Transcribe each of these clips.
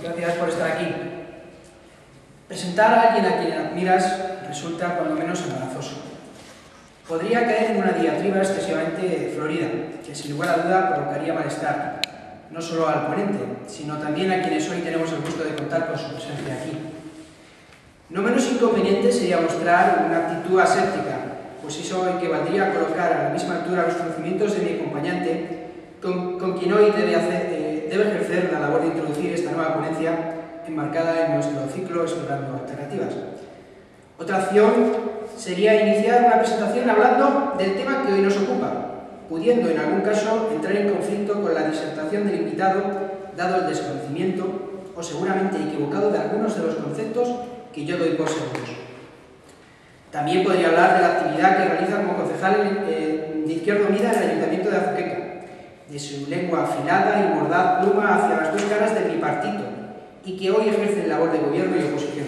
Gracias por estar aquí. Presentar a alguien a quien admiras resulta cuando menos embarazoso. Podría caer en una diatriba excesivamente florida, que sin lugar a duda provocaría malestar, no solo al ponente, sino también a quienes hoy tenemos el gusto de contar con su presencia aquí. No menos inconveniente sería mostrar una actitud aséptica, pues eso equivaldría a colocar a la misma altura los conocimientos de mi acompañante, con quien hoy debe ejercer la labor de introducir esta nueva ponencia enmarcada en nuestro ciclo Explorando Alternativas. Otra opción sería iniciar una presentación hablando del tema que hoy nos ocupa, pudiendo en algún caso entrar en conflicto con la disertación del invitado, dado el desconocimiento o seguramente equivocado de algunos de los conceptos que yo doy por seguros. También podría hablar de la actividad que realiza como concejal de Izquierda Unida en el Ayuntamiento de Azuqueca, de su lengua afilada y mordaz pluma hacia las dos caras del bipartito, y que hoy ejerce labor de gobierno y oposición.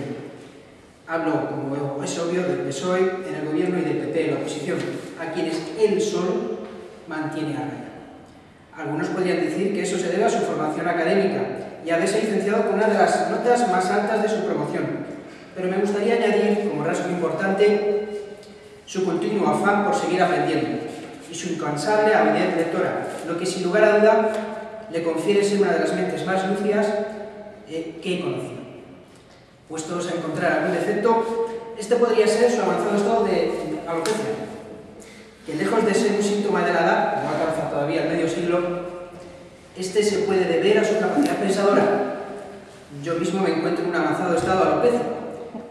Hablo, como es obvio, del PSOE en el gobierno y del PP en la oposición, a quienes él solo mantiene a raya. Algunos podrían decir que eso se debe a su formación académica y a haberse licenciado con una de las notas más altas de su promoción, pero me gustaría añadir, como rasgo importante, su continuo afán por seguir aprendiendo y su incansable avidez lectora, lo que sin lugar a duda le confiere ser una de las mentes más lúcidas que he conocido. Puestos a encontrar algún defecto, este podría ser su avanzado estado de alopecia, que lejos de ser un síntoma de la edad, no alcanza todavía el medio siglo, este se puede deber a su capacidad pensadora. Yo mismo me encuentro en un avanzado estado de alopecia.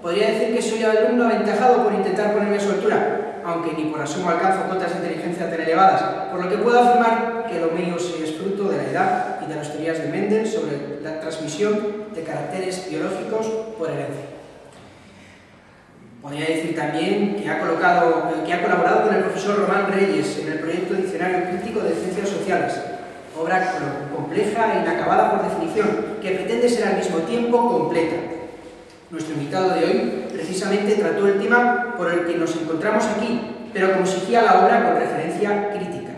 Podría decir que soy alumno aventajado por intentar ponerme a su altura, aunque ni por asomo alcanzo cotas de inteligencia tan elevadas, por lo que puedo afirmar que lo mío sí es fruto de la edad y de las teorías de Mendel sobre la transmisión de caracteres biológicos por herencia. Podría decir también que ha colaborado con el profesor Román Reyes en el proyecto Diccionario Crítico de Ciencias Sociales, obra compleja e inacabada por definición, que pretende ser al mismo tiempo completa. Nuestro invitado de hoy precisamente trató el tema por el que nos encontramos aquí, pero como exigía la obra con referencia crítica.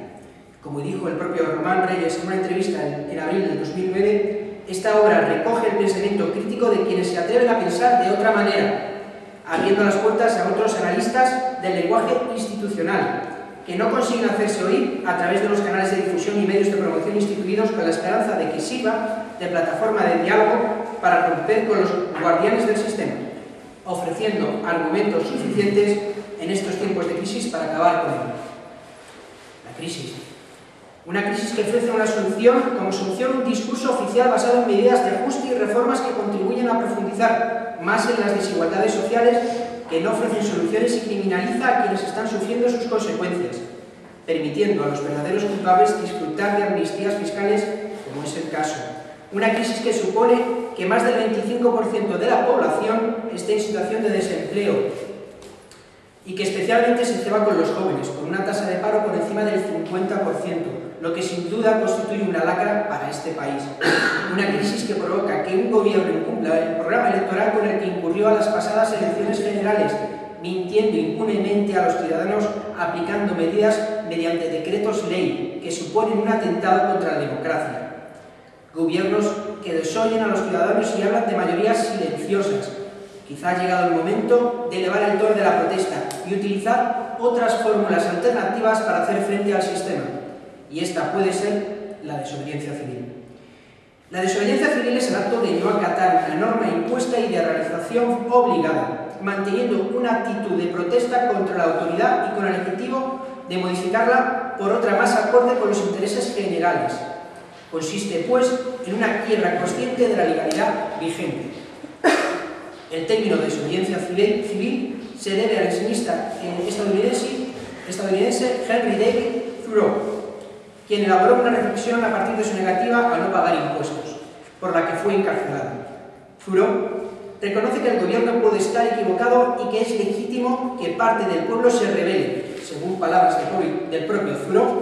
Como dijo el propio Román Reyes en una entrevista en abril del 2009, esta obra recoge el pensamiento crítico de quienes se atreven a pensar de otra manera, abriendo las puertas a otros analistas del lenguaje institucional, que no consiguen hacerse oír a través de los canales de difusión y medios de promoción instituidos con la esperanza de que sirva de plataforma de diálogo para romper con los guardianes del sistema, ofreciendo argumentos suficientes en estos tiempos de crisis para acabar con él. La crisis. Una crisis que ofrece una solución, como solución un discurso oficial basado en medidas de ajuste y reformas que contribuyen a profundizar más en las desigualdades sociales, que no ofrecen soluciones y criminaliza a quienes están sufriendo sus consecuencias, permitiendo a los verdaderos culpables disfrutar de amnistías fiscales, como es el caso. Una crisis que supone que más del 25% de la población esté en situación de desempleo y que especialmente se ceba con los jóvenes, con una tasa de paro por encima del 50%, lo que sin duda constituye una lacra para este país. Una crisis que provoca que un gobierno incumpla el programa electoral con el que incurrió a las pasadas elecciones generales, mintiendo impunemente a los ciudadanos, aplicando medidas mediante decretos ley que suponen un atentado contra la democracia. Gobiernos que desoyen a los ciudadanos y hablan de mayorías silenciosas. Quizá ha llegado el momento de elevar el tono de la protesta y utilizar otras fórmulas alternativas para hacer frente al sistema. Y esta puede ser la desobediencia civil. La desobediencia civil es el acto de no acatar una norma impuesta y de realización obligada, manteniendo una actitud de protesta contra la autoridad y con el objetivo de modificarla por otra más acorde con los intereses generales. Consiste, pues, en una quiebra consciente de la legalidad vigente. El término desobediencia civil se debe al ensaísta estadounidense Henry David Thoreau, quien elaboró una reflexión a partir de su negativa a no pagar impuestos, por la que fue encarcelado. Thoreau reconoce que el gobierno puede estar equivocado y que es legítimo que parte del pueblo se rebele. Según palabras del propio Thoreau,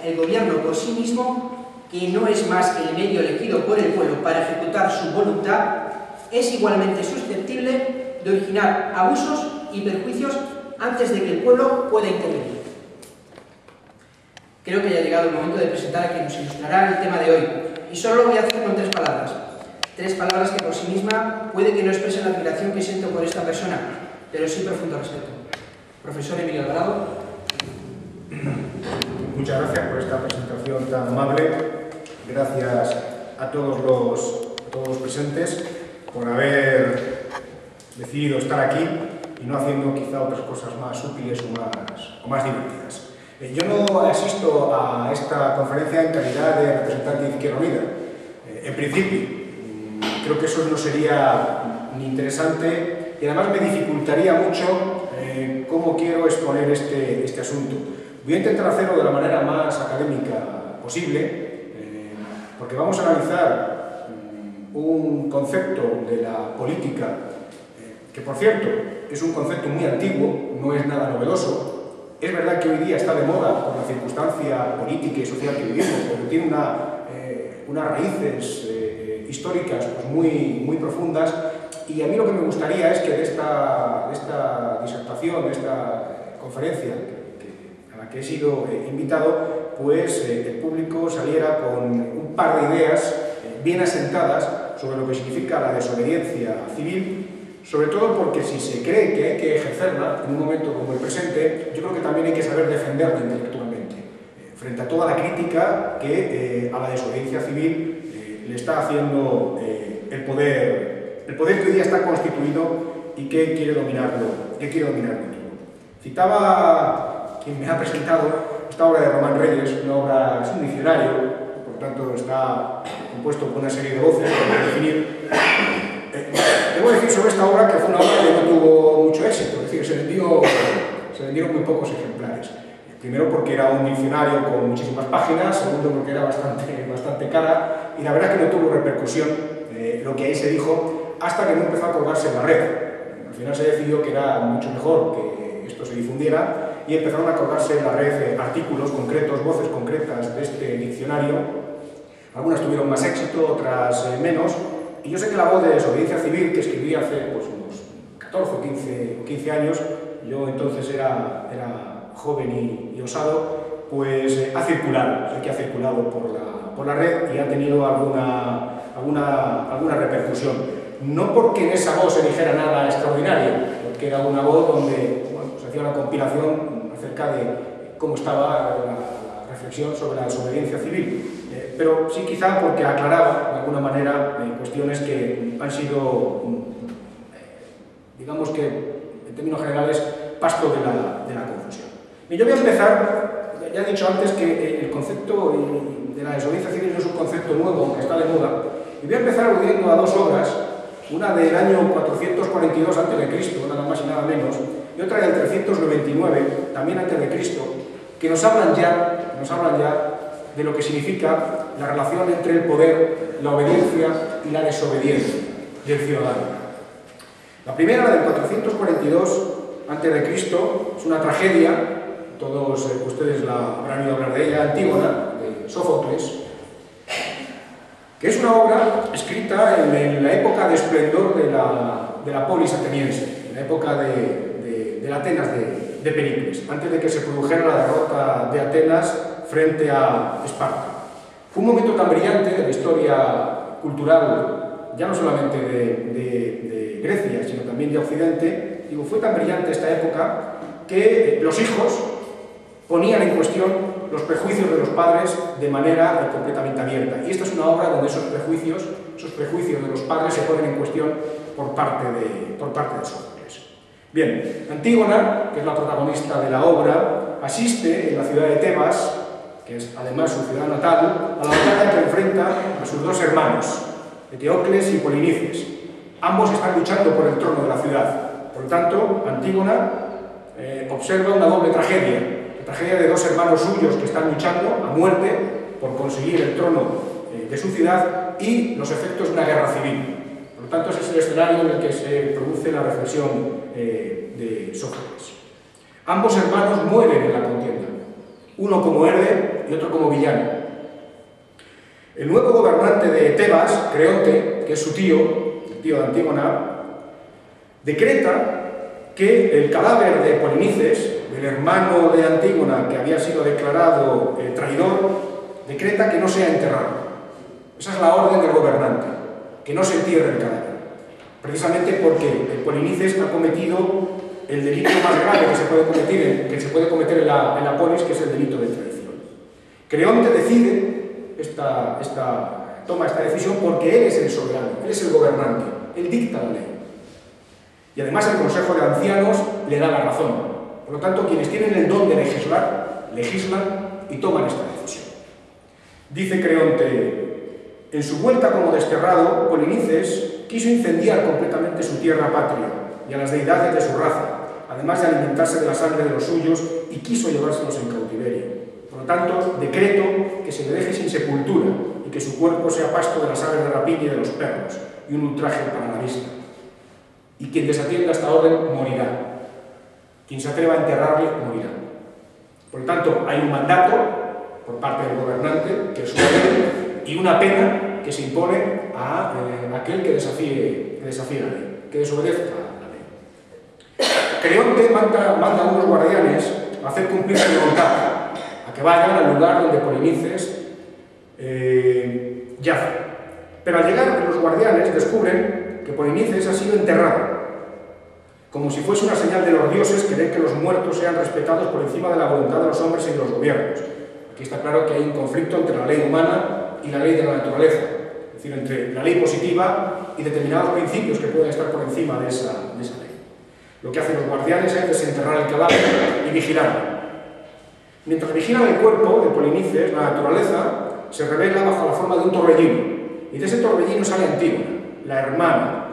el gobierno por sí mismo, que no es más que el medio elegido por el pueblo para ejecutar su voluntad, es igualmente susceptible de originar abusos y perjuicios antes de que el pueblo pueda intervenir. Creo que ya ha llegado el momento de presentar a quien nos ilustrará el tema de hoy, y solo lo voy a hacer con 3 palabras. 3 palabras que por sí misma puede que no expresen la admiración que siento por esta persona, pero sí profundo respeto. Profesor Emilio Alvarado. Muchas gracias por esta presentación tan amable. Gracias a todos los presentes por haber decidido estar aquí y no haciendo quizá otras cosas más útiles o más divertidas. Yo no asisto a esta conferencia en calidad de representante de Izquierda Unida. En principio, creo que eso no sería ni interesante y además me dificultaría mucho cómo quiero exponer este asunto. Voy a intentar hacerlo de la manera más académica posible, porque vamos a analizar un concepto de la política que, por cierto, es un concepto muy antiguo, no es nada novedoso. Es verdad que hoy día está de moda por la circunstancia política y social que vivimos, porque tiene unas raíces históricas pues, muy profundas, y a mí lo que me gustaría es que de esta disertación, de esta conferencia a la que he sido invitado, pues el público saliera con un par de ideas bien asentadas sobre lo que significa la desobediencia civil, sobre todo porque si se cree que hay que ejercerla en un momento como el presente, yo creo que también hay que saber defenderla intelectualmente, frente a toda la crítica que a la desobediencia civil le está haciendo el poder que hoy día está constituido y que quiere dominarlo todo. Citaba quien me ha presentado esta obra de Román Reyes, una obra, es un diccionario, por tanto está compuesto por una serie de voces para definir. Debo decir sobre esta obra que fue una obra que no tuvo mucho éxito, es decir, se vendieron muy pocos ejemplares. Primero porque era un diccionario con muchísimas páginas, segundo porque era bastante cara, y la verdad es que no tuvo repercusión lo que ahí se dijo, hasta que no empezó a colgarse en la red. Al final se decidió que era mucho mejor que esto se difundiera, y empezaron a colgarse en la red artículos concretos, voces concretas de este diccionario. Algunas tuvieron más éxito, otras menos. Y yo sé que la voz de desobediencia civil, que escribí hace pues, unos 14 o 15 años, yo entonces era joven y osado, pues ha circulado, sé que ha circulado por la red y ha tenido alguna repercusión. No porque en esa voz se dijera nada extraordinario, porque era una voz donde bueno, se hacía una compilación acerca de cómo estaba la reflexión sobre la desobediencia civil. Pero sí quizá porque aclaraba de alguna manera cuestiones que han sido, digamos que en términos generales, pasto de la confusión. Y yo voy a empezar, ya he dicho antes que el concepto de la desobediencia civil no es un concepto nuevo, aunque está de moda, y voy a empezar aludiendo a 2 obras, una del año 442 a.C., nada más y nada menos, y otra del 399, también a.C., que nos hablan ya de lo que significa la relación entre el poder, la obediencia y la desobediencia del ciudadano. La primera, la del 442 a.C., es una tragedia, todos ustedes la habrán oído hablar de ella, Antígona, de Sófocles, que es una obra escrita en la época de esplendor de la polis ateniense, en la época de Atenas de Pericles, antes de que se produjera la derrota de Atenas frente a Esparta. Fue un momento tan brillante de la historia cultural, ya no solamente de Grecia, sino también de Occidente. Digo, fue tan brillante esta época que los hijos ponían en cuestión los prejuicios de los padres de manera completamente abierta. Y esta es una obra donde esos prejuicios de los padres se ponen en cuestión por parte de Sófocles. Bien, Antígona, que es la protagonista de la obra, asiste en la ciudad de Tebas, que es además su ciudad natal, a la batalla que enfrenta a sus 2 hermanos, Eteocles y Polinices. Ambos están luchando por el trono de la ciudad. Por lo tanto, Antígona observa una doble tragedia, la tragedia de 2 hermanos suyos que están luchando a muerte por conseguir el trono de su ciudad y los efectos de una guerra civil. Por lo tanto, ese es el escenario en el que se produce la reflexión de Sófocles. Ambos hermanos mueren en la contienda, uno como héroe y otro como villano. El nuevo gobernante de Tebas, Creonte, que es su tío, el tío de Antígona, decreta que el cadáver de Polinices, el hermano de Antígona que había sido declarado traidor, decreta que no sea enterrado. Esa es la orden del gobernante. que no se entierre el cadáver, precisamente porque Polinices ha cometido el delito más grave que se puede cometer en la polis, que es el delito de traición. Creonte toma esta decisión porque él es el soberano, él es el gobernante, él dicta la ley. Y además el Consejo de Ancianos le da la razón. Por lo tanto, quienes tienen el don de legislar, legislan y toman esta decisión. Dice Creonte: en su vuelta como desterrado, Polinices quiso incendiar completamente su tierra patria y a las deidades de su raza, además de alimentarse de la sangre de los suyos, y quiso llevárselos en cautiverio. Por lo tanto, decreto que se le deje sin sepultura y que su cuerpo sea pasto de las aves de rapiña y de los perros, y un ultraje para la vista. Y quien desatienda esta orden morirá. Quien se atreva a enterrarle morirá. Por lo tanto, hay un mandato por parte del gobernante, que es su orden, y una pena que se impone a aquel que desafíe la ley, que desobedezca la ley. Creonte manda a unos guardianes a hacer cumplir su voluntad, a que vayan al lugar donde Polinices yace. Pero al llegar, los guardianes descubren que Polinices ha sido enterrado, como si fuese una señal de los dioses que ven que los muertos sean respetados por encima de la voluntad de los hombres y de los gobiernos. Aquí está claro que hay un conflicto entre la ley humana y la ley de la naturaleza, es decir, entre la ley positiva y determinados principios que pueden estar por encima de esa ley. Lo que hacen los guardianes es desenterrar el cadáver y vigilarlo. Mientras vigilan el cuerpo de Polinices, la naturaleza se revela bajo la forma de un torbellino, y de ese torbellino sale Antígona, la hermana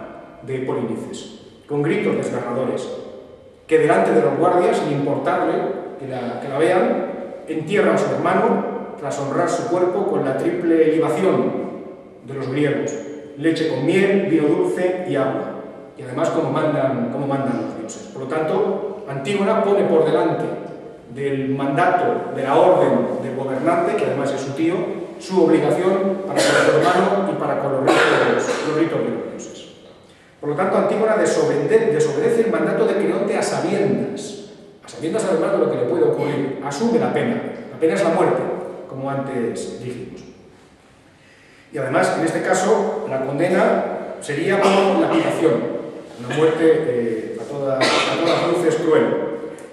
de Polinices, con gritos desgarradores, que delante de los guardias, sin importarle que la vean, entierra a su hermano tras honrar su cuerpo con la triple libación de los griegos: leche con miel, vino dulce y agua, y además como mandan los dioses. Por lo tanto, Antígona pone por delante del mandato, de la orden del gobernante, que además es su tío, su obligación para con su hermano y para con los ritos de los dioses. Por lo tanto, Antígona desobedece el mandato de Creonte a sabiendas además de lo que le puede ocurrir, asume la pena es la muerte, como antes dijimos. Y además, en este caso, la condena sería por lapidación, una muerte a todas luces cruel.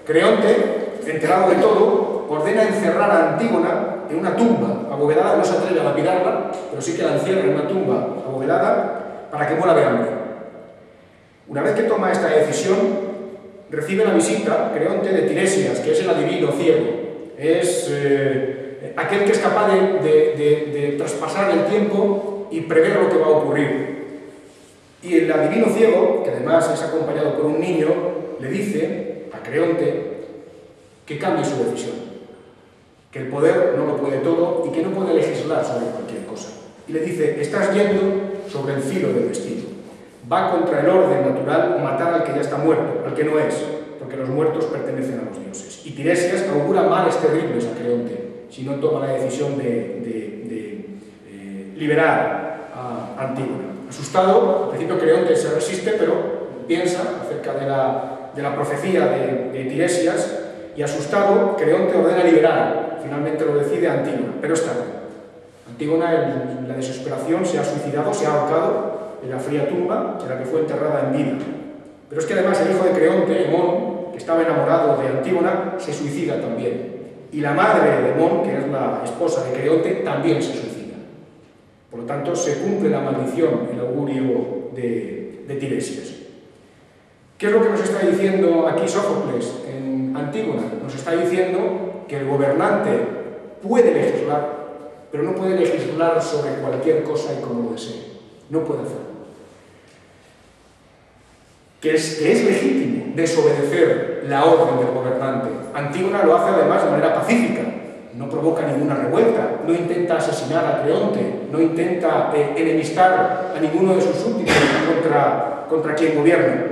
Creonte, enterado de todo, ordena encerrar a Antígona en una tumba abovedada, no se atreve a lapidarla, pero sí que la encierra en una tumba abovedada para que muera de hambre. Una vez que toma esta decisión, recibe la visita, Creonte, de Tiresias, que es el adivino ciego. Es aquel que es capaz de traspasar el tiempo y prever lo que va a ocurrir. Y el adivino ciego, que además es acompañado por un niño, le dice a Creonte que cambie su decisión, que el poder no lo puede todo y que no puede legislar sobre cualquier cosa. Y le dice: estás yendo sobre el filo del destino. Va contra el orden natural matar al que ya está muerto, al que no es, porque los muertos pertenecen a los dioses. Y Tiresias augura males terribles a Creonte si no toma la decisión de liberar a Antígona. Asustado, al principio Creonte se resiste, pero piensa acerca de la profecía de Tiresias, y asustado, Creonte ordena liberar. Finalmente lo decide Antígona, pero es tarde. Antígona, en la desesperación, se ha suicidado, se ha ahorcado en la fría tumba en la que fue enterrada en vida. Pero es que además el hijo de Creonte, Hemón, que estaba enamorado de Antígona, se suicida también. Y la madre de Hemón, que es la esposa de Creonte, también se suicida. Por lo tanto, se cumple la maldición, el augurio de Tiresias. ¿Qué es lo que nos está diciendo aquí Sófocles en Antígona? Nos está diciendo que el gobernante puede legislar, pero no puede legislar sobre cualquier cosa y como lo desee. No puede hacerlo. Que es legítimo desobedecer la orden del gobernante. Antígona lo hace además de manera pacífica, no provoca ninguna revuelta, no intenta asesinar a Creonte, no intenta enemistar a ninguno de sus súbditos contra quien gobierna.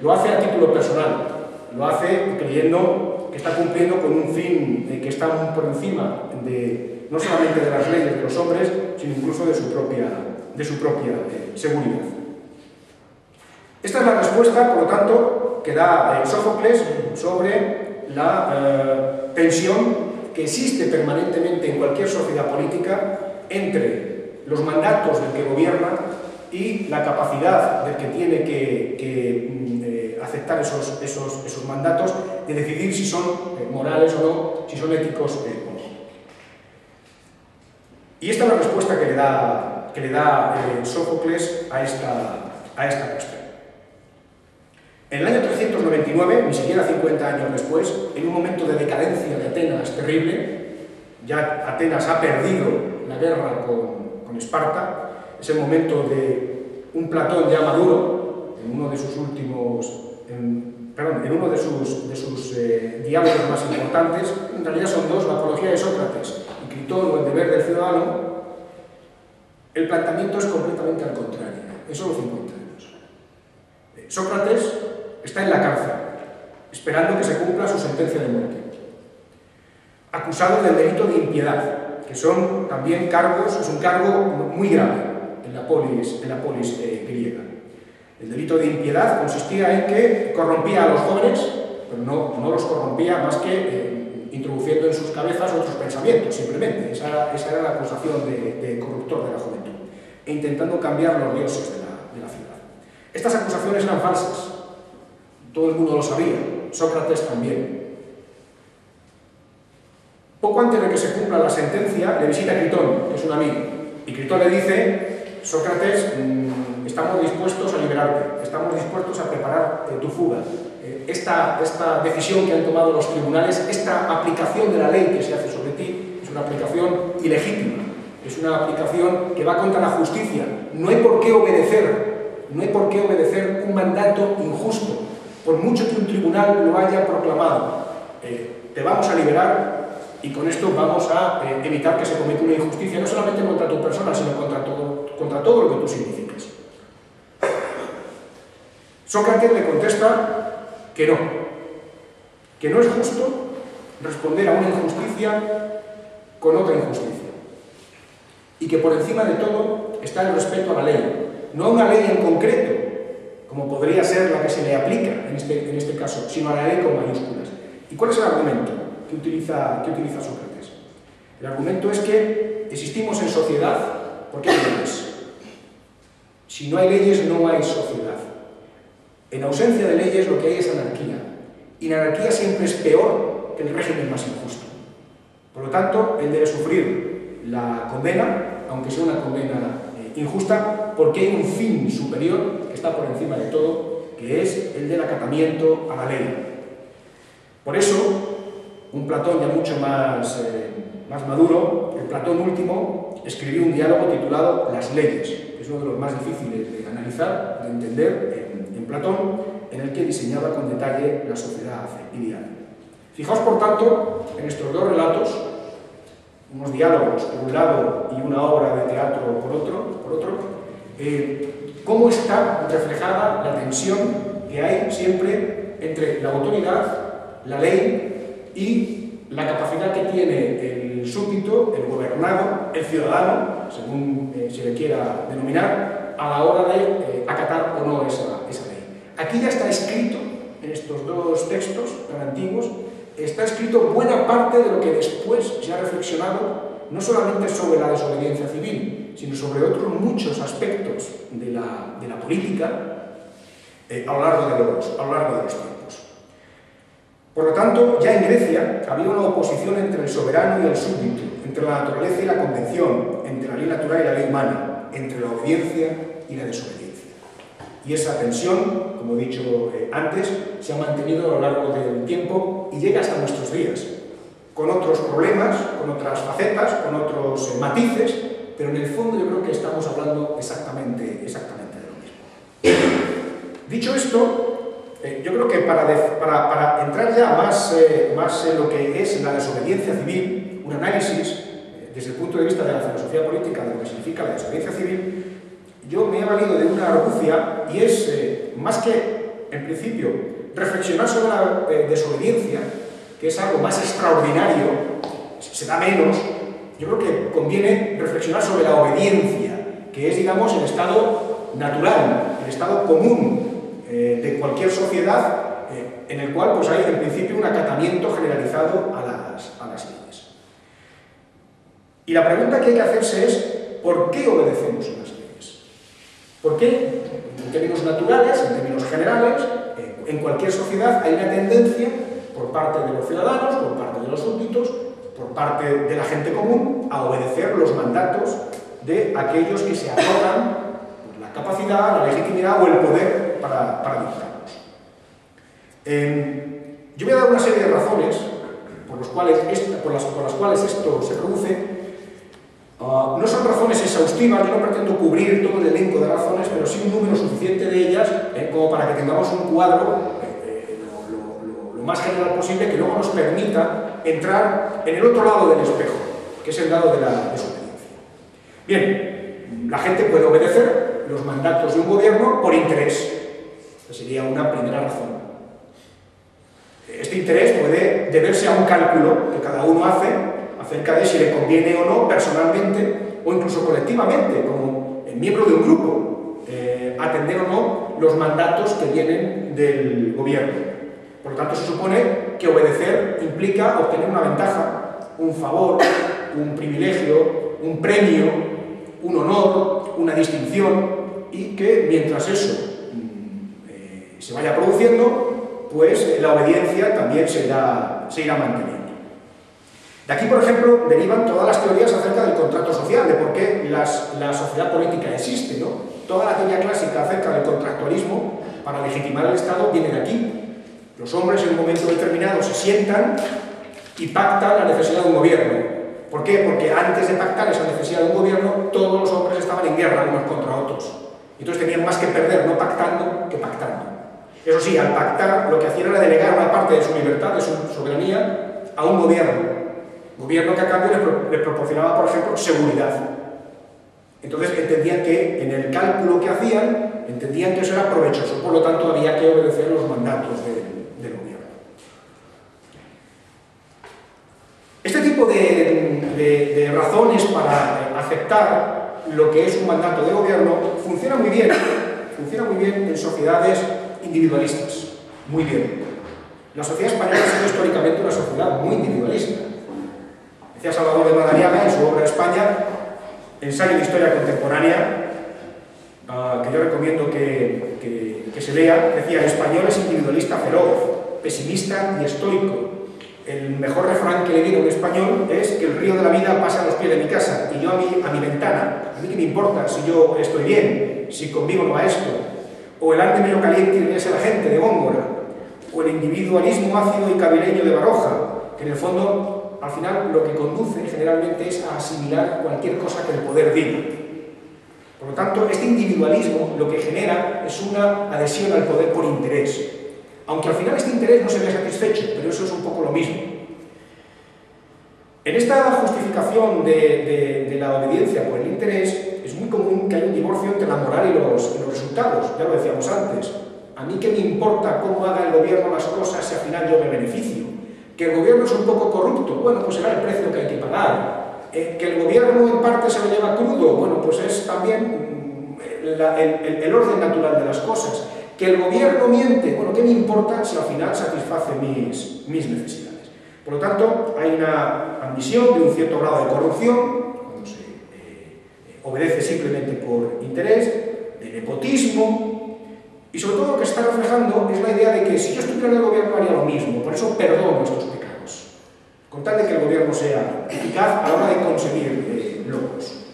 Lo hace a título personal, lo hace creyendo que está cumpliendo con un fin que está por encima no solamente de las leyes de los hombres, sino incluso de su propia seguridad. Esta es la respuesta, por lo tanto, que da Sófocles sobre la tensión que existe permanentemente en cualquier sociedad política entre los mandatos del que gobierna y la capacidad del que tiene que aceptar esos mandatos de decidir si son morales o no, si son éticos o no. Y esta es la respuesta que le da Sófocles a esta cuestión. En el año 399, ni siquiera 50 años después, en un momento de decadencia de Atenas terrible, ya Atenas ha perdido la guerra con Esparta, es el momento de un Platón ya maduro, en uno de sus últimos, en uno de sus diálogos más importantes, en realidad son dos, la Apología de Sócrates y Critón o el deber del ciudadano. El planteamiento es completamente al contrario, en solo 50 años. Sócrates está en la cárcel, esperando que se cumpla su sentencia de muerte, acusado del delito de impiedad, que son también cargos, es un cargo muy grave en la polis griega. El delito de impiedad consistía en que corrompía a los jóvenes, pero no los corrompía más que introduciendo en sus cabezas otros pensamientos, simplemente. Esa era la acusación de corruptor de la juventud, e intentando cambiar los dioses de la ciudad. Estas acusaciones eran falsas, todo el mundo lo sabía, Sócrates también. Poco antes de que se cumpla la sentencia, le visita Critón, que es un amigo, y Critón le dice: Sócrates, estamos dispuestos a liberarte, estamos dispuestos a preparar tu fuga. Esta decisión que han tomado los tribunales, esta aplicación de la ley que se hace sobre ti, es una aplicación ilegítima, es una aplicación que va contra la justicia. No hay por qué obedecer un mandato injusto, por mucho que un tribunal lo haya proclamado. Te vamos a liberar y con esto vamos a evitar que se cometa una injusticia, no solamente contra tu persona, sino contra todo lo que tú significas. Sócrates le contesta que no es justo responder a una injusticia con otra injusticia, y que por encima de todo está el respeto a la ley, no a una ley en concreto, como podría ser la que se le aplica en este caso, sino a la ley con mayúsculas. ¿Y cuál es el argumento que utiliza Sócrates? El argumento es que existimos en sociedad porque hay leyes. Si no hay leyes, no hay sociedad. En ausencia de leyes, lo que hay es anarquía. Y la anarquía siempre es peor que el régimen más injusto. Por lo tanto, él debe sufrir la condena, aunque sea una condena injusta, porque hay un fin superior que está por encima de todo, que es el del acatamiento a la ley. Por eso, un Platón ya mucho más maduro, el Platón último, escribió un diálogo titulado Las leyes, que es uno de los más difíciles de analizar, de entender en Platón, en el que diseñaba con detalle la sociedad ideal. Fijaos, por tanto, en estos dos relatos, unos diálogos por un lado y una obra de teatro por otro, cómo está reflejada la tensión que hay siempre entre la autoridad, la ley y la capacidad que tiene el súbdito, el gobernado, el ciudadano, según se le quiera denominar, a la hora de acatar o no esa ley. Aquí ya está escrito, en estos dos textos tan antiguos, está escrito buena parte de lo que después se ha reflexionado, no solamente sobre la desobediencia civil, sino sobre otros muchos aspectos de la política a lo largo de los tiempos. Por lo tanto, ya en Grecia había una oposición entre el soberano y el súbdito, entre la naturaleza y la convención, entre la ley natural y la ley humana, entre la obediencia y la desobediencia. Y esa tensión, como he dicho antes, se ha mantenido a lo largo del tiempo y llega hasta nuestros días, con otros problemas, con otras facetas, con otros matices, pero en el fondo yo creo que estamos hablando exactamente de lo mismo. Dicho esto, yo creo que para entrar ya más en lo que es la desobediencia civil, un análisis desde el punto de vista de la filosofía política de lo que significa la desobediencia civil, yo me he valido de una argucia y es, más que, en principio, reflexionar sobre la desobediencia, que es algo más extraordinario, se da menos, yo creo que conviene reflexionar sobre la obediencia, que es, digamos, el estado natural, el estado común de cualquier sociedad en el cual pues, hay, en principio, un acatamiento generalizado a las leyes. Y la pregunta que hay que hacerse es, ¿por qué obedecemos a las leyes? Porque en términos naturales, en términos generales, en cualquier sociedad hay una tendencia por parte de los ciudadanos, por parte de los súbditos, por parte de la gente común, a obedecer los mandatos de aquellos que se arrogan la capacidad, la legitimidad o el poder para dictarlos. Yo voy a dar una serie de razones por las cuales esto se produce. No son razones exhaustivas, yo no pretendo cubrir todo el elenco de razones, pero sí un número suficiente de ellas como para que tengamos un cuadro lo más general posible, que luego nos permita entrar en el otro lado del espejo, que es el lado de la desobediencia. Bien, la gente puede obedecer los mandatos de un gobierno por interés. Esta sería una primera razón. Este interés puede deberse a un cálculo que cada uno hace acerca de si le conviene o no, personalmente o incluso colectivamente, como miembro de un grupo, atender o no los mandatos que vienen del gobierno. Por lo tanto, se supone que obedecer implica obtener una ventaja, un favor, un privilegio, un premio, un honor, una distinción, y que mientras eso se vaya produciendo, pues la obediencia también se irá manteniendo. De aquí, por ejemplo, derivan todas las teorías acerca del contrato social, de por qué la sociedad política existe, ¿no? Toda la teoría clásica acerca del contractualismo para legitimar el Estado viene de aquí. Los hombres en un momento determinado se sientan y pactan la necesidad de un gobierno. ¿Por qué? Porque antes de pactar esa necesidad de un gobierno, todos los hombres estaban en guerra unos contra otros. Entonces tenían más que perder no pactando que pactando. Eso sí, al pactar lo que hacían era delegar una parte de su libertad, de su soberanía, a un gobierno. Gobierno que a cambio les proporcionaba, por ejemplo, seguridad. Entonces entendían que en el cálculo que hacían, entendían que eso era provechoso, por lo tanto había que obedecer los mandatos del gobierno. Este tipo de razones para aceptar lo que es un mandato de gobierno funciona muy bien en sociedades individualistas, muy bien. La sociedad española ha sido históricamente una sociedad muy individualista. Decía Salvador de Madariaga en su obra España, ensayo de historia contemporánea, que yo recomiendo que se lea, decía: el español es individualista feroz, pesimista y estoico. El mejor refrán que le digo en español es que el río de la vida pasa a los pies de mi casa y yo a mi ventana. A mí qué me importa si yo estoy bien, si conmigo no va esto. O el arte medio caliente y es la gente de Góngora. O el individualismo ácido y cavileño de Baroja, que en el fondo, al final, lo que conduce generalmente es a asimilar cualquier cosa que el poder diga. Por lo tanto, este individualismo lo que genera es una adhesión al poder por interés. Aunque al final este interés no se vea satisfecho, pero eso es un poco lo mismo. En esta justificación de la obediencia por el interés, es muy común que haya un divorcio entre la moral y los resultados, ya lo decíamos antes. A mí qué me importa cómo haga el gobierno las cosas si al final yo me beneficio. Que el gobierno es un poco corrupto, bueno, pues será el precio que hay que pagar. Que el gobierno en parte se lo lleva crudo, bueno, pues es también el orden natural de las cosas. Que el gobierno miente, bueno, ¿qué me importa si al final satisface mis necesidades? Por lo tanto, hay una admisión de un cierto grado de corrupción, cuando se obedece simplemente por interés, de nepotismo, y sobre todo lo que está reflejando es la idea de que si yo estuviera en el gobierno haría lo mismo, por eso perdono estos pecados, con tal de que el gobierno sea eficaz a la hora de conseguir logros.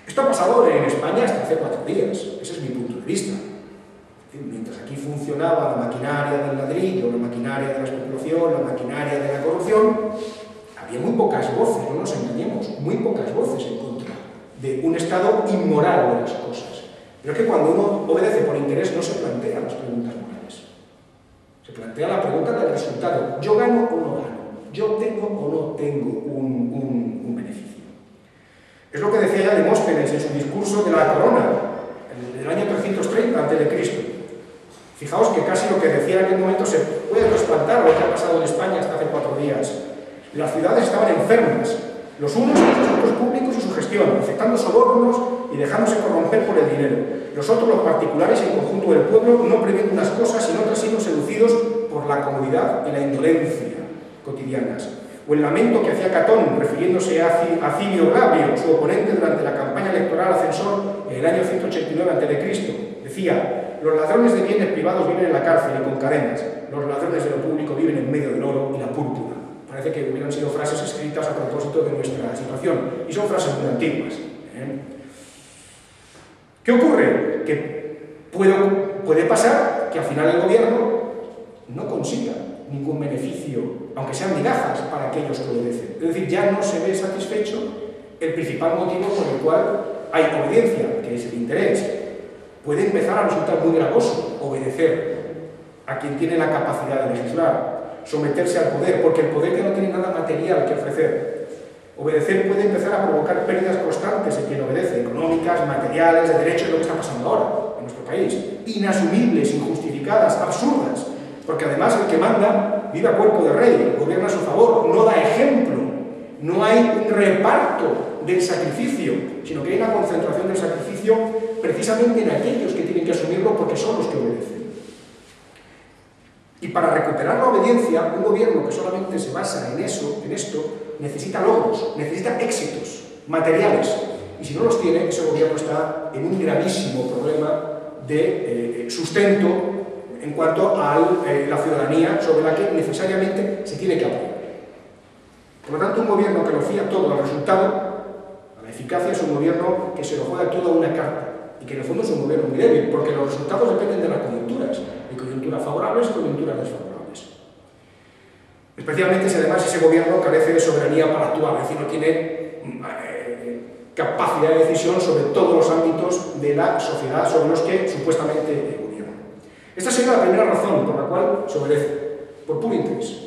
Esto ha pasado en España hasta hace 4 días, ese es mi punto de vista. Mientras aquí funcionaba la maquinaria del ladrillo, la maquinaria de la especulación, la maquinaria de la corrupción, había muy pocas voces, no nos engañemos, muy pocas voces en contra de un estado inmoral de las cosas. Pero es que cuando uno obedece por interés no se plantean las preguntas morales. Se plantea la pregunta del resultado. ¿Yo gano o no gano? ¿Yo tengo o no tengo un beneficio? Es lo que decía ya Demóstenes en su discurso de la corona, del año 330 a.C. Fijaos que casi lo que decía en aquel momento se puede trasplantar lo que ha pasado en España hasta hace 4 días. Las ciudades estaban enfermas, los unos con los actos públicos y su gestión, aceptando sobornos y dejándose corromper por el dinero. Los otros, los particulares y el conjunto del pueblo, no previendo unas cosas y en otras siendo seducidos por la comodidad y la indolencia cotidianas. o el lamento que hacía Catón, refiriéndose a Cilio Gabrio, su oponente durante la campaña electoral a Censor en el año 189 a.C. Decía: los ladrones de bienes privados viven en la cárcel y con cadenas, los ladrones de lo público viven en medio del oro y la púrpura. Parece que hubieran sido frases escritas a propósito de nuestra situación, y son frases muy antiguas. ¿Qué ocurre? Que puede pasar que al final el gobierno no consiga ningún beneficio, aunque sean migajas, para aquellos que obedecen. Es decir, ya no se ve satisfecho el principal motivo por el cual hay obediencia, que es el interés. Puede empezar a resultar muy gravoso obedecer a quien tiene la capacidad de legislar, someterse al poder, porque el poder ya no tiene nada material que ofrecer. Obedecer puede empezar a provocar pérdidas constantes en quien obedece, económicas, materiales, de derechos, lo que está pasando ahora en nuestro país. Inasumibles, injustificadas, absurdas, porque además el que manda vive a cuerpo de rey, gobierna a su favor, no da ejemplo, no hay un reparto del sacrificio, sino que hay una concentración del sacrificio precisamente en aquellos que tienen que asumirlo porque son los que obedecen. Y para recuperar la obediencia, un gobierno que solamente se basa en esto, necesita logros, necesita éxitos materiales. Y si no los tiene, ese gobierno está en un gravísimo problema de sustento en cuanto a la ciudadanía sobre la que necesariamente se tiene que apoyar. Por lo tanto, un gobierno que lo fía todo al resultado, a la eficacia, es un gobierno que se lo juega todo a una carta, y que en el fondo es un gobierno muy débil, porque los resultados dependen de las coyunturas, de coyunturas favorables y coyunturas desfavorables. Especialmente si además ese gobierno carece de soberanía para actuar, es decir, no tiene capacidad de decisión sobre todos los ámbitos de la sociedad sobre los que supuestamente gobierna. Esta sería la primera razón por la cual se obedece, por puro interés.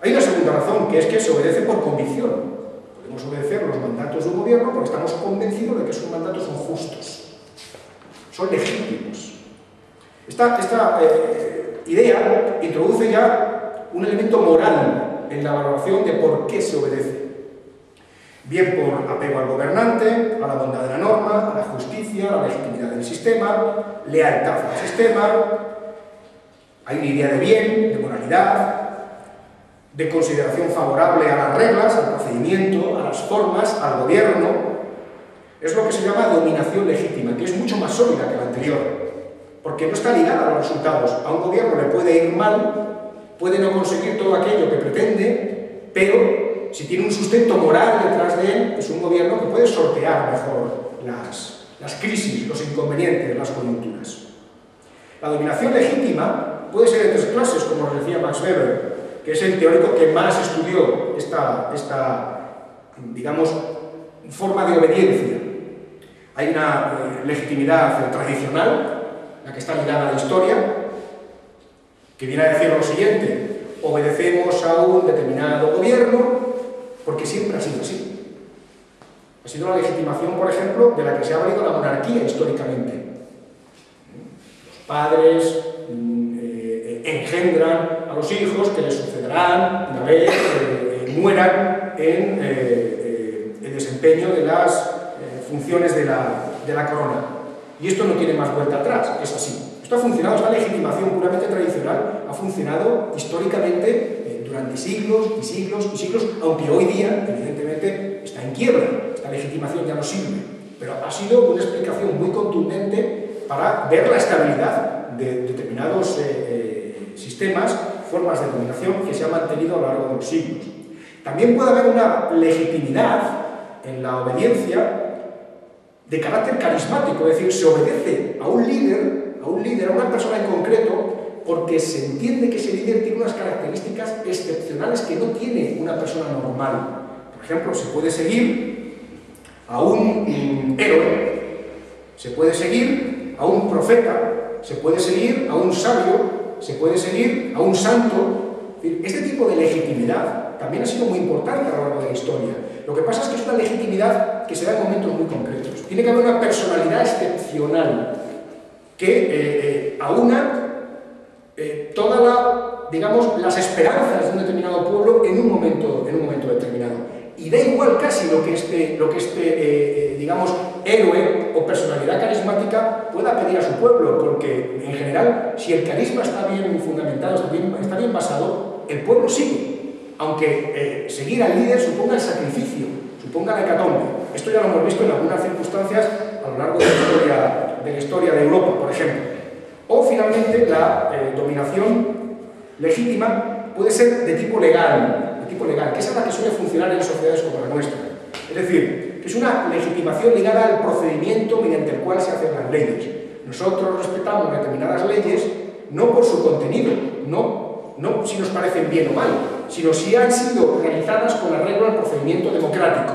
Hay una segunda razón, que es que se obedece por convicción. Podemos obedecer los mandatos de un gobierno porque estamos convencidos de que esos mandatos son justos, son legítimos. Esta idea introduce ya un elemento moral en la valoración de por qué se obedece. Bien por apego al gobernante, a la bondad de la norma, a la justicia, a la legitimidad del sistema, lealtad al sistema. Hay una idea de bien, de moralidad, de consideración favorable a las reglas, al procedimiento, a las formas, al gobierno. Es lo que se llama dominación legítima, que es mucho más sólida que la anterior, porque no está ligada a los resultados. A un gobierno le puede ir mal, puede no conseguir todo aquello que pretende, pero si tiene un sustento moral detrás de él, es un gobierno que puede sortear mejor las crisis, los inconvenientes, las coyunturas. La dominación legítima puede ser de tres clases, como nos decía Max Weber, que es el teórico que más estudió esta digamos, forma de obediencia. Hay una legitimidad tradicional, la que está ligada a la historia, que viene a decir lo siguiente: obedecemos a un determinado gobierno porque siempre ha sido así. Ha sido la legitimación, por ejemplo, de la que se ha valido la monarquía históricamente. Los padres engendran a los hijos que les sucederán una vez mueran en el desempeño de las funciones de la corona. Y esto no tiene más vuelta atrás, es así. Esto ha funcionado, esta legitimación puramente tradicional ha funcionado históricamente durante siglos y siglos y siglos, aunque hoy día, evidentemente, está en quiebra. Esta legitimación ya no sirve, pero ha sido una explicación muy contundente para ver la estabilidad de determinados sistemas, formas de dominación que se han mantenido a lo largo de los siglos. También puede haber una legitimidad en la obediencia de carácter carismático, es decir, se obedece a un líder, a una persona en concreto, porque se entiende que ese líder tiene unas características excepcionales que no tiene una persona normal. Por ejemplo, se puede seguir a un héroe, se puede seguir a un profeta, se puede seguir a un sabio, se puede seguir a un santo. Este tipo de legitimidad también ha sido muy importante a lo largo de la historia. Lo que pasa es que es una legitimidad que se da en momentos muy concretos. Tiene que haber una personalidad excepcional que aúna todas las esperanzas de un determinado pueblo en un momento determinado. Y da igual casi lo que este héroe o personalidad carismática pueda pedir a su pueblo, porque en general, si el carisma está bien fundamentado, está bien basado, el pueblo sigue, aunque seguir al líder suponga el sacrificio, suponga la hecatombe. Esto ya lo hemos visto en algunas circunstancias a lo largo de la historia de Europa, por ejemplo. O, finalmente, la dominación legítima puede ser de tipo legal, que es la que suele funcionar en sociedades como la nuestra. Es decir, que es una legitimación ligada al procedimiento mediante el cual se hacen las leyes. Nosotros respetamos determinadas leyes no por su contenido, no si nos parecen bien o mal, sino si han sido realizadas con arreglo al procedimiento democrático.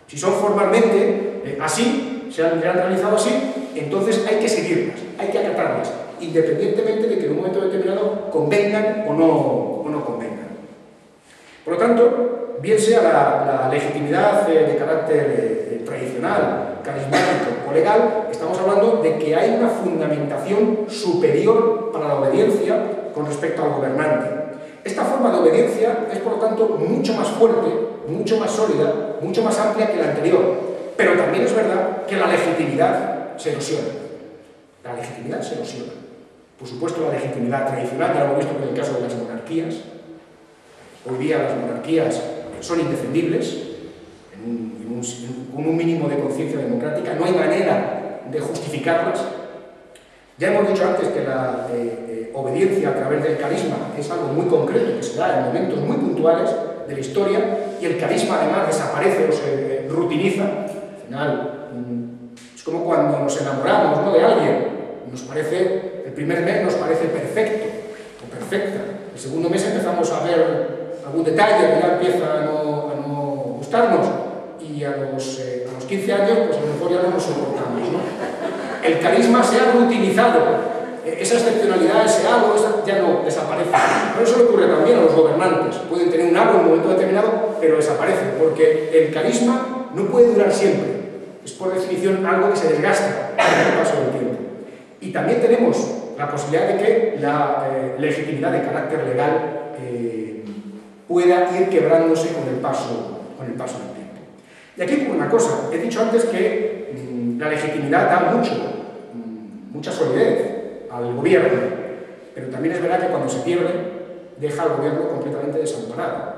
Si son formalmente así, se han realizado así, entonces hay que seguirlas, hay que acatarlas, independientemente de que en un momento determinado convengan o no convengan. Por lo tanto, bien sea la legitimidad de carácter tradicional, carismático o legal, estamos hablando de que hay una fundamentación superior para la obediencia con respecto al gobernante. Esta forma de obediencia es, por lo tanto, mucho más fuerte, mucho más sólida, mucho más amplia que la anterior. Pero también es verdad que la legitimidad se erosiona. La legitimidad se erosiona. Por supuesto, la legitimidad tradicional, ya lo hemos visto en el caso de las monarquías. Hoy día las monarquías son indefendibles, con un mínimo de conciencia democrática, no hay manera de justificarlas. Ya hemos dicho antes que la obediencia a través del carisma es algo muy concreto que se da en momentos muy puntuales de la historia, y el carisma además desaparece o se rutiniza. Al final, es como cuando nos enamoramos, ¿no?, de alguien. El primer mes nos parece perfecto o perfecta. El segundo mes empezamos a ver algún detalle que ya empieza a no gustarnos, y a los 15 años pues a lo mejor ya no nos soportamos, ¿no? El carisma se ha rutinizado, esa excepcionalidad, ese algo, ya no desaparece. Pero eso le ocurre también a los gobernantes. Pueden tener un algo en un momento determinado, pero desaparece, porque el carisma no puede durar siempre. Es por definición algo que se desgasta con el paso del tiempo. Y también tenemos la posibilidad de que la legitimidad de carácter legal pueda ir quebrándose con el paso del tiempo. Y aquí ocurre una cosa. He dicho antes que la legitimidad da mucha solidez al gobierno, pero también es verdad que cuando se pierde deja al gobierno completamente desamparado.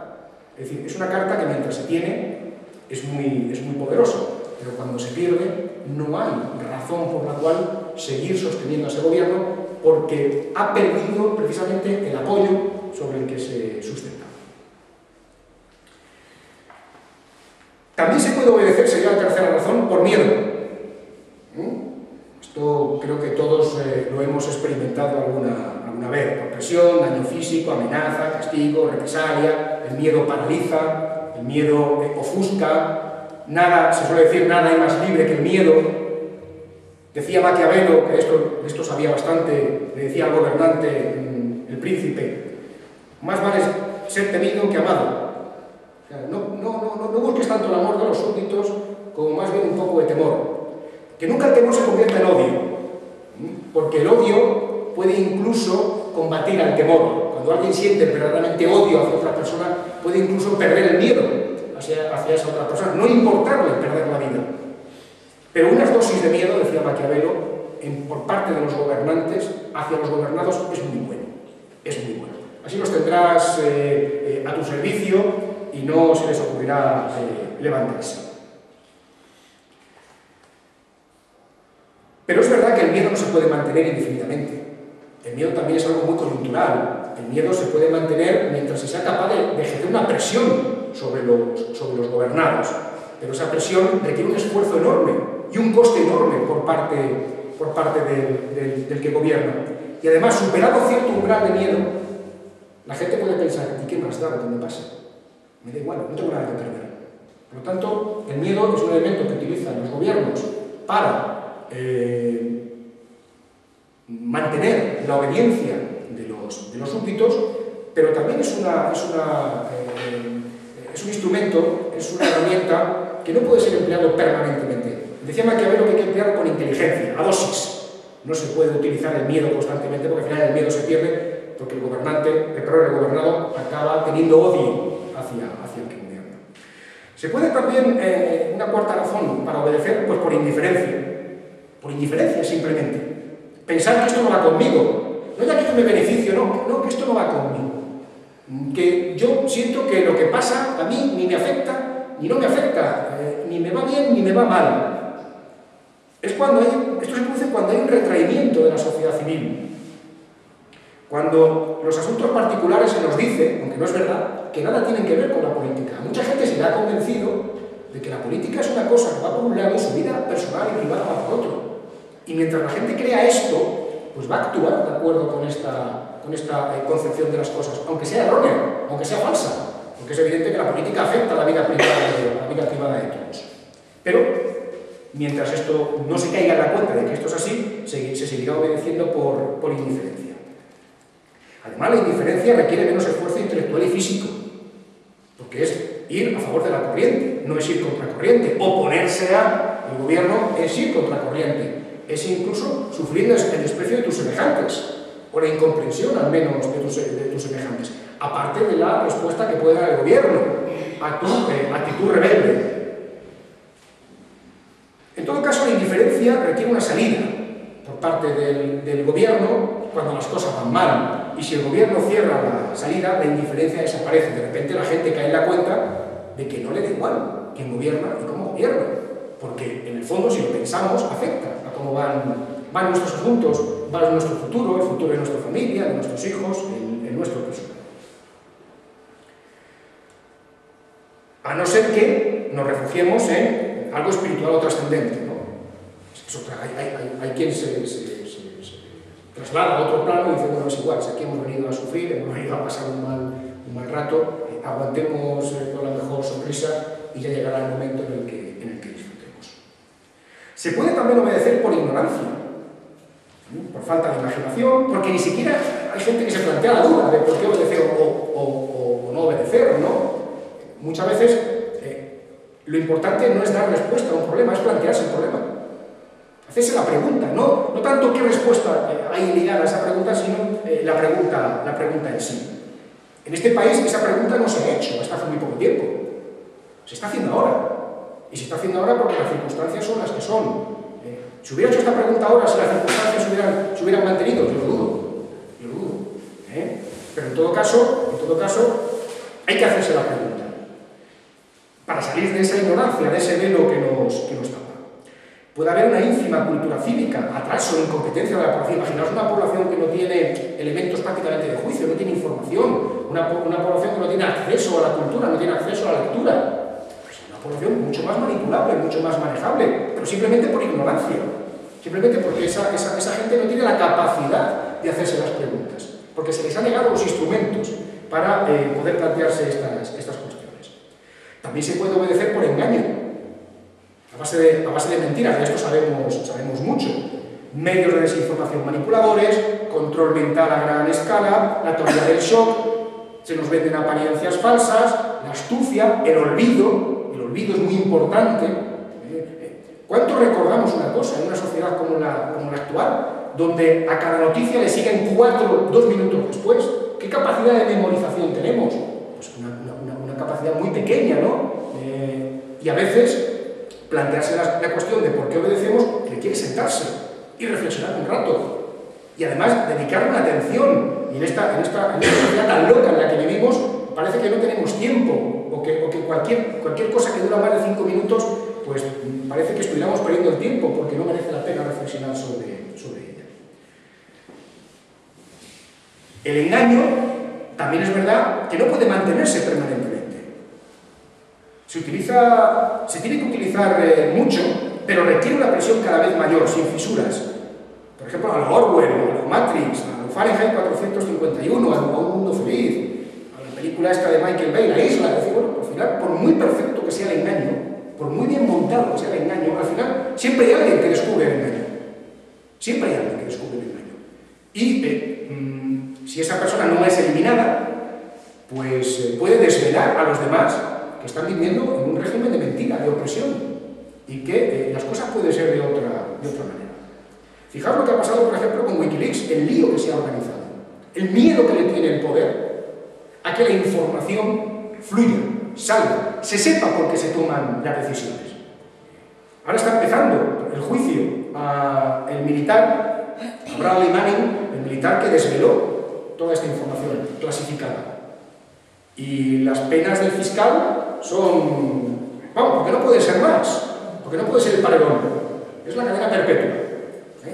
Es decir, es una carta que mientras se tiene es muy poderosa, pero cuando se pierde no hay razón por la cual seguir sosteniendo a ese gobierno, porque ha perdido precisamente el apoyo sobre el que se sustenta. También se puede obedecer, sería la tercera razón, por miedo. Esto creo que todos lo hemos experimentado alguna vez. Por presión, daño físico, amenaza, castigo, represalia. El miedo paraliza, el miedo ofusca. Nada, se suele decir, nada hay más libre que el miedo. Decía Maquiavelo, que esto sabía bastante, le decía al gobernante, el príncipe, más vale ser temido que amado. O sea, no busques tanto el amor de los súbditos como más bien un poco de temor. Que nunca el temor se convierta en odio, porque el odio puede incluso combatir al temor. Cuando alguien siente verdaderamente odio hacia otra persona, puede incluso perder el miedo hacia esa otra persona, no importarle perder la vida. Pero unas dosis de miedo, decía Maquiavelo, por parte de los gobernantes hacia los gobernados es muy bueno. Es muy bueno. Así los tendrás a tu servicio y no se les ocurrirá levantarse. Pero es verdad que el miedo no se puede mantener indefinidamente. El miedo también es algo muy coyuntural. El miedo se puede mantener mientras se sea capaz de ejercer una presión sobre los gobernados. Pero esa presión requiere un esfuerzo enorme y un coste enorme por parte del que gobierna. Y además, superado cierto umbral de miedo, la gente puede pensar, ¿y qué más da lo que me pasa? Me da igual, no tengo nada que perder. Por lo tanto, el miedo es un elemento que utilizan los gobiernos para mantener la obediencia de los súbditos, pero también es un instrumento, es una herramienta que no puede ser empleado permanentemente. Decía Maquiavelo que hay que emplearlo con inteligencia, a dosis. No se puede utilizar el miedo constantemente, porque al final el miedo se pierde, porque el gobernado acaba teniendo odio hacia el que gobierna. Se puede también, una cuarta razón para obedecer, pues por indiferencia. Por indiferencia, simplemente. Pensar que esto no va conmigo. No ya que yo me beneficio, no, que esto no va conmigo. que yo siento que lo que pasa a mí ni me afecta, ni no me afecta, ni me va bien ni me va mal. Esto se produce cuando hay un retraimiento de la sociedad civil. Cuando los asuntos particulares se nos dice, aunque no es verdad, que nada tienen que ver con la política. Mucha gente se le ha convencido de que la política es una cosa que va por un lado y su vida personal y privada va por otro. Y mientras la gente crea esto, pues va a actuar de acuerdo con esta concepción de las cosas, aunque sea errónea, aunque sea falsa, porque es evidente que la política afecta a la vida privada de todos. Pero, mientras esto no se caiga en la cuenta de que esto es así, se seguirá obedeciendo por indiferencia. Además, la indiferencia requiere menos esfuerzo intelectual y físico, porque es ir a favor de la corriente, no es ir contra corriente. Oponerse al gobierno es ir contra corriente, es incluso sufrir el desprecio de tus semejantes, o la incomprensión al menos de tus semejantes, aparte de la respuesta que puede dar el gobierno a tu actitud rebelde. En todo caso, la indiferencia requiere una salida por parte del gobierno cuando las cosas van mal, y si el gobierno cierra la salida, la indiferencia desaparece. De repente la gente cae en la cuenta de que no le da igual quién gobierna y cómo gobierna, porque en el fondo, si lo pensamos, afecta a cómo van nuestros asuntos, va nuestro futuro, el futuro de nuestra familia, de nuestros hijos, el nuestro personal. A no ser que nos refugiemos en algo espiritual o trascendente, ¿no? Hay quien se traslada a otro plano y dice, bueno, es igual, si aquí hemos venido a sufrir, hemos venido a pasar un mal rato, aguantemos con la mejor sonrisa y ya llegará el momento en el que disfrutemos. Se puede también obedecer por ignorancia, por falta de imaginación, porque ni siquiera hay gente que se plantea la duda de por qué obedecer o no obedecer, ¿no? Muchas veces lo importante no es dar respuesta a un problema, es plantearse el problema. Hacerse la pregunta, no tanto qué respuesta hay ligada a esa pregunta, sino la pregunta en sí. En este país esa pregunta no se ha hecho hasta hace muy poco tiempo. Se está haciendo ahora. Y se está haciendo ahora porque las circunstancias son las que son. Si hubiera hecho esta pregunta ahora, si las circunstancias se hubieran mantenido, yo lo dudo. Pero en todo caso, hay que hacerse la pregunta. Para salir de esa ignorancia, de ese velo que nos tapa. Puede haber una ínfima cultura cívica, atraso, incompetencia de la población. Imaginaos una población que no tiene elementos prácticamente de juicio, no tiene información, una población que no tiene acceso a la cultura, no tiene acceso a la lectura. Pues una población mucho más manipulable, mucho más manejable, pero simplemente por ignorancia. Simplemente porque esa gente no tiene la capacidad de hacerse las preguntas, porque se les han negado los instrumentos para poder plantearse estas cuestiones. También se puede obedecer por engaño. A base de mentiras, de esto sabemos mucho. Medios de desinformación manipuladores, control mental a gran escala, la teoría del shock, se nos venden apariencias falsas, la astucia, el olvido es muy importante. ¿Cuánto recordamos una cosa en una sociedad como la actual, donde a cada noticia le siguen 2 minutos después? ¿Qué capacidad de memorización tenemos? Pues una capacidad muy pequeña, ¿no? Y a veces plantearse la cuestión de por qué obedecemos requiere sentarse y reflexionar un rato. Y además dedicarle una atención. Y en esta sociedad tan loca en la que vivimos, parece que no tenemos tiempo, o que cualquier cosa que dura más de 5 minutos, pues parece que estuviéramos perdiendo el tiempo, porque no merece la pena reflexionar sobre ella. El engaño también es verdad que no puede mantenerse permanentemente. Se tiene que utilizar mucho, pero requiere una presión cada vez mayor, sin fisuras. Por ejemplo, a lo Orwell, a lo Matrix, a lo Fahrenheit 451, a Un Mundo Feliz, a la película esta de Michael Bay, La Isla. Es decir, bueno, al final, por muy perfecto que sea el engaño, por muy bien montado que sea el engaño, al final siempre hay alguien que descubre el engaño. Siempre hay alguien que descubre el engaño. Y si esa persona no es eliminada, pues puede desvelar a los demás que están viviendo en un régimen de mentira, de opresión, y que las cosas pueden ser de otra manera. Fijaos lo que ha pasado, por ejemplo, con Wikileaks, el lío que se ha organizado, el miedo que le tiene el poder a que la información fluya, salga, se sepa por qué se toman las decisiones. Ahora está empezando el juicio al militar, a Bradley Manning, el militar que desveló toda esta información clasificada. Y las penas del fiscal son, vamos, porque no puede ser más, porque no puede ser el paredón, es la cadena perpetua.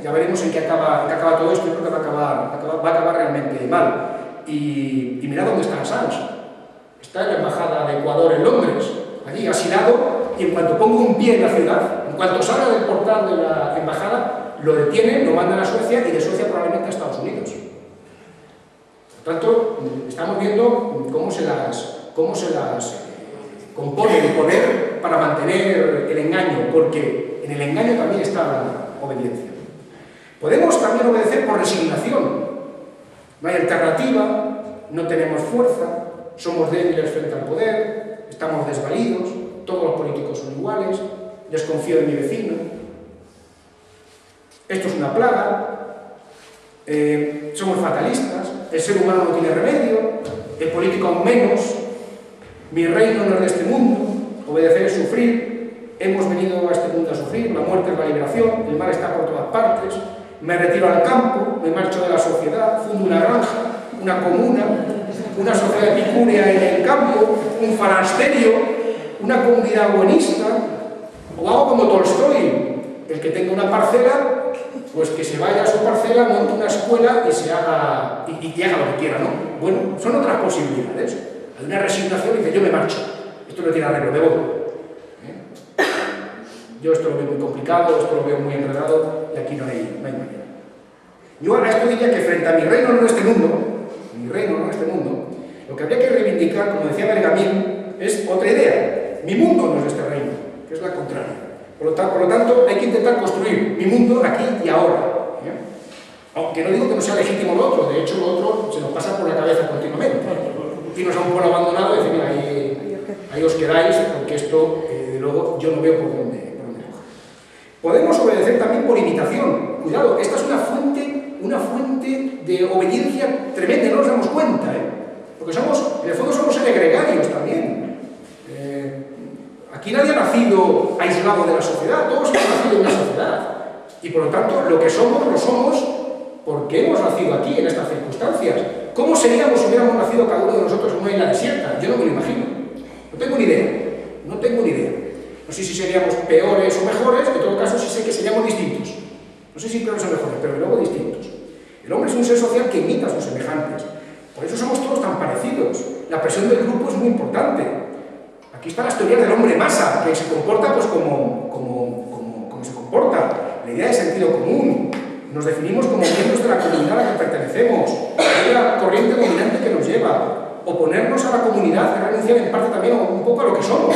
Ya veremos en qué acaba todo esto. Yo creo que va a acabar realmente mal. Y mirad dónde está Assange. Está en la embajada de Ecuador en Londres, allí asilado, y en cuanto ponga un pie en la ciudad, en cuanto salga del portal de la embajada, lo detienen, lo mandan a Suecia y de Suecia probablemente a Estados Unidos. Por tanto, estamos viendo cómo se las compone el poder para mantener el engaño, porque en el engaño también está la obediencia. Podemos también obedecer por resignación. No hay alternativa, no tenemos fuerza, somos débiles frente al poder, estamos desvalidos, todos los políticos son iguales, desconfío de mi vecino, esto es una plaga, somos fatalistas, el ser humano no tiene remedio, el político aún menos, mi reino no es de este mundo, obedecer es sufrir, hemos venido a este mundo a sufrir, la muerte es la liberación, el mal está por todas partes, me retiro al campo, me marcho de la sociedad, fundo una granja, una comuna, una sociedad epicúrea en el campo, un falasterio, una comunidad buenista, o hago como Tolstoy, el que tenga una parcela, pues que se vaya a su parcela, monte una escuela y haga lo que quiera, ¿no? Bueno, son otras posibilidades. Hay una resignación y dice, yo me marcho, esto no tiene arreglo, me voy. Yo esto lo veo muy complicado, esto lo veo muy enredado y aquí no hay manera. Yo ahora esto diría que frente a mi reino no en este mundo, lo que habría que reivindicar, como decía Bergamín, es otra idea. Mi mundo no es este reino, que es la contraria. Por lo tanto, hay que intentar construir mi mundo aquí y ahora. Aunque no digo que no sea legítimo lo otro, de hecho lo otro se nos pasa por la cabeza continuamente. Irnos a un pueblo abandonado y decir, mira, ahí os quedáis, porque esto, de luego, yo no veo por dónde coger. Podemos obedecer también por imitación. Cuidado, esta es una fuente de obediencia tremenda, no nos damos cuenta, porque en el fondo somos seres gregarios también. Aquí nadie ha nacido aislado de la sociedad, todos hemos nacido en una sociedad. Y por lo tanto, lo que somos, lo somos porque hemos nacido aquí, en estas circunstancias. ¿Cómo seríamos si hubiéramos nacido cada uno de nosotros en una isla desierta? Yo no me lo imagino. No tengo ni idea. No sé si seríamos peores o mejores, en todo caso sí sé que seríamos distintos. No sé si peores o mejores, pero luego distintos. El hombre es un ser social que imita a sus semejantes. Por eso somos todos tan parecidos. La presión del grupo es muy importante. Aquí está la teoría del hombre masa, que se comporta pues como se comporta. La idea de sentido común. Nos definimos como miembros de la comunidad a la que pertenecemos. Hay la corriente dominante que nos lleva. Oponernos a la comunidad es renunciar en parte también un poco a lo que somos.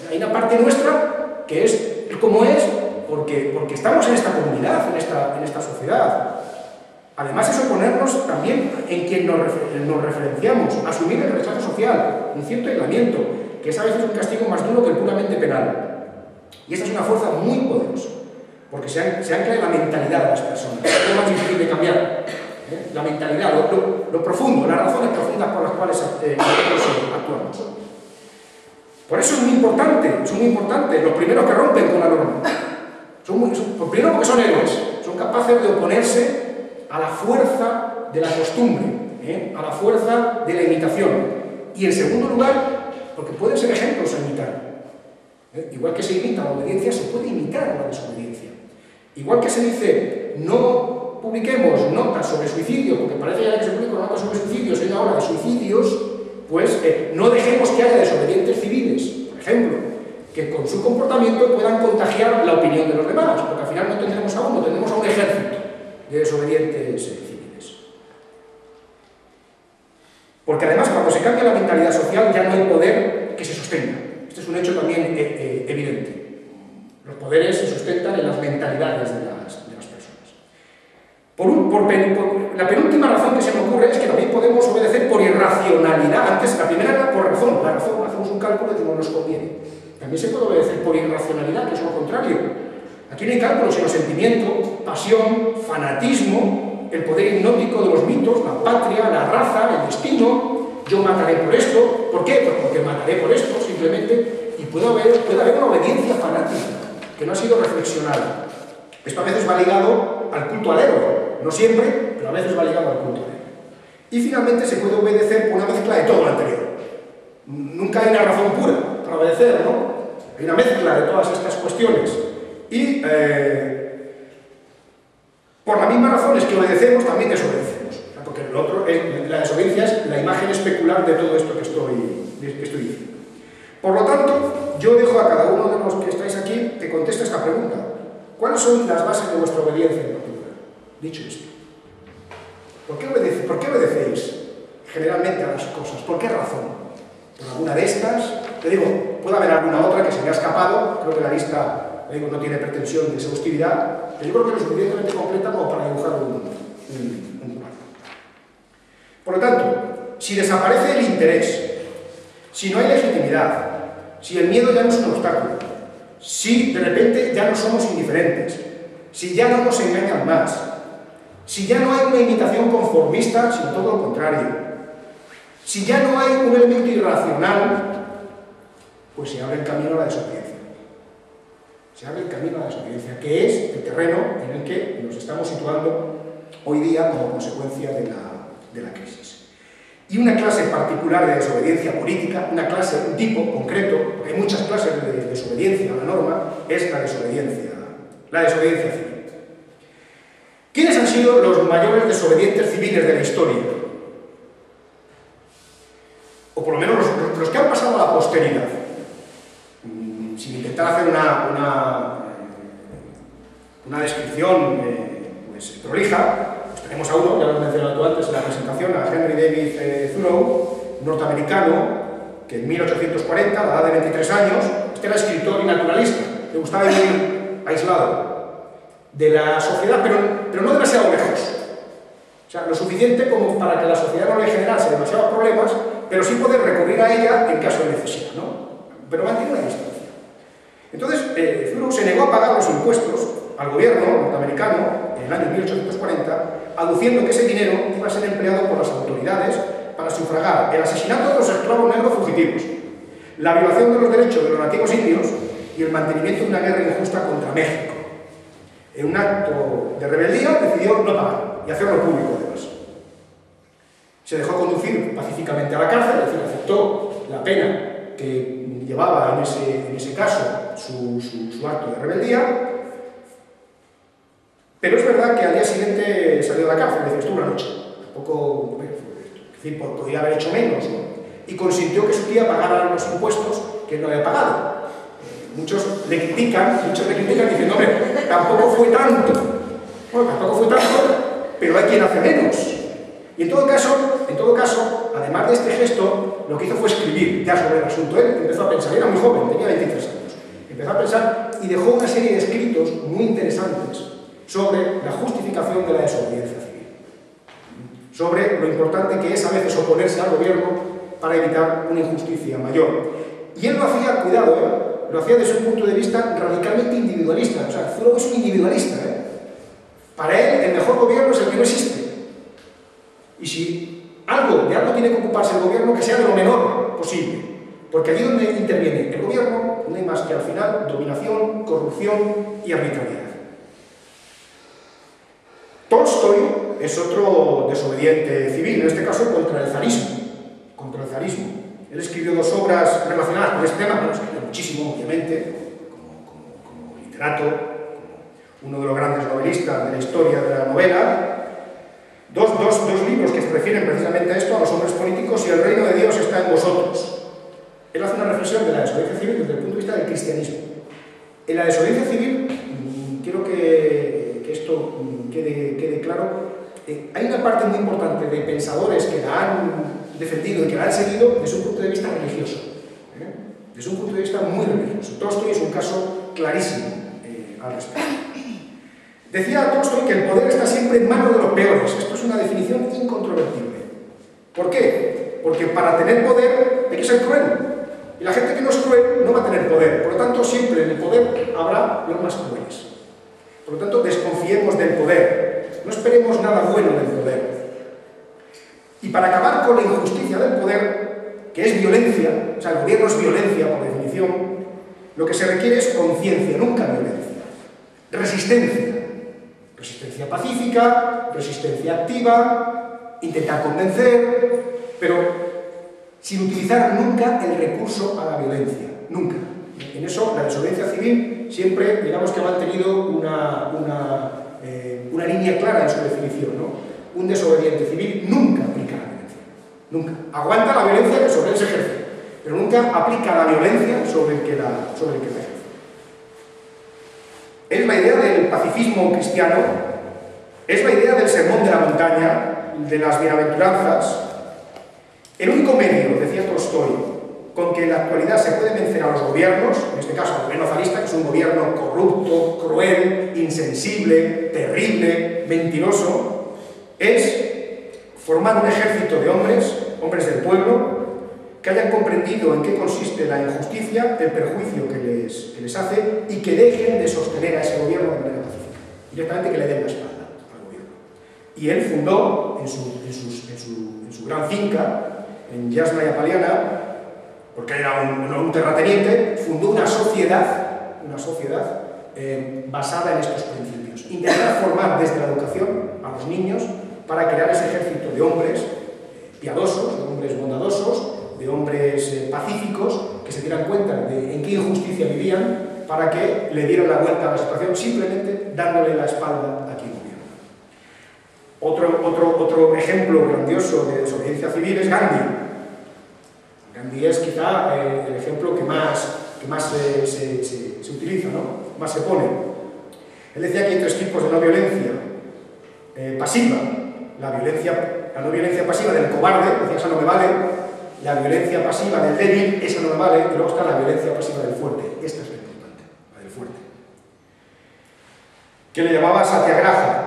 Hay una parte nuestra que es como es porque estamos en esta comunidad, en esta sociedad. Además es oponernos también en quien nos referenciamos, asumir el rechazo social, un cierto aislamiento, que es a veces un castigo más duro que el puramente penal. Y esta es una fuerza muy poderosa, porque se ancla en la mentalidad de las personas. Es lo más difícil de cambiar. La mentalidad, lo profundo, las razones profundas por las cuales actuamos. Por eso es muy importante, los primeros que rompen con la norma. Primero porque son héroes, son capaces de oponerse a la fuerza de la costumbre, a la fuerza de la imitación. Y en segundo lugar, porque pueden ser ejemplos a imitar. Igual que se imita la obediencia, se puede imitar la desobediencia. Igual que se dice, no publiquemos notas sobre suicidio, porque parece ya que se publican notas sobre suicidios, hay una hora de suicidios, pues no dejemos que haya desobedientes civiles, por ejemplo, que con su comportamiento puedan contagiar la opinión de los demás, porque al final no tendremos a uno, tendremos a un ejército de desobedientes civiles. Porque además, cuando se cambia la mentalidad social, ya no hay poder que se sostenga. Este es un hecho también evidente. Los poderes se sustentan en las mentalidades de las personas. La penúltima razón que se me ocurre es que también podemos obedecer por irracionalidad. Antes, la primera era por razón. La razón, hacemos un cálculo y decimos, nos conviene. También se puede obedecer por irracionalidad, que es lo contrario. Aquí no hay cálculos, sino sentimiento, pasión, fanatismo, el poder hipnótico de los mitos, la patria, la raza, el destino. Yo mataré por esto. ¿Por qué? Pues porque mataré por esto, simplemente. Y puede haber una obediencia fanática que no ha sido reflexionada. Esto a veces va ligado al culto al héroe. No siempre, pero a veces va ligado al culto al héroe. Y finalmente se puede obedecer por una mezcla de todo lo anterior. Nunca hay una razón pura para obedecer, ¿no? Hay una mezcla de todas estas cuestiones. Y por las mismas razones que obedecemos, también desobedecemos. Porque lo otro la desobediencia es la imagen especular de todo esto que estoy diciendo. Por lo tanto, yo dejo a cada uno de los que estáis aquí que conteste esta pregunta. ¿Cuáles son las bases de vuestra obediencia en particular? Dicho esto, ¿por qué obedecéis generalmente a las cosas? ¿Por qué razón? ¿Por alguna de estas? Te digo, puede haber alguna otra que se me ha escapado, creo que la lista, te digo, no tiene pretensión de exhaustividad, pero yo creo que es lo suficientemente completa como para dibujar un cuadro. Por lo tanto, si desaparece el interés, si no hay legitimidad, si el miedo ya no es un obstáculo, si de repente ya no somos indiferentes, si ya no nos engañan más, si ya no hay una imitación conformista, sino todo lo contrario, si ya no hay un elemento irracional, pues se abre el camino a la desobediencia. Se abre el camino a la desobediencia, que es el terreno en el que nos estamos situando hoy día como consecuencia de la crisis. Y una clase particular de desobediencia política, una clase, un tipo concreto, porque hay muchas clases de desobediencia a la norma, es la desobediencia civil. ¿Quiénes han sido los mayores desobedientes civiles de la historia? O por lo menos los que han pasado a la posteridad. Sin intentar hacer una descripción pues, prolija, pues tenemos a uno, ya lo he mencionado tú antes en la presentación, a Henry David Thoreau, norteamericano, que en 1840, a la edad de 23 años, este era escritor y naturalista, le gustaba vivir aislado de la sociedad, pero no demasiado lejos. O sea, lo suficiente como para que la sociedad no le generase demasiados problemas, pero sí poder recurrir a ella en caso de necesidad, ¿no? Pero mantiene una distancia. Entonces, Thoreau se negó a pagar los impuestos al gobierno norteamericano en el año 1840, aduciendo que ese dinero iba a ser empleado por las autoridades para sufragar el asesinato de los esclavos negros fugitivos, la violación de los derechos de los nativos indios y el mantenimiento de una guerra injusta contra México. En un acto de rebeldía decidió no pagar y hacerlo público además. Se dejó conducir pacíficamente a la cárcel, es decir, aceptó la pena que llevaba en ese caso su acto de rebeldía, pero es verdad que al día siguiente salió de la cárcel, es decir, estuvo una noche, tampoco, bueno, es decir, podía haber hecho menos, ¿no? Y consintió que su tía pagara los impuestos que él no había pagado. Muchos le critican diciendo, hombre, tampoco fue tanto. Bueno, tampoco fue tanto, pero hay quien hace menos. Y en todo caso, además de este gesto, lo que hizo fue escribir ya sobre el asunto. Él empezó a pensar, era muy joven, tenía 23 años. Empezó a pensar y dejó una serie de escritos muy interesantes sobre la justificación de la desobediencia civil. Sobre lo importante que es a veces oponerse al gobierno para evitar una injusticia mayor. Y él lo hacía, cuidado, lo hacía desde un punto de vista radicalmente individualista. O sea, Thoreau es un individualista. Para él, el mejor gobierno es el que no existe. Y si de algo tiene que ocuparse el gobierno, que sea de lo menor posible. Porque allí donde interviene el gobierno, no hay más que al final dominación, corrupción y arbitrariedad. Tolstoy es otro desobediente civil, en este caso contra el zarismo. Él escribió dos obras relacionadas con este tema, escribió muchísimo, obviamente, como literato, como uno de los grandes novelistas de la historia de la novela. Dos libros que se refieren precisamente a esto, a los hombres políticos y el reino de Dios está en vosotros. Él hace una reflexión de la desobediencia civil desde el punto de vista del cristianismo. En la desobediencia civil, quiero que esto quede claro, hay una parte muy importante de pensadores que la han defendido y que la han seguido desde un punto de vista religioso. Desde un punto de vista muy religioso. Tolstoy es un caso clarísimo al respecto. Decía Tolstoy que el poder está siempre en manos de los peores. Esto es una definición incontrovertible. ¿Por qué? Porque para tener poder hay que ser cruel. Y la gente que no es cruel no va a tener poder. Por lo tanto, siempre en el poder habrá los más crueles. Por lo tanto, desconfiemos del poder. No esperemos nada bueno del poder. Y para acabar con la injusticia del poder, que es violencia, o sea, el gobierno es violencia por definición, lo que se requiere es conciencia, nunca violencia. Resistencia. Resistencia pacífica, resistencia activa, intentar convencer, pero sin utilizar nunca el recurso a la violencia, nunca. En eso, la desobediencia civil siempre, digamos que ha mantenido una línea clara en su definición, ¿no? Un desobediente civil nunca aplica la violencia, nunca. Aguanta la violencia que sobre él se ejerce, pero nunca aplica la violencia sobre el que la ejerce. Es la idea del pacifismo cristiano, es la idea del sermón de la montaña, de las bienaventuranzas. El único medio, decía Tolstoy, con que en la actualidad se puede vencer a los gobiernos, en este caso al gobierno zarista, que es un gobierno corrupto, cruel, insensible, terrible, mentiroso, es formar un ejército de hombres del pueblo, que hayan comprendido en qué consiste la injusticia, el perjuicio que les hace y que dejen de sostener a ese gobierno de manera pacífica. Directamente que le den la espalda al gobierno. Y él fundó en su gran finca, en Yasnaya Poliana, porque era un terrateniente, fundó una sociedad basada en estos principios. Intentar formar desde la educación a los niños para crear ese ejército de hombres piadosos, de hombres bondadosos, de hombres pacíficos, que se dieran cuenta de en qué injusticia vivían, para que le dieran la vuelta a la situación, simplemente dándole la espalda a quien gobierna. Otro ejemplo grandioso de desobediencia civil es Gandhi. Gandhi es quizá el ejemplo que más se utiliza, ¿no? Más se pone. Él decía que hay tres tipos de no violencia pasiva. La no violencia pasiva del cobarde, decía, esa no me vale. La violencia pasiva del débil, esa no me vale. Y luego está la violencia pasiva del fuerte. Esta es la importante, la del fuerte. Que le llamaba satyagraha,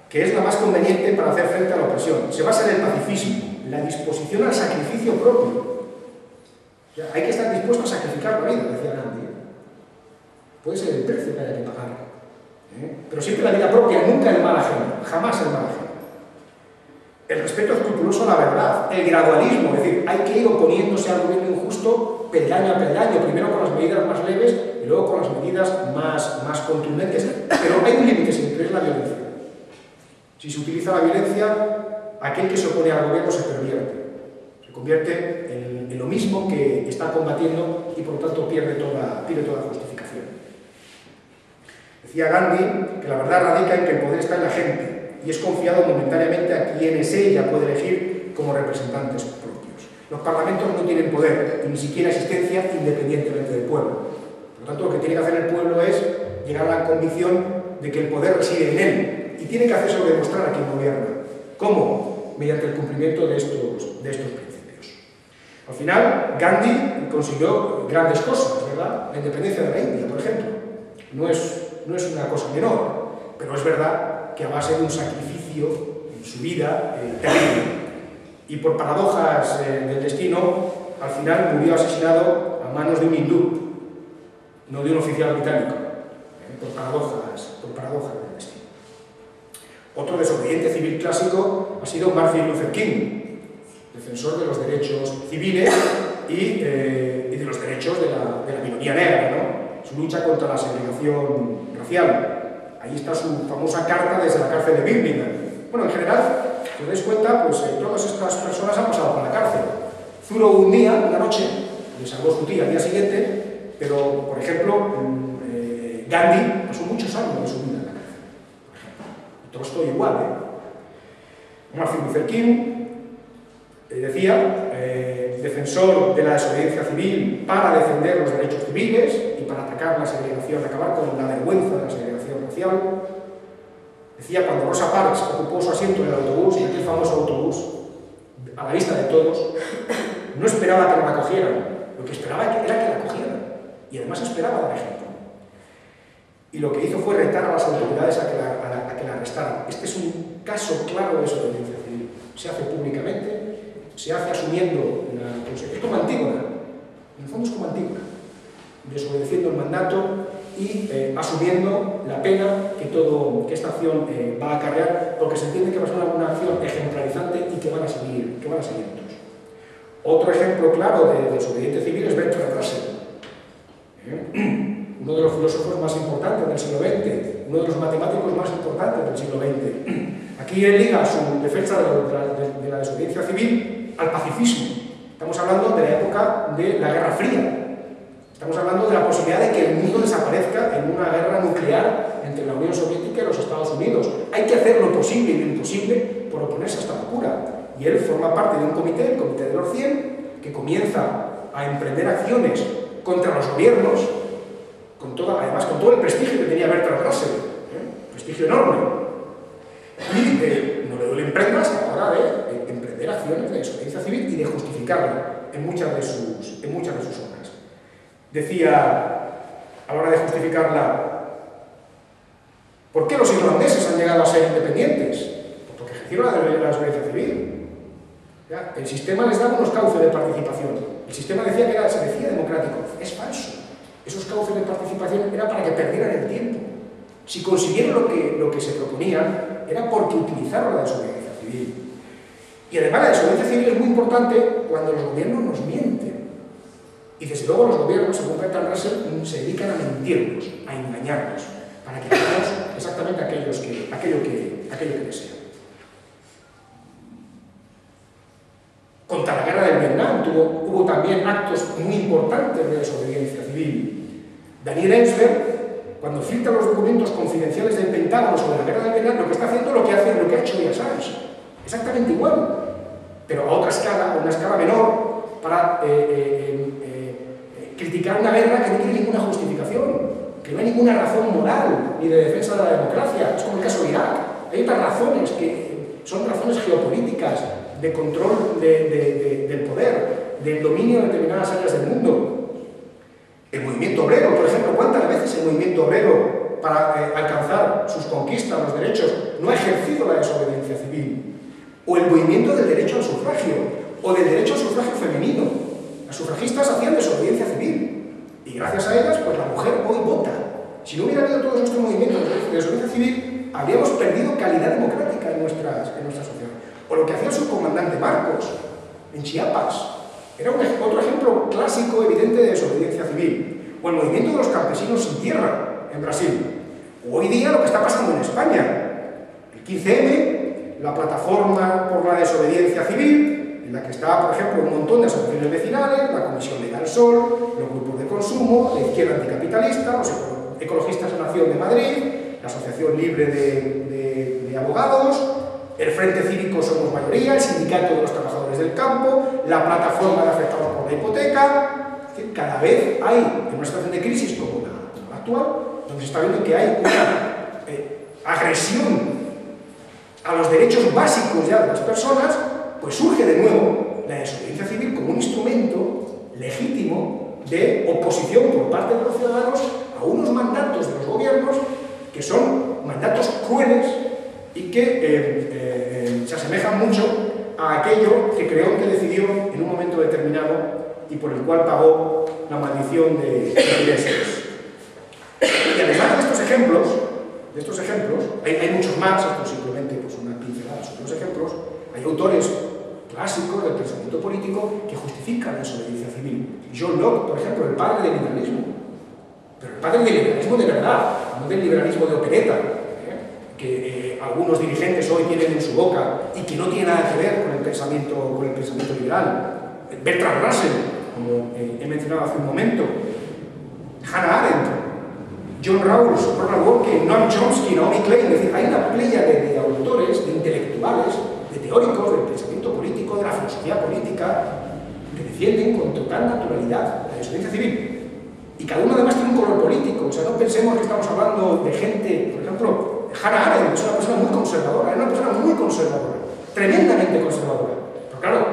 que es la más conveniente para hacer frente a la opresión. Se basa en el pacifismo, en la disposición al sacrificio propio. O sea, hay que estar dispuesto a sacrificar la vida, decía Gandhi. Puede ser el precio que haya que pagar. Pero siempre la vida propia, nunca el mal ajeno, jamás el mal ajeno. El respeto escrupuloso a la verdad, el gradualismo, es decir, hay que ir oponiéndose al gobierno injusto peldaño a peldaño, primero con las medidas más leves y luego con las medidas más contundentes. Pero hay un límite siempre, es la violencia. Si se utiliza la violencia, aquel que se opone al gobierno se convierte en lo mismo que está combatiendo y por lo tanto pierde toda justificación. Decía Gandhi que la verdad radica en que el poder está en la gente y es confiado momentáneamente a quienes ella puede elegir como representantes propios. Los parlamentos no tienen poder, ni siquiera existencia independientemente del pueblo. Por lo tanto, lo que tiene que hacer el pueblo es llegar a la convicción de que el poder reside en él y tiene que hacérselo demostrar a quien gobierna. ¿Cómo? Mediante el cumplimiento de estos principios. Al final, Gandhi consiguió grandes cosas, ¿verdad? La independencia de la India, por ejemplo. No es una cosa menor, pero es verdad que a base de un sacrificio en su vida terrible. Y por paradojas del destino, al final murió asesinado a manos de un hindú, no de un oficial británico, por paradojas del destino. Otro desobediente civil clásico ha sido Martin Luther King, defensor de los derechos civiles y de los derechos de la minoría negra, ¿no? Su lucha contra la segregación racial. Ahí está su famosa carta desde la cárcel de Birmingham. Bueno, en general, si os dais cuenta, pues todas estas personas han pasado por la cárcel. Thoreau una noche, le salvó su tía al día siguiente, pero, por ejemplo, Gandhi pasó muchos años de su vida en la cárcel, por ejemplo. Y Tolstoy igual, Martin Luther King decía, defensor de la desobediencia civil para defender los derechos civiles y para atacar la segregación, acabar con la vergüenza de la segregación racial. Decía, cuando Rosa Parks ocupó su asiento en el autobús, en aquel famoso autobús, a la vista de todos, no esperaba que la acogieran, lo que esperaba era que la acogieran, y además esperaba dar ejemplo. Y lo que hizo fue retar a las autoridades a que la arrestaran. Este es un caso claro de desobediencia civil. Se hace públicamente, se hace asumiendo es como Antígona, en el fondo es como Antígona, desobedeciendo el mandato y asumiendo la pena que esta acción va a acarrear, porque se entiende que va a ser una acción ejemplarizante y que van a seguir otros. Otro ejemplo claro de desobediente civil es Bertrand Russell, uno de los filósofos más importantes del siglo XX, uno de los matemáticos más importantes del siglo XX. Aquí él liga su defensa de la desobediencia civil al pacifismo. El Estamos hablando de la época de la Guerra Fría. Estamos hablando de la posibilidad de que el mundo desaparezca en una guerra nuclear entre la Unión Soviética y los Estados Unidos. Hay que hacer lo posible y lo imposible por oponerse a esta locura. Y él forma parte de un comité, el Comité de los 100, que comienza a emprender acciones contra los gobiernos, además con todo el prestigio que tenía Bertrand Russell, prestigio enorme. Y no le duelen prendas a la hora de emprender acciones de desobediencia civil y de justificarla en muchas de sus obras. Decía, a la hora de justificarla, ¿por qué los irlandeses han llegado a ser independientes? Pues porque ejercieron la desobediencia civil. ¿Ya? El sistema les daba unos cauces de participación. El sistema decía que se decía democrático. Es falso. Esos cauces de participación era para que perdieran el tiempo. Si consiguieron lo que se proponían, era porque utilizaron la desobediencia civil. Y además la desobediencia civil es muy importante cuando los gobiernos nos mienten. Y desde luego los gobiernos, según Bertrand Russell, se dedican a mentirnos, a engañarnos, para que hagamos exactamente aquello que desean. Contra la guerra del Vietnam hubo también actos muy importantes de desobediencia civil. Daniel Ellsberg, cuando filtra los documentos confidenciales del Pentágono sobre la guerra del Vietnam, lo que está haciendo es lo que ha hecho Assange. Exactamente igual, pero a otra escala, a una escala menor, para criticar una guerra que no tiene ninguna justificación, que no hay ninguna razón moral ni de defensa de la democracia. Es como el caso de Irak. Hay otras razones que son razones geopolíticas, de control del poder, del dominio de determinadas áreas del mundo. El movimiento obrero, por ejemplo, ¿cuántas veces el movimiento obrero, para alcanzar sus conquistas, los derechos, no ha ejercido la desobediencia civil? O el movimiento del derecho al sufragio, o del derecho al sufragio femenino. Las sufragistas hacían desobediencia civil, y gracias a ellas, pues la mujer hoy vota. Si no hubiera habido todos estos movimientos de desobediencia civil, habríamos perdido calidad democrática en nuestra sociedad. O lo que hacía su comandante Marcos, en Chiapas. Era otro ejemplo clásico, evidente de desobediencia civil. O el movimiento de los campesinos sin tierra, en Brasil. O hoy día lo que está pasando en España. El 15M, la plataforma por la desobediencia civil, en la que está, por ejemplo, un montón de asociaciones vecinales, la Comisión Legal Sol, los grupos de consumo, la izquierda anticapitalista, los ecologistas en Acción de Madrid, la Asociación Libre de Abogados, el Frente Cívico Somos Mayoría, el Sindicato de los Trabajadores del Campo, la Plataforma de Afectados por la Hipoteca. Es decir, cada vez hay, en una situación de crisis como la actual, donde se está viendo que hay una agresión a los derechos básicos ya de las personas, pues surge de nuevo la desobediencia civil como un instrumento legítimo de oposición por parte de los ciudadanos a unos mandatos de los gobiernos que son mandatos crueles y que se asemejan mucho a aquello que Creonte decidió en un momento determinado y por el cual pagó la maldición de Tiresias. Y además de estos ejemplos, hay muchos más, esto simplemente pues, una pincelada sobre los ejemplos, hay autores clásicos del pensamiento político que justifican la desobediencia civil. John Locke, por ejemplo, el padre del liberalismo, pero el padre del liberalismo de verdad, no del liberalismo de opereta, que algunos dirigentes hoy tienen en su boca y que no tiene nada que ver con el pensamiento liberal. Bertrand Russell, como he mencionado hace un momento, Hannah Arendt, John Rawls, Ronald Dworkin, Noam Chomsky, Naomi Klein. Es decir, hay una playa de autores, de intelectuales, de teóricos del pensamiento político, de la filosofía política, que defienden con total naturalidad la desobediencia civil. Y cada uno además tiene un color político. O sea, no pensemos que estamos hablando de gente, por ejemplo, Hannah Arendt es una persona muy conservadora, era una persona muy conservadora, tremendamente conservadora. Pero claro,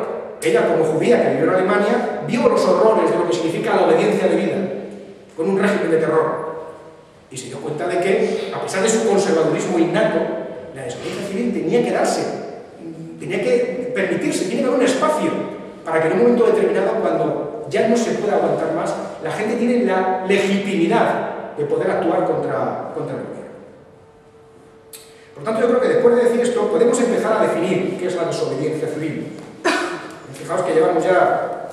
ella como judía que vivió en Alemania, vio los horrores de lo que significa la obediencia debida, con un régimen de terror. Y se dio cuenta de que, a pesar de su conservadurismo innato, la desobediencia civil tenía que darse, tenía que permitirse, tiene que haber un espacio para que en un momento determinado, cuando ya no se pueda aguantar más, la gente tiene la legitimidad de poder actuar contra el gobierno. Por tanto, yo creo que después de decir esto, podemos empezar a definir qué es la desobediencia civil. Fijaos que llevamos ya,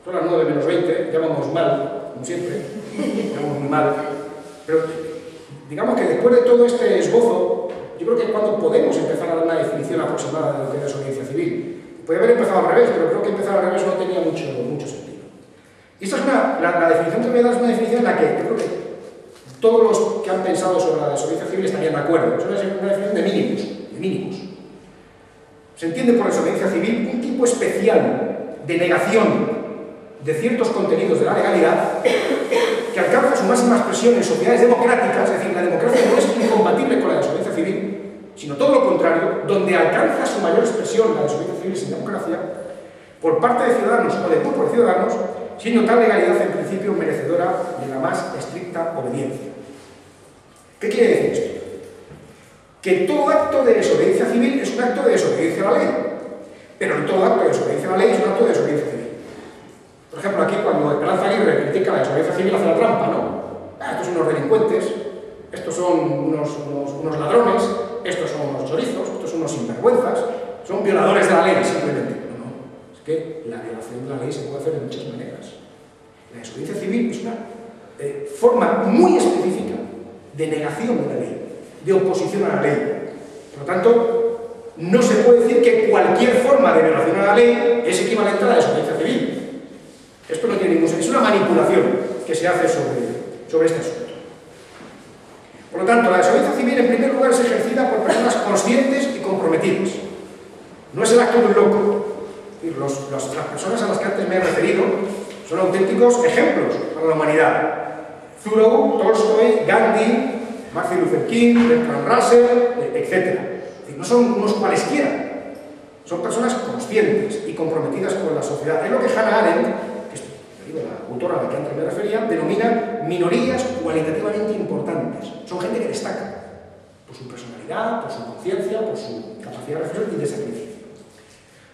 son las 9 menos 20, ya vamos mal, como siempre, vamos muy mal, pero digamos que después de todo este esbozo, yo creo que es cuando podemos empezar a dar una definición aproximada de lo que es desobediencia civil. Podría haber empezado al revés, pero creo que empezar al revés no tenía mucho sentido. Y esta es la definición que voy a dar es una definición en la que yo creo que todos los que han pensado sobre la desobediencia civil estarían de acuerdo. Es una definición de mínimos. Se entiende por desobediencia civil un tipo especial de negación de ciertos contenidos de la legalidad que alcanza su máxima expresión en sociedades democráticas, es decir, la democracia no es incompatible con la desobediencia civil, sino todo lo contrario, donde alcanza su mayor expresión la desobediencia civil sin democracia, por parte de ciudadanos o de grupos de ciudadanos, siendo tal legalidad en principio merecedora de la más estricta obediencia. ¿Qué quiere decir esto? Que todo acto de desobediencia civil es un acto de desobediencia a la ley, pero no todo acto de desobediencia a la ley es un acto de desobediencia civil. Por ejemplo, aquí cuando Esperanza Aguirre critica la desobediencia civil hace la trampa, ¿no? Estos son unos delincuentes, estos son unos ladrones, estos son unos chorizos, estos son unos sinvergüenzas, son violadores de la ley, simplemente. No, es que la violación de la ley se puede hacer de muchas maneras. La desobediencia civil es una forma muy específica de negación de la ley, de oposición a la ley. Por lo tanto, no se puede decir que cualquier forma de violación a la ley es equivalente a la desobediencia civil. Esto no tiene ningún sentido, es una manipulación que se hace sobre este asunto. Por lo tanto, la desobediencia civil en primer lugar es ejercida por personas conscientes y comprometidas. No es el acto de un loco. Las personas a las que antes me he referido son auténticos ejemplos para la humanidad. Thoreau, Tolstoy, Gandhi, Martin Luther King, Bertrand Russell, etc. No son unos cualesquiera. Son personas conscientes y comprometidas con la sociedad. Es lo que Hannah Arendt, la autora a la que antes me refería, denomina minorías cualitativamente importantes. Son gente que destaca por su personalidad, por su conciencia, por su capacidad de reflexión y de sacrificio.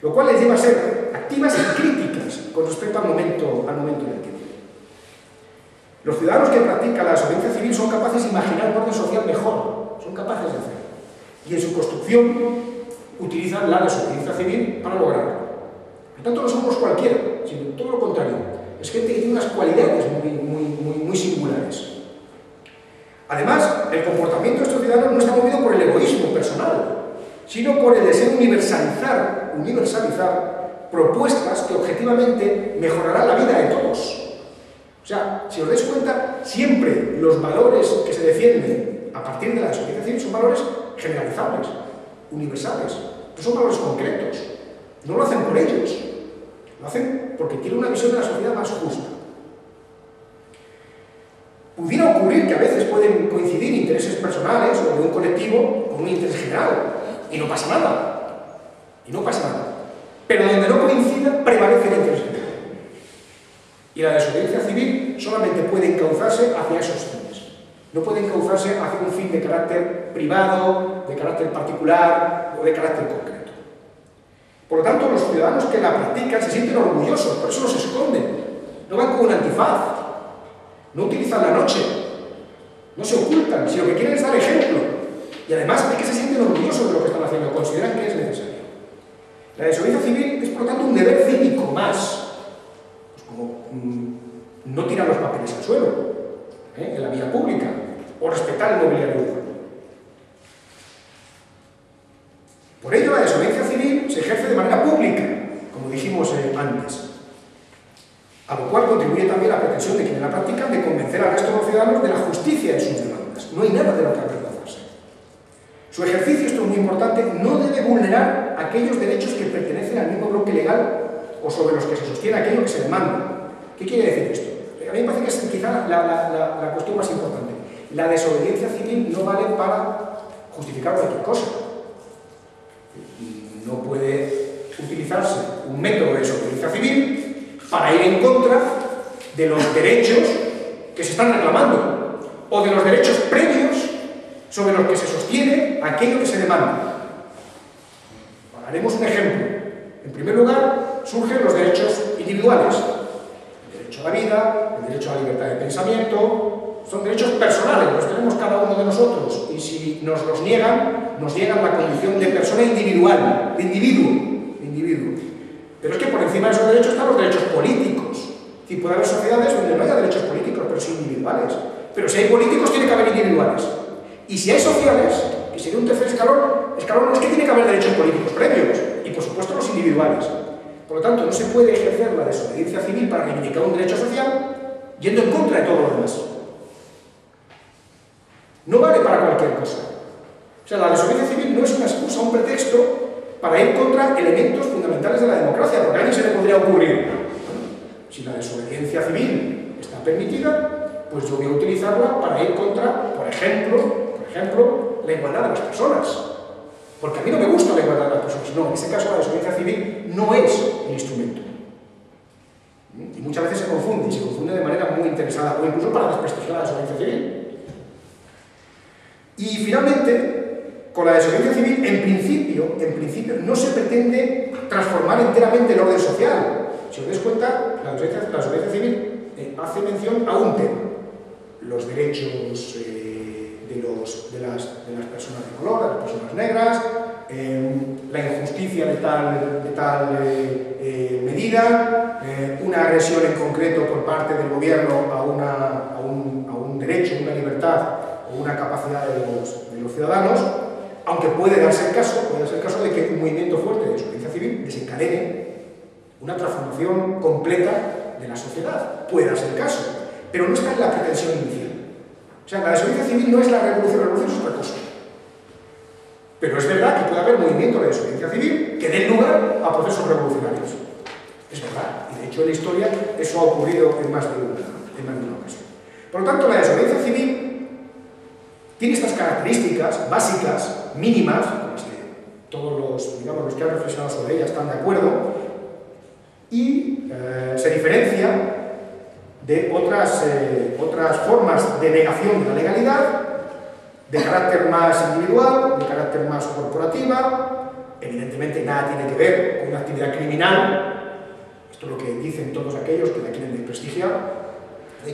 Lo cual les lleva a ser activas y críticas con respecto al momento en el que viven. Los ciudadanos que practican la desobediencia civil son capaces de imaginar un orden social mejor, son capaces de hacerlo. Y en su construcción utilizan la desobediencia civil para lograrlo. Por tanto, no somos cualquiera, sino todo lo contrario. Es gente que tiene unas cualidades muy singulares. Además, el comportamiento de estos ciudadanos no está movido por el egoísmo personal, sino por el deseo de universalizar propuestas que objetivamente mejorarán la vida de todos. O sea, si os dais cuenta, siempre los valores que se defienden a partir de la desobediencia civil son valores generalizables, universales, no son valores concretos. No lo hacen por ellos, lo hacen porque tienen una visión de la sociedad más justa. Pudiera ocurrir que a veces pueden coincidir intereses personales o de un colectivo con un interés general, y no pasa nada. Pero donde no coincida, prevalece el interés general. Y la desobediencia civil solamente puede encauzarse hacia esos fines. No puede encauzarse hacia un fin de carácter privado, de carácter particular o de carácter concreto. Por lo tanto, los ciudadanos que la practican se sienten orgullosos, por eso no se esconden. No van con un antifaz, no utilizan la noche, no se ocultan, sino que quieren es dar ejemplo. Y además es que se sienten orgullosos de lo que están haciendo, consideran que es necesario. La desobediencia civil es, por lo tanto, un deber cívico más. Pues como no tirar los papeles al suelo, en la vía pública, o respetar el mobiliario urbano. Por ello, la desobediencia civil se ejerce de manera pública, como dijimos antes, a lo cual contribuye también la pretensión de quienes la practican de convencer al resto de los ciudadanos de la justicia de sus demandas. No hay nada de lo que avergonzarse. Su ejercicio, esto es muy importante, no debe vulnerar aquellos derechos que pertenecen al mismo bloque legal o sobre los que se sostiene aquello que se demanda. ¿Qué quiere decir esto? A mí me parece que es quizá la cuestión más importante. La desobediencia civil no vale para justificar cualquier cosa. No puede utilizarse un método de desobediencia civil para ir en contra de los derechos que se están reclamando o de los derechos previos sobre los que se sostiene aquello que se demanda. Haremos un ejemplo. En primer lugar, surgen los derechos individuales. El derecho a la vida, el derecho a la libertad de pensamiento, son derechos personales, los tenemos cada uno de nosotros, y si nos los niegan, nos niegan la condición de persona individual, de individuo. Pero es que por encima de esos derechos están los derechos políticos. Es decir, puede haber sociedades donde no haya derechos políticos, pero sí individuales. Pero si hay políticos, tiene que haber individuales. Y si hay sociales, que sería un tercer escalón es que tiene que haber derechos políticos previos. Y por supuesto los individuales. Por lo tanto, no se puede ejercer la desobediencia civil para reivindicar un derecho social yendo en contra de todo lo demás. No vale para cualquier cosa. O sea, la desobediencia civil no es una excusa, un pretexto para ir contra elementos fundamentales de la democracia, porque a alguien se le podría ocurrir, si la desobediencia civil está permitida, pues yo voy a utilizarla para ir contra, por ejemplo, la igualdad de las personas. Porque a mí no me gusta la igualdad de las personas. No, en este caso la desobediencia civil no es el instrumento. Y muchas veces se confunde de manera muy interesada, o incluso para desprestigiar la desobediencia civil. Y finalmente, con la desobediencia civil, en principio, no se pretende transformar enteramente el orden social. Si os dais cuenta, la desobediencia civil hace mención a un tema: los derechos de las personas de color, de las personas negras, la injusticia de tal medida, una agresión en concreto por parte del gobierno a un derecho, una libertad o una capacidad de los ciudadanos, aunque puede darse el caso de que un movimiento fuerte de desobediencia civil desencadene una transformación completa de la sociedad. Puede darse el caso, pero no está en la pretensión inicial. O sea, la desobediencia civil no es la revolución es otra cosa. Pero es verdad que puede haber movimientos de desobediencia civil que den lugar a procesos revolucionarios. Es verdad, y de hecho en la historia eso ha ocurrido en más de una ocasión. Por lo tanto, la desobediencia civil tiene estas características básicas, mínimas, con las que todos los que han reflexionado sobre ella están de acuerdo, y se diferencia de otras formas de negación de la legalidad, de carácter más individual, de carácter más corporativa. Evidentemente nada tiene que ver con una actividad criminal. Esto es lo que dicen todos aquellos que la quieren desprestigiar.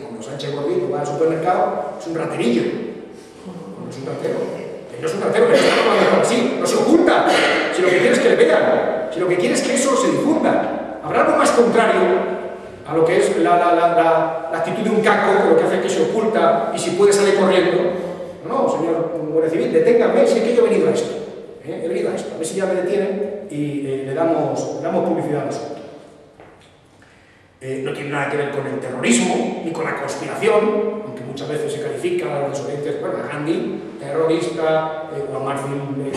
Como Sánchez Gordillo va al supermercado, es un raterillo. No es un ratero. No es un ratero, que está hablando así, no se oculta. Si lo que quiere es que le vean, si lo que quiere es que eso se difunda. Habrá algo más contrario a lo que es la actitud de un caco, que lo que hace es que se oculta y si puede salir corriendo. No, señor Guardia Civil, deténganme, si es que yo he venido a esto. He venido a esto, a ver si ya me detienen y le damos publicidad al asunto. No tiene nada que ver con el terrorismo ni con la conspiración, aunque muchas veces se califica a los desobedientes, bueno, a Gandhi, terrorista, o a Martin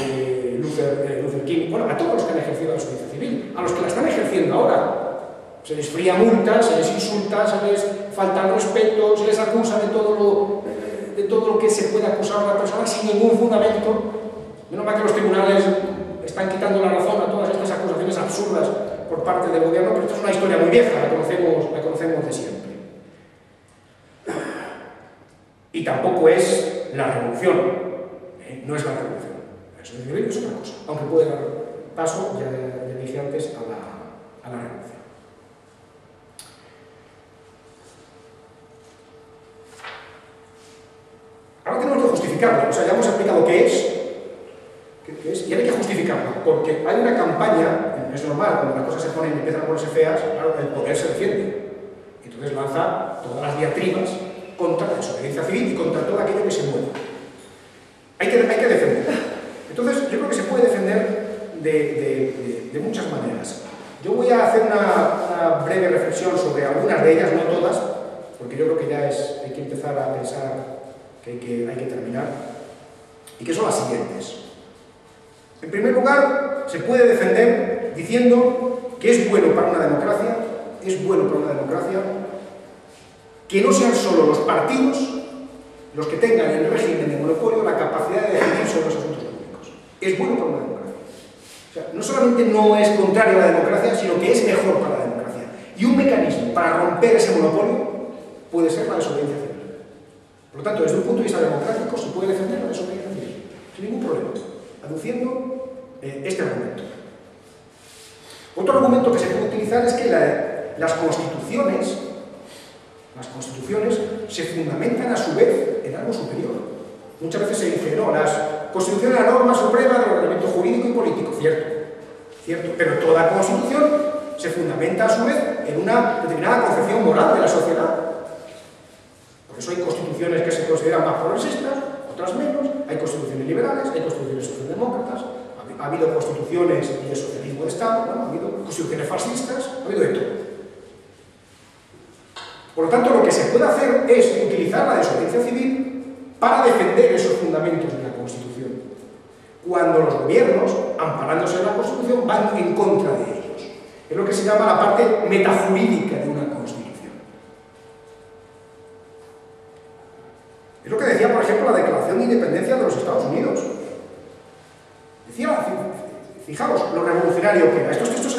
Luther King, bueno, a todos los que han ejercido la desobediencia civil, a los que la están ejerciendo ahora. Se les fría multa, se les insulta, se les falta el respeto, se les acusa de todo lo que se puede acusar a una persona sin ningún fundamento. Menos mal que los tribunales están quitando la razón a todas estas acusaciones absurdas por parte del gobierno, pero esto es una historia muy vieja, la conocemos de siempre. Y tampoco es la revolución, no es la revolución. Eso es otra cosa, aunque puede dar paso, ya dije antes, a la revolución. Ahora tenemos que justificarlo, o sea, ya hemos explicado qué es, y hay que justificarlo, porque hay una campaña, es normal, cuando las cosas empiezan a ponerse feas, claro, el poder se defiende, entonces lanza todas las diatribas contra la desobediencia civil y contra todo aquello que se mueva. Hay que defender. Entonces, yo creo que se puede defender de muchas maneras. Yo voy a hacer una breve reflexión sobre algunas de ellas, no todas, porque yo creo que ya hay que empezar a pensar que hay que terminar, y que son las siguientes. En primer lugar, se puede defender diciendo que es bueno para una democracia, que no sean solo los partidos los que tengan en el régimen de monopolio la capacidad de decidir sobre los asuntos públicos. Es bueno para una democracia. O sea, no solamente no es contrario a la democracia, sino que es mejor para la democracia. Y un mecanismo para romper ese monopolio puede ser la desobediencia civil. Por lo tanto, desde un punto de vista democrático se puede defender la desobediencia civil, sin ningún problema, aduciendo este argumento. Otro argumento que se puede utilizar es que las constituciones se fundamentan a su vez en algo superior. Muchas veces se dice, no, las constituciones es la norma suprema del ordenamiento jurídico y político, cierto, pero toda constitución se fundamenta a su vez en una determinada concepción moral de la sociedad. Por eso hay constituciones que se consideran más progresistas, otras menos, hay constituciones liberales, hay constituciones socialdemócratas, Ha habido constituciones y de socialismo de Estado, bueno, ha habido constituciones fascistas, ha habido de todo. Por lo tanto, lo que se puede hacer es utilizar la desobediencia civil para defender esos fundamentos de la Constitución, cuando los gobiernos, amparándose en la Constitución, van en contra de ellos. Es lo que se llama la parte metajurídica de una Constitución. Es lo que decía, por ejemplo, la Declaración de Independencia de los Estados Unidos. Decía, fijaos, lo revolucionario que era. Estos textos,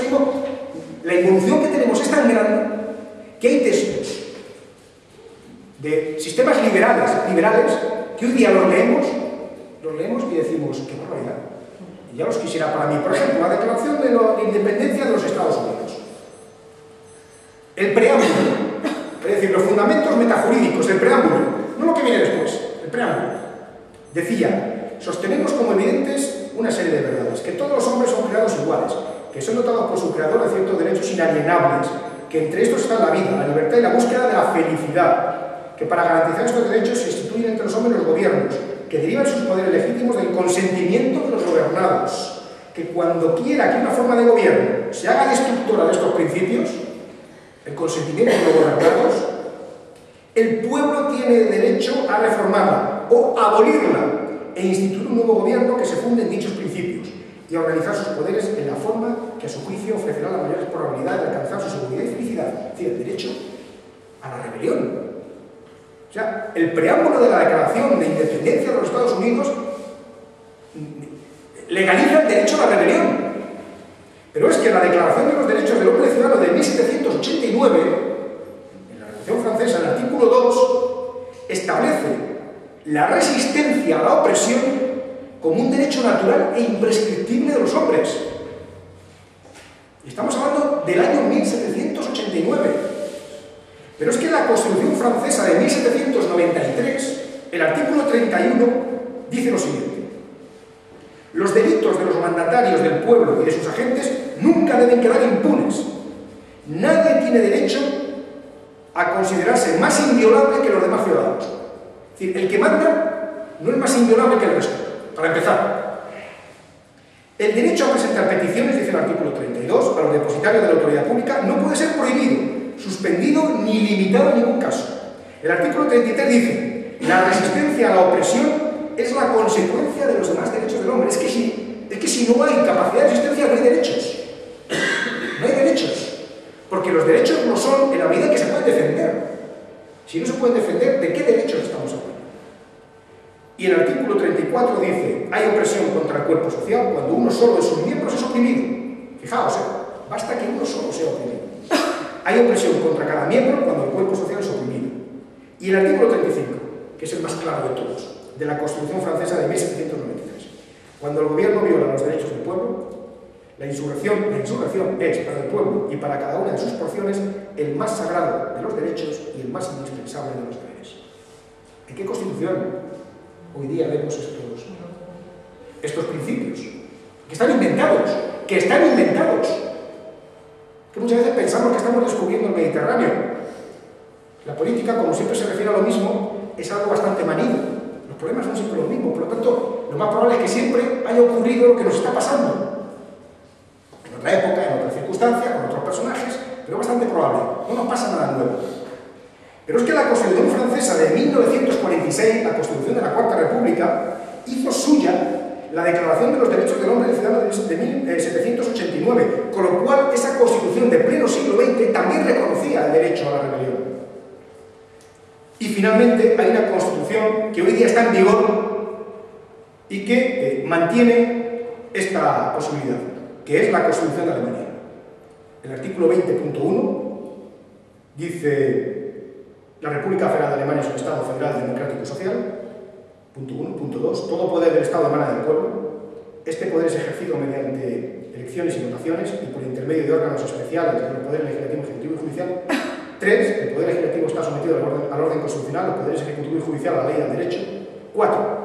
la involución que tenemos es tan grande que hay textos de sistemas liberales que hoy día los leemos y decimos, qué barbaridad. Y ya los quisiera para mí. Por ejemplo, la Declaración de Independencia de los Estados Unidos. El preámbulo, es decir, los fundamentos metajurídicos, el preámbulo, no lo que viene después, el preámbulo. Decía, sostenemos como evidentes una serie de verdades, que todos los hombres son creados iguales, que son dotados por su creador de ciertos derechos inalienables, que entre estos están la vida, la libertad y la búsqueda de la felicidad, que para garantizar estos derechos se instituyen entre los hombres los gobiernos, que derivan sus poderes legítimos del consentimiento de los gobernados, que cuando quiera que una forma de gobierno se haga destructora de estos principios, el consentimiento de los gobernados, el pueblo tiene derecho a reformarla o abolirla e instituir un nuevo gobierno que se funde en dichos principios y a organizar sus poderes en la forma que a su juicio ofrecerá la mayor probabilidad de alcanzar su seguridad y felicidad, es decir, el derecho a la rebelión. O sea, el preámbulo de la Declaración de Independencia de los Estados Unidos legaliza el derecho a la rebelión. Pero es que la Declaración de los Derechos del Hombre y Ciudadano de 1789, en la Revolución Francesa, en el artículo 2, establece la resistencia a la opresión como un derecho natural e imprescriptible de los hombres. Y estamos hablando del año 1789. Pero es que la Constitución francesa de 1793, el artículo 31, dice lo siguiente: los delitos de los mandatarios del pueblo y de sus agentes nunca deben quedar impunes. Nadie tiene derecho a considerarse más inviolable que los demás ciudadanos. Es decir, el que manda no es más inviolable que el resto, para empezar. El derecho a presentar peticiones, dice el artículo 32, a los depositarios de la autoridad pública no puede ser prohibido, suspendido ni limitado en ningún caso. El artículo 33 dice: la resistencia a la opresión es la consecuencia de los demás derechos del hombre. Es que si no hay capacidad de resistencia, no hay derechos. No hay derechos. Porque los derechos no son en la medida que se pueden defender. Si no se pueden defender, ¿de qué derechos estamos hablando? Y el artículo 34 dice: hay opresión contra el cuerpo social cuando uno solo de sus miembros es oprimido. Fijaos, basta que uno solo sea oprimido. Hay opresión contra cada miembro cuando el cuerpo social es oprimido. Y el artículo 35, que es el más claro de todos, de la Constitución francesa de 1793. Cuando el gobierno viola los derechos del pueblo, la insurrección es para el pueblo y para cada una de sus porciones el más sagrado de los derechos y el más indispensable de los deberes. ¿En qué Constitución hoy día vemos estos principios? Que están inventados, que muchas veces pensamos que estamos descubriendo el Mediterráneo. La política, como siempre se refiere a lo mismo, es algo bastante manido. Los problemas son siempre los mismos, por lo tanto, lo más probable es que siempre haya ocurrido lo que nos está pasando. En otra época, en otra circunstancia, con otros personajes, pero es bastante probable. No nos pasa nada nuevo. Pero es que la Constitución francesa de 1946, la Constitución de la Cuarta República, hizo suya la Declaración de los Derechos del Hombre y del Ciudadano de 1789, con lo cual esa Constitución de pleno siglo XX también reconocía el derecho a la rebelión. Y finalmente hay una Constitución que hoy día está en vigor y que mantiene esta posibilidad, que es la Constitución de Alemania. El artículo 20.1 dice: la República Federal de Alemania es un Estado federal, democrático y social. Punto 1. Punto 2. Todo poder del Estado emana del pueblo. Este poder es ejercido mediante elecciones y votaciones y por intermedio de órganos especiales de los poderes legislativo, ejecutivo y judicial. 3. El poder legislativo está sometido al orden constitucional, los poderes ejecutivo y judicial a la ley y al derecho. 4.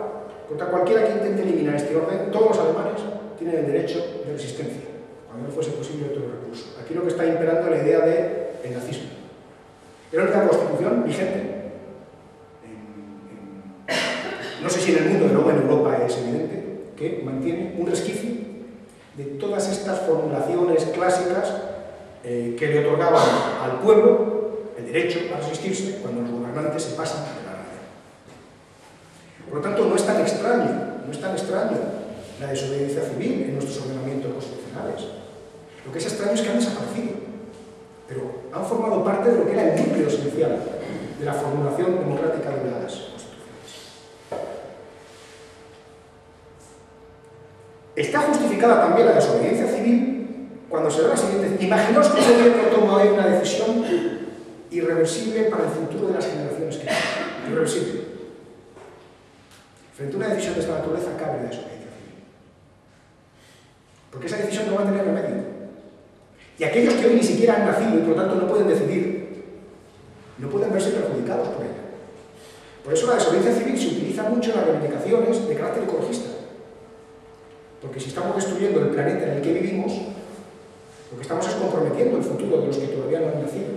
Contra cualquiera que intente eliminar este orden, todos los alemanes tienen el derecho de resistencia, cuando no fuese posible otro recurso. Aquí lo que está imperando es la idea del nazismo. Es la única constitución vigente. No sé si en el mundo, pero luego en Europa es evidente, que mantiene un resquicio de todas estas formulaciones clásicas que le otorgaban al pueblo el derecho a resistirse cuando los gobernantes se pasan de la raya. Por lo tanto, no es tan extraño la desobediencia civil en nuestros ordenamientos constitucionales. Lo que es extraño es que han desaparecido, pero han formado parte de lo que era el núcleo esencial de la formulación democrática de las constituciones. Está justificada también la desobediencia civil cuando se da la siguiente. Imaginaos que un gobierno toma hoy una decisión irreversible para el futuro de las generaciones que vienen. Irreversible. Frente a una decisión de esta naturaleza cabe la desobediencia civil. Porque esa decisión no va a tener remedio. Y aquellos que hoy ni siquiera han nacido y por lo tanto no pueden decidir, no pueden verse perjudicados por ella. Por eso la desobediencia civil se utiliza mucho en las reivindicaciones de carácter ecologista. Porque si estamos destruyendo el planeta en el que vivimos, lo que estamos es comprometiendo el futuro de los que todavía no han nacido.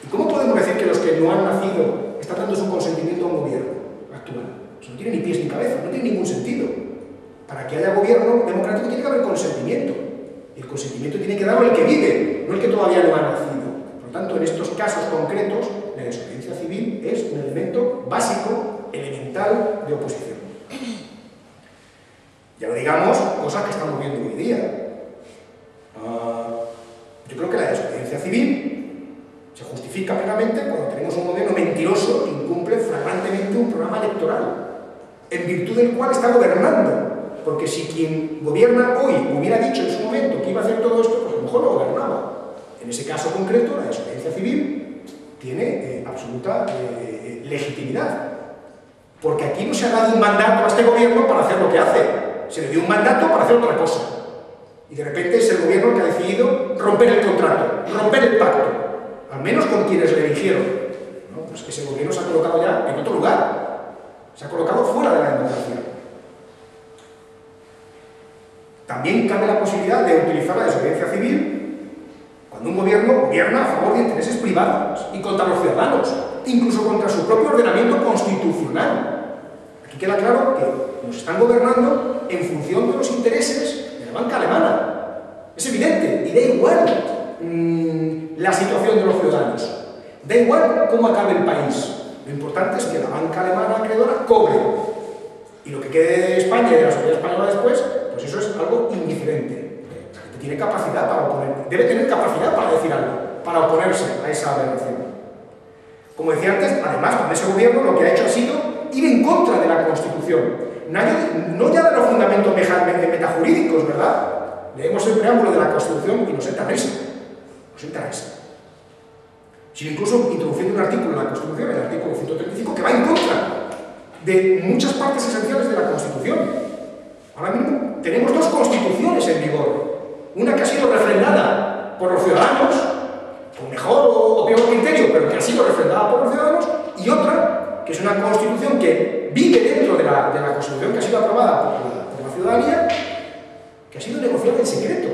¿Y cómo podemos decir que los que no han nacido están dando su consentimiento a un gobierno actual? Eso no tiene ni pies ni cabeza, no tiene ningún sentido. Para que haya gobierno democrático tiene que haber consentimiento. El consentimiento tiene que darlo el que vive, no el que todavía no ha nacido. Por lo tanto, en estos casos concretos, la desobediencia civil es un elemento básico, elemental de oposición. Ya no digamos cosas que estamos viendo hoy día. Yo creo que la desobediencia civil se justifica plenamente cuando tenemos un gobierno mentiroso que incumple flagrantemente un programa electoral, en virtud del cual está gobernando. Porque si quien gobierna hoy hubiera dicho en su momento que iba a hacer todo esto, pues a lo mejor no gobernaba. En ese caso concreto, la desobediencia civil tiene absoluta legitimidad. Porque aquí no se ha dado un mandato a este gobierno para hacer lo que hace. Se le dio un mandato para hacer otra cosa. Y de repente es el gobierno que ha decidido romper el contrato, romper el pacto. Al menos con quienes le eligieron. ¿No? Pues que ese gobierno se ha colocado ya en otro lugar. Se ha colocado fuera de la democracia. También cabe la posibilidad de utilizar la desobediencia civil cuando un gobierno gobierna a favor de intereses privados y contra los ciudadanos, incluso contra su propio ordenamiento constitucional. Aquí queda claro que nos están gobernando en función de los intereses de la banca alemana. Es evidente, y da igual la situación de los ciudadanos. Da igual cómo acabe el país. Lo importante es que la banca alemana acreedora cobre. Y lo que quede de España y de la sociedad española después, pues eso es algo indiferente. La gente tiene capacidad para oponer, debe tener capacidad para decir algo, para oponerse a esa aberración. Como decía antes, además, con ese gobierno lo que ha hecho ha sido ir en contra de la Constitución. No ya de los fundamentos metajurídicos, ¿verdad? Leemos el preámbulo de la Constitución y nos entra risa. Nos entra risa. Sino incluso introduciendo un artículo en la Constitución, el artículo 135, que va en contra de muchas partes esenciales de la Constitución. Ahora mismo tenemos dos constituciones en vigor. Una que ha sido refrendada por los ciudadanos, con mejor o peor criterio, pero que ha sido refrendada por los ciudadanos, y otra, que es una constitución que vive dentro de la Constitución que ha sido aprobada por la ciudadanía, que ha sido negociada en secreto,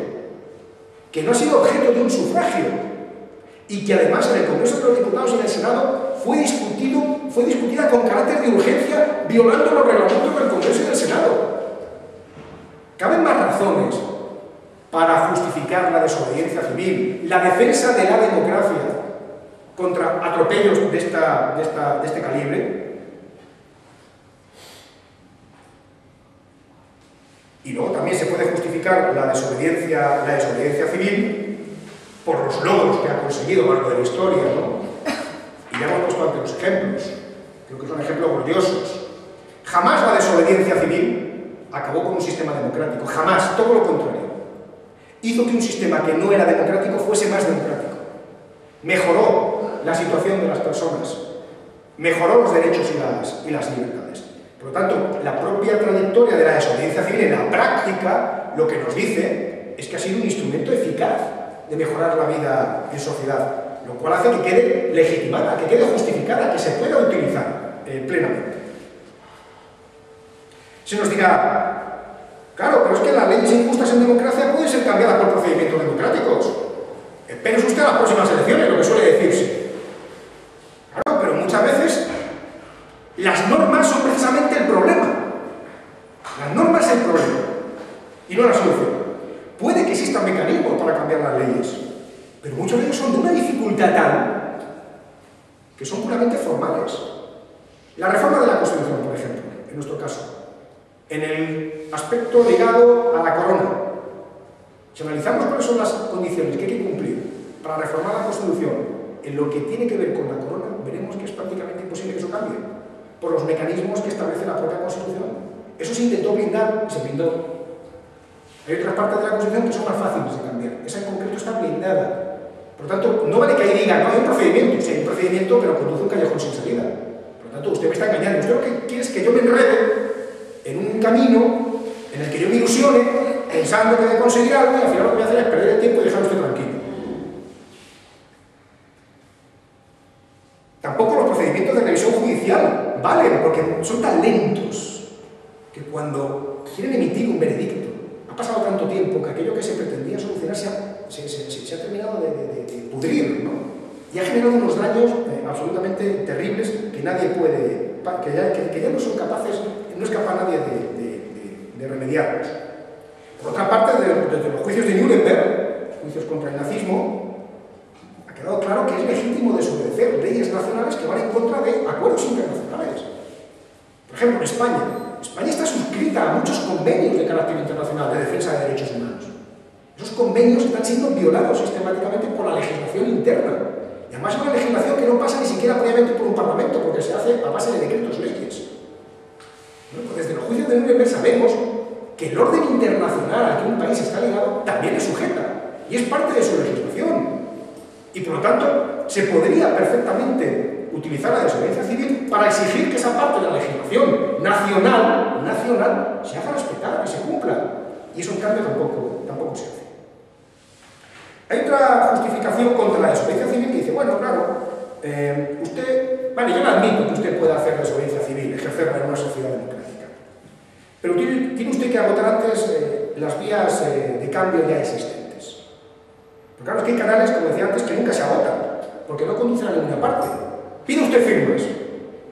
que no ha sido objeto de un sufragio, y que además en el Congreso de los Diputados y en el Senado fue discutida con carácter de urgencia, violando los reglamentos del Congreso y del Senado. Caben más razones para justificar la desobediencia civil, la defensa de la democracia contra atropellos de este calibre. Y luego también se puede justificar la desobediencia civil por los logros que ha conseguido a lo largo de la historia, ¿no? Y ya hemos puesto ante los ejemplos. Creo que son ejemplos gloriosos. Jamás la desobediencia civil acabó con un sistema democrático. Jamás, todo lo contrario. Hizo que un sistema que no era democrático fuese más democrático. Mejoró la situación de las personas. Mejoró los derechos y las libertades. Por lo tanto, la propia trayectoria de la desobediencia civil en la práctica lo que nos dice es que ha sido un instrumento eficaz de mejorar la vida en sociedad, lo cual hace que quede legitimada, que quede justificada, que se pueda utilizar plenamente. Se nos dirá, claro, pero es que las leyes injustas en democracia pueden ser cambiadas por procedimientos democráticos. Espérese usted a las próximas elecciones, lo que suele decirse. Claro, pero muchas veces las normas son precisamente el problema. Las normas es el problema y no la solución. mecanismos para cambiar las leyes, pero muchos de ellos son de una dificultad tal que son puramente formales. La reforma de la Constitución, por ejemplo, en nuestro caso, en el aspecto ligado a la corona. Si analizamos cuáles son las condiciones que hay que cumplir para reformar la Constitución en lo que tiene que ver con la corona, veremos que es prácticamente imposible que eso cambie, por los mecanismos que establece la propia Constitución. Eso se intentó blindar y se blindó. Hay otras partes de la Constitución que son más fáciles de cambiar. Esa en concreto está blindada. Por lo tanto, no vale que ahí diga, no hay un procedimiento. Sí, hay un procedimiento, pero conduce un callejón sin salida. Por lo tanto, usted me está engañando. Usted lo que quiere es que yo me enrede en un camino en el que yo me ilusione pensando que voy a conseguir algo y al final lo que voy a hacer es perder el tiempo y dejar a usted tranquilo. Tampoco los procedimientos de revisión judicial valen, porque son tan lentos que cuando quieren emitir un veredicto, ha pasado tanto tiempo que aquello que se pretendía solucionar se ha terminado de pudrir, ¿no? Y ha generado unos daños absolutamente terribles que nadie puede, que ya no son capaces, no es capaz nadie de remediarlos. Por otra parte, desde los juicios de Nuremberg, juicios contra el nazismo, ha quedado claro que es legítimo desobedecer leyes nacionales que van en contra de acuerdos internacionales. Por ejemplo, en España está suscrita a muchos convenios de carácter internacional de defensa de derechos humanos. Esos convenios están siendo violados sistemáticamente por la legislación interna. Y además es una legislación que no pasa ni siquiera previamente por un parlamento, porque se hace a base de decretos leyes. Bueno, pues desde los juicios de Nuremberg sabemos que el orden internacional al que un país está ligado también es sujeta, y es parte de su legislación. Y por lo tanto, se podría perfectamente utilizar la desobediencia civil para exigir que esa parte de la legislación nacional se haga respetar, que se cumpla. Y eso en cambio tampoco se hace. Hay otra justificación contra la desobediencia civil que dice, bueno, claro, vale, yo le admito que usted pueda hacer desobediencia civil, ejercerla en una sociedad democrática, pero tiene usted que agotar antes las vías de cambio ya existentes. Porque claro, es que hay canales, como decía antes, que nunca se agotan, porque no conducen a ninguna parte. Pide usted firmas,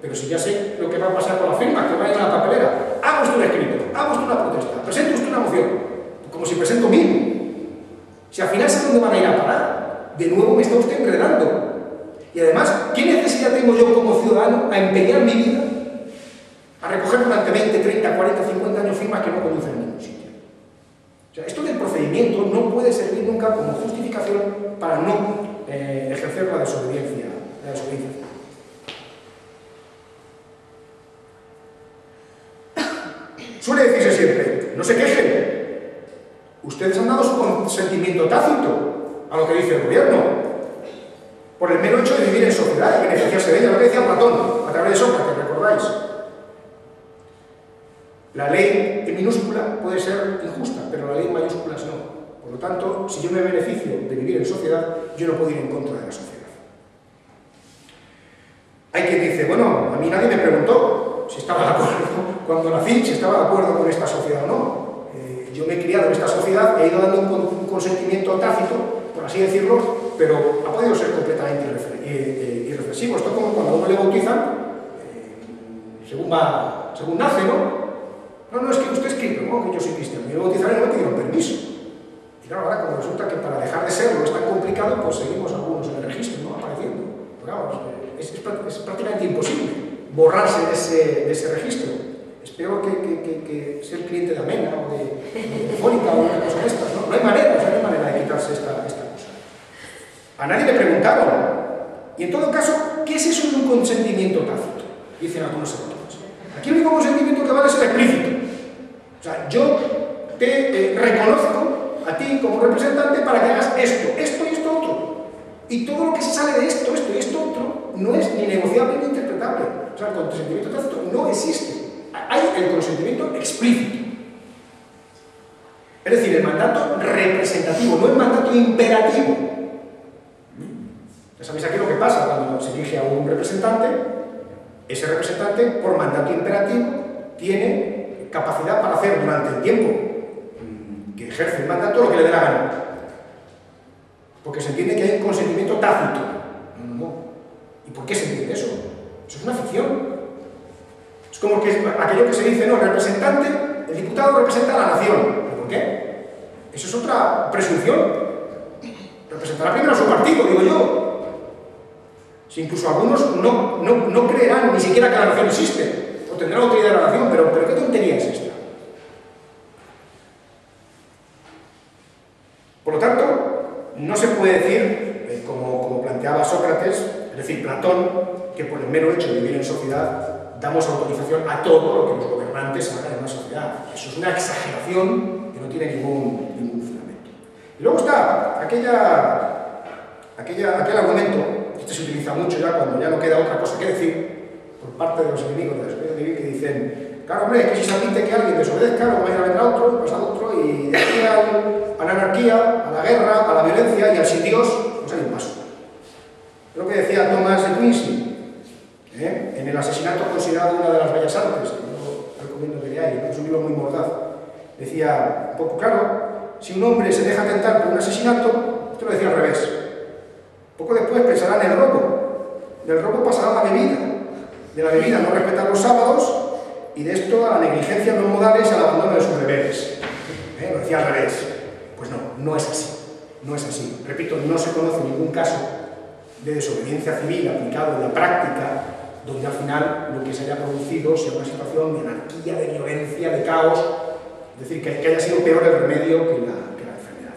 pero si ya sé lo que va a pasar con la firma, que va a ir a la papelera, haga usted un escrito, haga usted una protesta, presente usted una moción, como si presento 1000. Si al final sé dónde van a ir a parar, de nuevo me está usted enredando. Y además, ¿qué necesidad tengo yo como ciudadano a empeñar mi vida a recoger durante 20, 30, 40, 50 años firmas que no conducen a ningún sitio? O sea, esto del procedimiento no puede servir nunca como justificación para no ejercer la desobediencia. Suele decirse siempre, no se quejen. Ustedes han dado su consentimiento tácito a lo que dice el gobierno, por el mero hecho de vivir en sociedad y beneficiarse de ella, lo que decía Platón, a través de Sócrates, ¿recordáis? La ley en minúscula puede ser injusta, pero la ley en mayúsculas no. Por lo tanto, si yo me beneficio de vivir en sociedad, yo no puedo ir en contra de la sociedad. Hay quien dice, bueno, a mí nadie me preguntó si estaba de acuerdo, cuando nací, si estaba de acuerdo con esta sociedad o no. Yo me he criado en esta sociedad, he ido dando un consentimiento tácito, por así decirlo, pero ha podido ser completamente irreflexivo. Esto es como cuando a uno le bautizan, según nace, ¿no? No, es que usted es cristiano, no, que yo soy cristiano. Me bautizaron y no me pidieron permiso. Y claro, ahora como resulta que para dejar de serlo es tan complicado, pues seguimos algunos en el registro, ¿no? Apareciendo. Pero claro, es prácticamente imposible borrarse de ese registro. Espero que ser cliente de Amena o de Telefónica o una cosa de estas, ¿no? No hay manera, no hay manera de quitarse esta cosa. A nadie le preguntaron. Y en todo caso, ¿qué es eso de un consentimiento tácito? Dicen algunos autores. Aquí el único consentimiento que vale es el explícito. O sea, yo te reconozco a ti como representante para que hagas esto y esto otro. Y todo lo que se sale de esto y esto otro no es ni negociable ni interpretable. O sea, el consentimiento tácito no existe. Hay el consentimiento explícito. Es decir, el mandato representativo, no el mandato imperativo. Ya sabéis aquí lo que pasa cuando se elige a un representante. Ese representante, por mandato imperativo, tiene capacidad para hacer durante el tiempo que ejerce el mandato lo que le dé la gana. Porque se entiende que hay un consentimiento tácito. No. ¿Y por qué se entiende eso? Eso es una ficción. Es como que aquello que se dice, no, el representante, el diputado representa a la nación. ¿Pero por qué? Eso es otra presunción. Representará primero a su partido, digo yo. Si incluso algunos no creerán ni siquiera que la nación existe, o tendrán otra idea de la nación, pero ¿qué tontería es esta? Por lo tanto, no se puede decir, como planteaba Sócrates, es decir, Platón, que por el mero hecho de vivir en sociedad damos autorización a todo lo que los gobernantes hagan en una sociedad. Eso es una exageración que no tiene ningún fundamento. Y luego está aquel argumento, este se utiliza mucho ya cuando ya no queda otra cosa que decir, por parte de los enemigos de la desobediencia civil, que dicen, claro, hombre, que si se admite que alguien desobedezca, luego mañana vendrá otro, pasado otro, y de aquí a la anarquía, a la guerra, a la violencia y al sin Dios, pues hay un paso. Es lo que decía Thomas de Quincy, en el asesinato considerado una de las bellas artes, que yo recomiendo que leáis, es un libro muy mordaz. Decía, un poco claro, si un hombre se deja tentar por un asesinato, esto lo decía al revés. Poco después pensará en el robo, del robo pasará a la bebida, de la bebida no respetar los sábados, y de esto a la negligencia no modales y al abandono de sus deberes. Lo decía al revés. Pues no es así. No es así. Repito, no se conoce ningún caso de desobediencia civil aplicado en la práctica donde al final lo que se haya producido sea una situación de anarquía, de violencia, de caos, es decir, que haya sido peor el remedio que la enfermedad.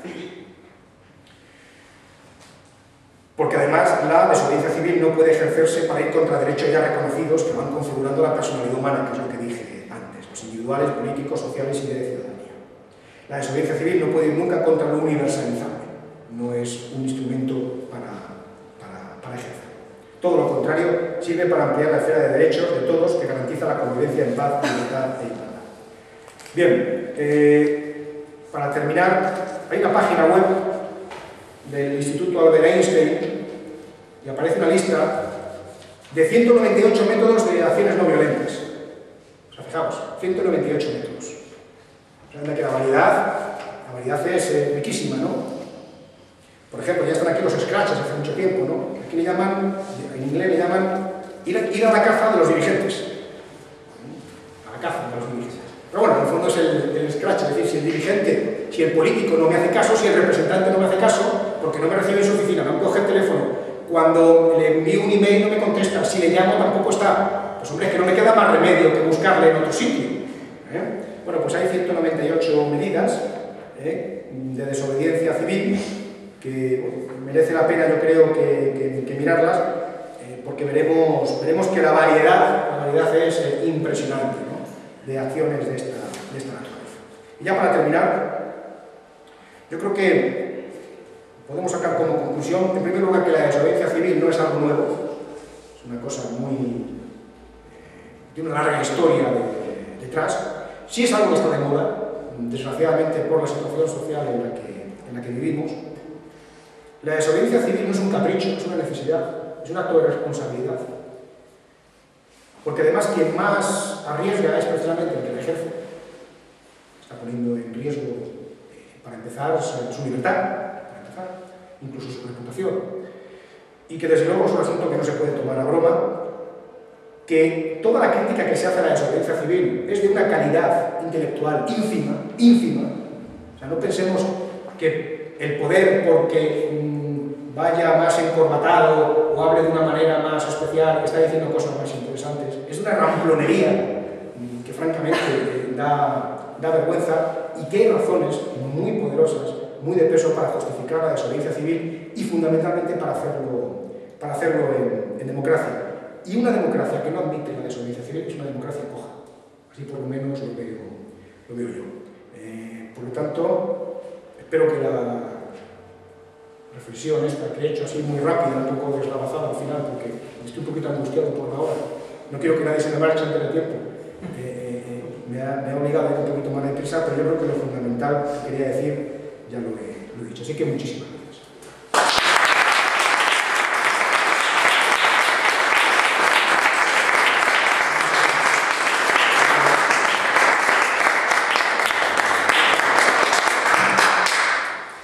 Porque además la desobediencia civil no puede ejercerse para ir contra derechos ya reconocidos que van configurando la personalidad humana, que es lo que dije antes, los individuales, políticos, sociales y de ciudadanía. La desobediencia civil no puede ir nunca contra lo universalizable, no es un instrumento para ejercer. Todo lo contrario, sirve para ampliar la esfera de derechos de todos que garantiza la convivencia en paz, libertad e igualdad. Bien, para terminar, hay una página web del Instituto Albert Einstein y aparece una lista de 198 métodos de acciones no violentas. O sea, fijaos, 198 métodos. O sea, que la variedad es riquísima, ¿no? Por ejemplo, ya están aquí los scratches hace mucho tiempo, ¿no? Aquí le llaman, en inglés le llaman ir a la caza de los dirigentes. A la caza de los dirigentes. Pero bueno, en el fondo es el scratch, es decir, si el dirigente, si el político no me hace caso, si el representante no me hace caso, porque no me recibe en su oficina, no me coge el teléfono, cuando le envío un email no me contesta, si le llamo tampoco está, pues hombre, es que no me queda más remedio que buscarle en otro sitio. Bueno, pues hay 198 medidas de desobediencia civil que merece la pena, yo creo, que mirarlas, porque veremos que la variedad es impresionante, ¿no?, de acciones de esta naturaleza. Y ya para terminar, yo creo que podemos sacar como conclusión, en primer lugar, que la desobediencia civil no es algo nuevo, es una cosa tiene una larga historia detrás. Sí es algo que está de moda, desgraciadamente por la situación social en la que vivimos. La desobediencia civil no es un capricho, es una necesidad, es un acto de responsabilidad. Porque además quien más arriesga es precisamente el que la ejerce. Está poniendo en riesgo, para empezar, su libertad, incluso su reputación. Y que desde luego es un asunto que no se puede tomar a broma, que toda la crítica que se hace a la desobediencia civil es de una calidad intelectual ínfima. O sea, no pensemos que el poder, porque vaya más encorbatado o hable de una manera más especial, está diciendo cosas más interesantes. Es una ramplonería que francamente da vergüenza y que hay razones muy poderosas, muy de peso para justificar la desobediencia civil y fundamentalmente para hacerlo en democracia. Y una democracia que no admite la desobediencia civil es una democracia coja. Así por lo menos lo veo yo. Por lo tanto, espero que la reflexión esta que he hecho así muy rápida, un poco deslavazada al final, porque estoy un poquito angustiado por la hora, no quiero que nadie se me marche antes de tiempo, me ha obligado a ir un poquito más deprisa, pero yo creo que lo fundamental que quería decir ya lo he dicho. Así que muchísimas gracias.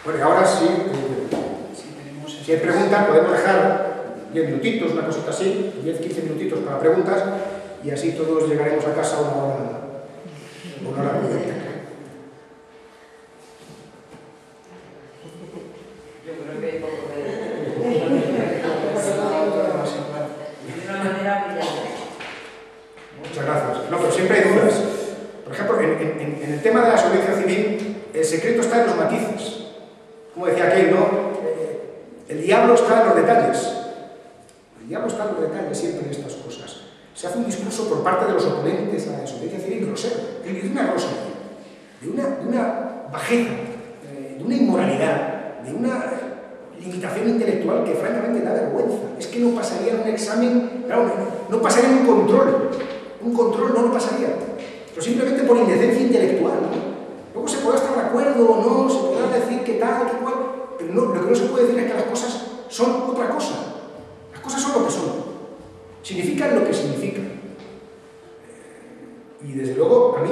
Bueno, y ahora sí, si hay preguntas, podemos dejar 10 minutitos, una cosita así, 10-15 minutitos para preguntas, y así todos llegaremos a casa una hora prudente. brillante. Muchas gracias. No, pero siempre hay dudas. Por ejemplo, en el tema de la desobediencia civil, el secreto está en los matices. Como decía aquel, ¿no? El diablo está en los detalles. El diablo está en los detalles siempre en estas cosas. Se hace un discurso por parte de los oponentes a la desobediencia civil grosero, de una grosería, de una bajeza, de una inmoralidad, de una limitación intelectual que francamente da vergüenza. Es que no pasaría en un examen, claro, no pasaría en un control no lo pasaría, pero simplemente por indecencia intelectual, ¿no? Luego se podrá estar de acuerdo o no, se podrá decir que tal, que cual, pero no, lo que no se puede decir es que las cosas son otra cosa. Las cosas son lo que son, significan lo que significan. Y desde luego a mí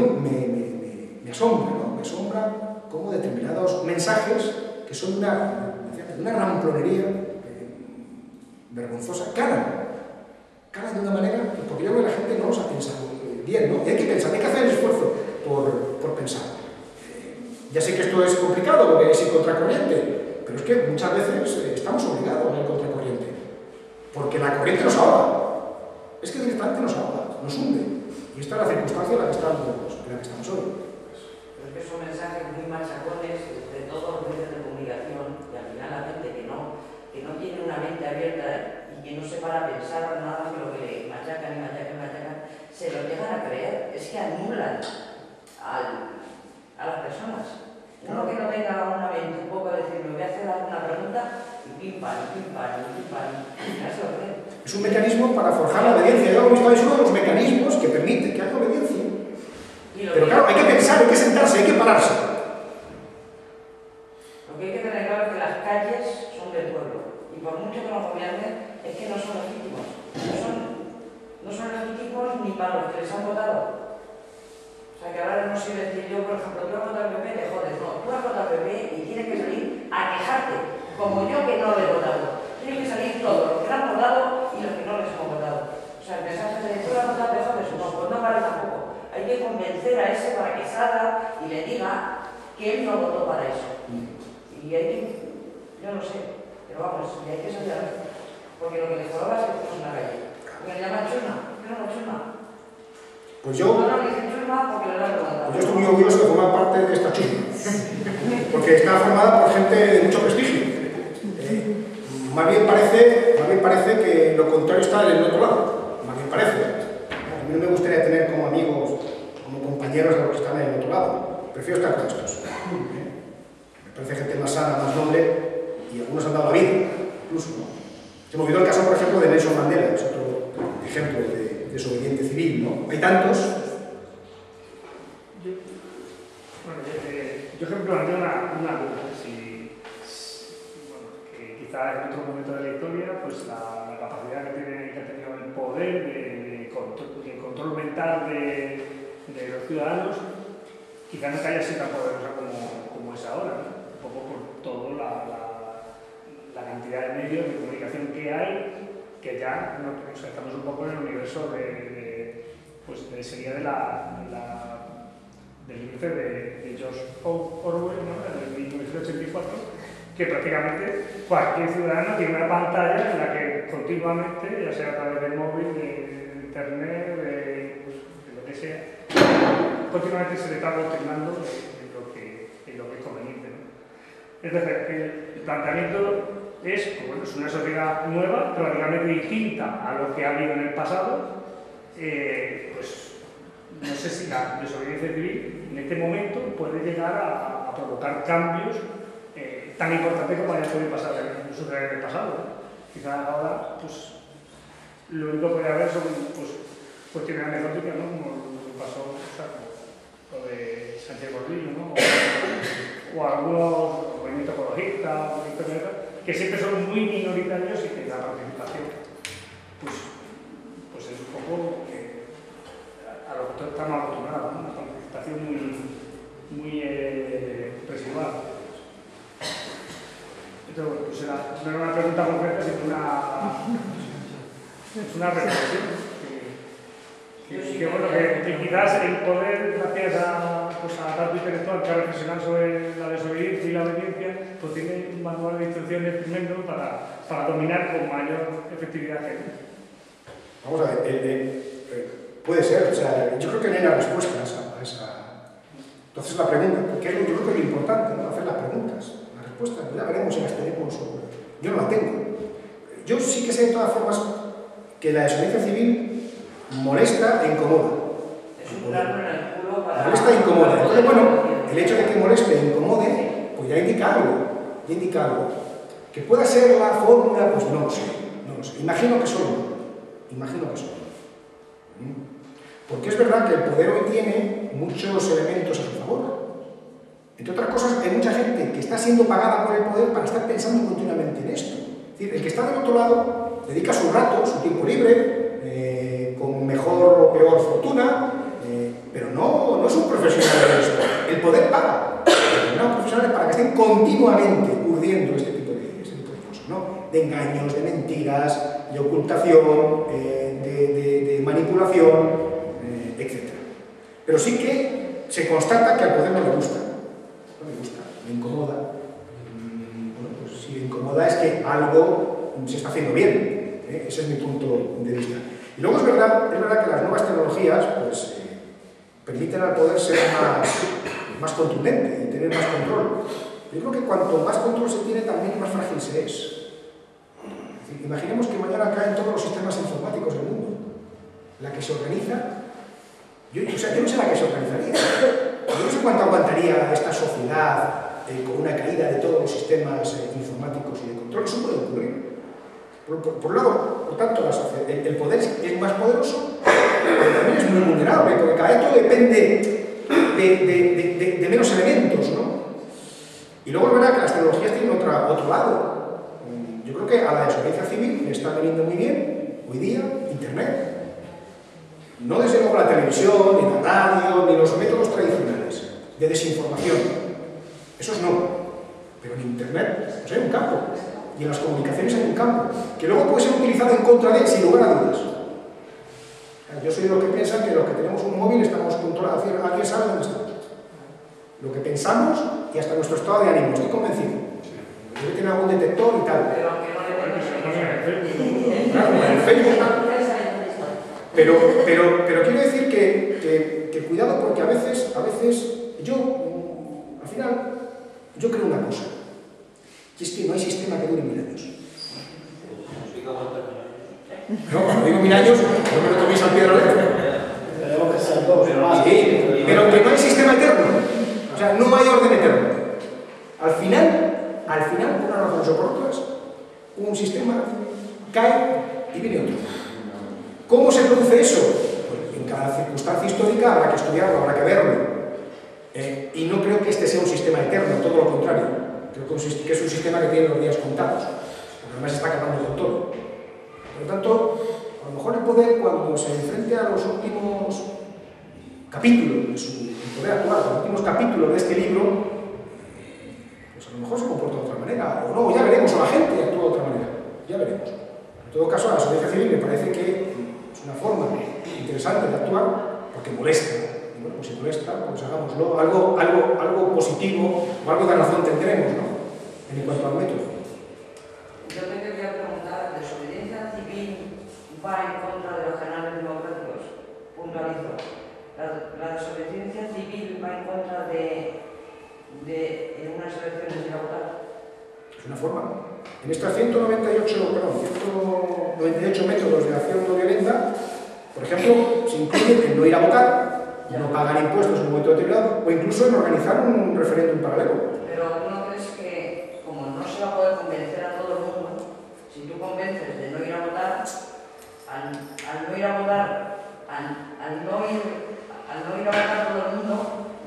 me asombra, ¿no? Me asombra cómo determinados mensajes que son de una ramplonería vergonzosa calan de una manera, porque yo creo que la gente no los ha pensado bien, ¿no? Y hay que pensar, hay que hacer el esfuerzo por pensar. Ya sé que esto es complicado porque es ir contracorriente, pero es que muchas veces estamos obligados a ir contracorriente, porque la corriente nos ahoga, es que directamente nos ahoga, nos hunde, y esta es la circunstancia en la que estamos hoy. Pero es que son mensajes muy machacones de todos los medios de comunicación, y al final la gente que no tiene una mente abierta y que no se para a pensar nada de lo que le machacan, se lo llegan a creer, es que anulan a las personas. Uno que no tenga una mente un poco a decir, me voy a hacer alguna pregunta, y pim pam, ya se lo creen. Es un mecanismo para forjar la obediencia. Yo he es uno de los mecanismos que permite que haya obediencia. Pero claro, hay que pensar, hay que sentarse, hay que pararse. Lo que hay que tener claro es que las calles son del pueblo, y por mucho que nos gobiernen, es que no son legítimos. No son legítimos ni para los que les han votado. O sea, que ahora no sirve decir yo, por ejemplo, tú has votado al PP, te jodes. No, tú has votado al PP y tienes que salir a quejarte, como yo que no le he votado. Tienen que salir todos los que le han votado y los que no les hemos votado. O sea, el mensaje de tú has votado, te jodes. No, pues no vale tampoco. Hay que convencer a ese para que salga y le diga que él no votó para eso. Y hay que, yo no sé, pero vamos, y hay que salir a ver. Porque lo que les jodaba es que estamos en la calle. Me llaman chuna, yo no chuna. Pues yo estoy muy orgulloso de formar parte de esta chusma, porque está formada por gente de mucho prestigio. Más bien parece que lo contrario está en el otro lado. Más bien parece. A mí no me gustaría tener como amigos, como compañeros de los que están en el otro lado. Prefiero estar con estos. Me parece gente más sana, más noble, y algunos han dado la vida, incluso, ¿no? Se me olvidó el caso, por ejemplo, de Nelson Mandela, es otro ejemplo de desobediente civil, ¿no? Hay tantos. Yo ejemplo, ante una duda, que quizá en otro momento de la historia, pues la capacidad que ha tenido el poder de control mental de los ciudadanos, quizá nunca haya sido tan poderosa como es ahora, ¿no? Un poco por toda la cantidad de medios de comunicación que hay, que ya estamos un poco en el universo sería del libro de George Orwell, ¿no? De 1984, que prácticamente cualquier ciudadano tiene una pantalla en la que continuamente, ya sea a través del móvil, de internet, de lo que sea, continuamente se le está adoctrinando en lo que es conveniente, ¿no? Es decir, el planteamiento es, pues bueno, es una sociedad nueva, radicalmente distinta a lo que ha habido en el pasado. Pues no sé si la desobediencia civil en este momento puede llegar a provocar cambios tan importantes como haya podido pasar en el pasado, ¿no? Quizás ahora, pues, lo único que puede haber son cuestiones anecdóticas, ¿no? Como lo que pasó, lo de Sánchez Gordillo, ¿no? O algunos movimientos ecologistas, que siempre son muy minoritarios y que la participación pues es un poco a lo que todos estamos acostumbrados, ¿no? Una participación muy residual. Entonces, bueno, pues no era una pregunta concreta, sino una reflexión. Que quizás el poder, gracias a tanto intelectual que ha reflexionado sobre la desobediencia y la obediencia, pues tiene un manual de instrucciones tremendo para dominar con mayor efectividad que Vamos a ver, puede ser, o sea, yo creo que no hay una respuesta a esa... Entonces la pregunta, porque yo creo que es lo importante, ¿no? Hacer las preguntas, las respuestas, ya veremos si las tenemos o... Yo no la tengo. Yo sí que sé de todas formas que la desobediencia civil molesta e incomoda. Es un plano en el culo para... Molesta e incomoda. Entonces, bueno, el hecho de que moleste e incomode, pues ya indica algo. Que pueda ser la fórmula, pues no lo sé. Imagino que solo. Porque es verdad que el poder hoy tiene muchos elementos a su favor. Entre otras cosas, hay mucha gente que está siendo pagada por el poder para estar pensando continuamente en esto. Es decir, el que está del otro lado dedica su rato, su tiempo libre, con mejor o peor fortuna, pero no es un profesional de esto. El poder paga. Determinados profesionales para que estén continuamente urdiendo este tipo de cosas, ¿no? De engaños, de mentiras, de ocultación, de manipulación, etc. Pero sí que se constata que al poder no le gusta, le incomoda. Bueno, pues si le incomoda es que algo se está haciendo bien, ese es mi punto de vista. Y luego es verdad que las nuevas tecnologías pues, permiten al poder ser más contundente y tener más control. Yo creo que cuanto más control se tiene, también más frágil se es. Es decir, imaginemos que mañana caen todos los sistemas informáticos del mundo. La que se organiza, yo no sé la que se organizaría. Yo no sé cuánto aguantaría esta sociedad con una caída de todos los sistemas informáticos y de control. Eso puede ocurrir. Por un lado, por tanto, el poder es más poderoso, pero también es muy vulnerable, porque cada vez todo depende de menos elementos, ¿no? Y luego es verdad que las tecnologías tienen otro lado. Yo creo que a la desobediencia civil le está viniendo muy bien, hoy día, Internet. No desde luego la televisión, ni la radio, ni los métodos tradicionales de desinformación. Esos no. Pero en Internet pues hay un campo. Y en las comunicaciones hay un campo. Que luego puede ser utilizado en contra de, sin lugar a dudas. Yo soy de los que piensan que los que tenemos un móvil estamos controlados. Alguien sabe dónde estamos. Lo que pensamos y hasta nuestro estado de ánimo. Estoy convencido. Debe tener algún detector y tal. Pero aunque no le Claro, en el Facebook tal. Pero quiero decir que cuidado, porque a veces yo, al final, yo creo una cosa, y es que no hay sistema que dure 1000 años. No, cuando digo 1000 años, no me lo toméis al pie de la letra. Pero que no hay sistema eterno, o sea, no hay orden eterno. Al final, por una razón o por otras, un sistema cae y viene otro. ¿Cómo se produce eso? Pues en cada circunstancia histórica habrá que estudiarlo, habrá que verlo. Y no creo que este sea un sistema eterno, todo lo contrario. Creo que es un sistema que tiene los días contados. Porque además está acabando con todo. Por lo tanto, a lo mejor el poder, cuando se enfrente a los últimos capítulos de su poder actual, los últimos capítulos de este libro, pues a lo mejor se comporta de otra manera. O no, ya veremos, o la gente actúa de otra manera. Ya veremos. En todo caso, a la sociedad civil me parece que es una forma interesante de actuar porque molesta. Y bueno, pues si molesta, pues hagámoslo. Algo positivo o algo de razón tendremos, ¿no? En cuanto al método. Yo te quería preguntar, ¿desobediencia civil va en contra de los canales democráticos? Puntualizo. ¿La desobediencia civil va en contra de unas elecciones de votar? Es una forma. En estos 198 métodos de acción no violenta, por ejemplo, se incluye el no ir a votar, no pagar impuestos en un momento determinado, o incluso en organizar un referéndum paralelo. Pero ¿no crees que, como no se va a poder convencer a todo el mundo, si tú convences de no ir a votar, al no ir a votar todo el mundo,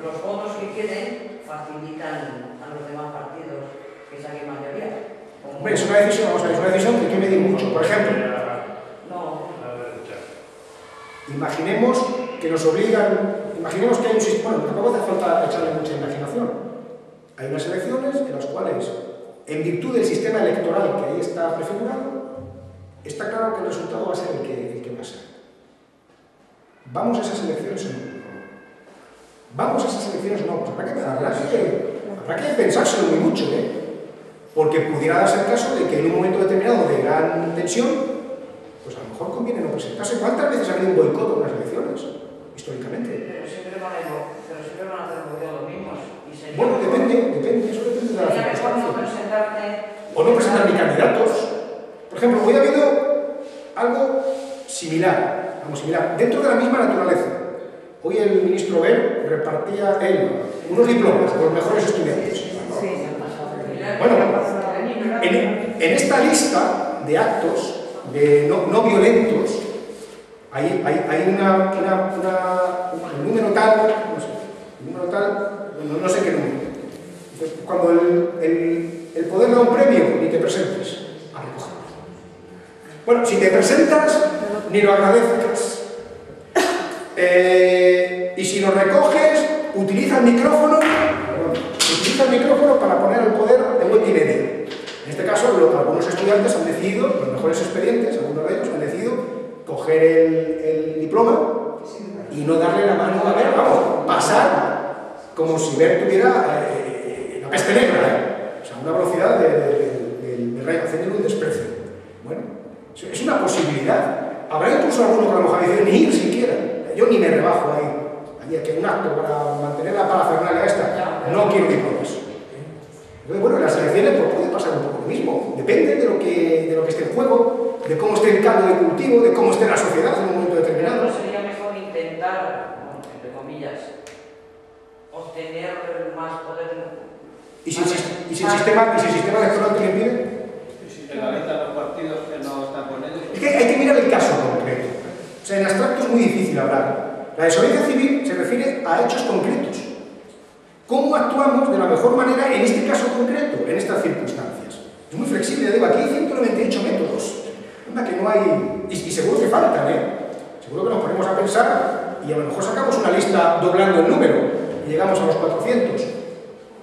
los votos que queden facilitan a los demás partidos que saquen mayoría? Hombre, es una decisión, vamos a ver, es una decisión que hay que medir mucho. Por ejemplo, imaginemos que nos obligan, imaginemos que hay un sistema, bueno, tampoco hace falta echarle mucha imaginación. Hay unas elecciones en las cuales, en virtud del sistema electoral que ahí está prefigurado, está claro que el resultado va a ser el que va a ser. ¿Vamos a esas elecciones o no? ¿Vamos a esas elecciones o no? Pues habrá que pensárselo muy mucho, porque pudiera darse el caso de que en un momento determinado de gran tensión, pues a lo mejor conviene no presentarse. ¿Cuántas veces ha habido un boicot en unas elecciones, históricamente? Pero siempre van a hacer los mismos. Bueno, depende, eso depende de la circunstancia. No presentarte... O no presentar ni candidatos. Por ejemplo, hoy ha habido algo similar, dentro de la misma naturaleza. Hoy el ministro Ver repartía unos diplomas de los mejores estudiantes. Bueno, en esta lista de actos no violentos hay un número tal, no sé qué número. Cuando el poder da un premio, ni te presentes a recogerlo. Bueno, si te presentas, ni lo agradezcas. Y si lo recoges, utiliza el micrófono para poner el poder de multimedia. En este caso, algunos estudiantes han decidido, los mejores expedientes, algunos de ellos han decidido coger el diploma y no darle la mano a Ver, pasar como si Ver tuviera la peste negra, o sea, una velocidad de rayo, haciéndole un desprecio. Bueno, es una posibilidad. Habrá incluso algunos que a lo mejor dicen ni ir siquiera. Yo ni me rebajo ahí, que un acto para mantener la parafernalia esta, no quiero diplomas. Entonces, bueno, en las elecciones pues, puede pasar un poco lo mismo. Depende de lo que esté en juego, de cómo esté el caldo de cultivo, de cómo esté la sociedad en un momento determinado. ¿No sería mejor intentar, entre comillas, obtener más poder? ¿Y si el sistema electoral te lo impide? ¿Y si penalizan los partidos que no están con ellos? Es que hay que mirar el caso concreto. O sea, en abstracto es muy difícil hablar. La desobediencia civil se refiere a hechos concretos. ¿Cómo actuamos de la mejor manera en este caso concreto, en estas circunstancias? Es muy flexible, digo, aquí hay 198 métodos. Anda que no hay... Y seguro que faltan, ¿eh? Seguro que nos ponemos a pensar y a lo mejor sacamos una lista doblando el número y llegamos a los 400.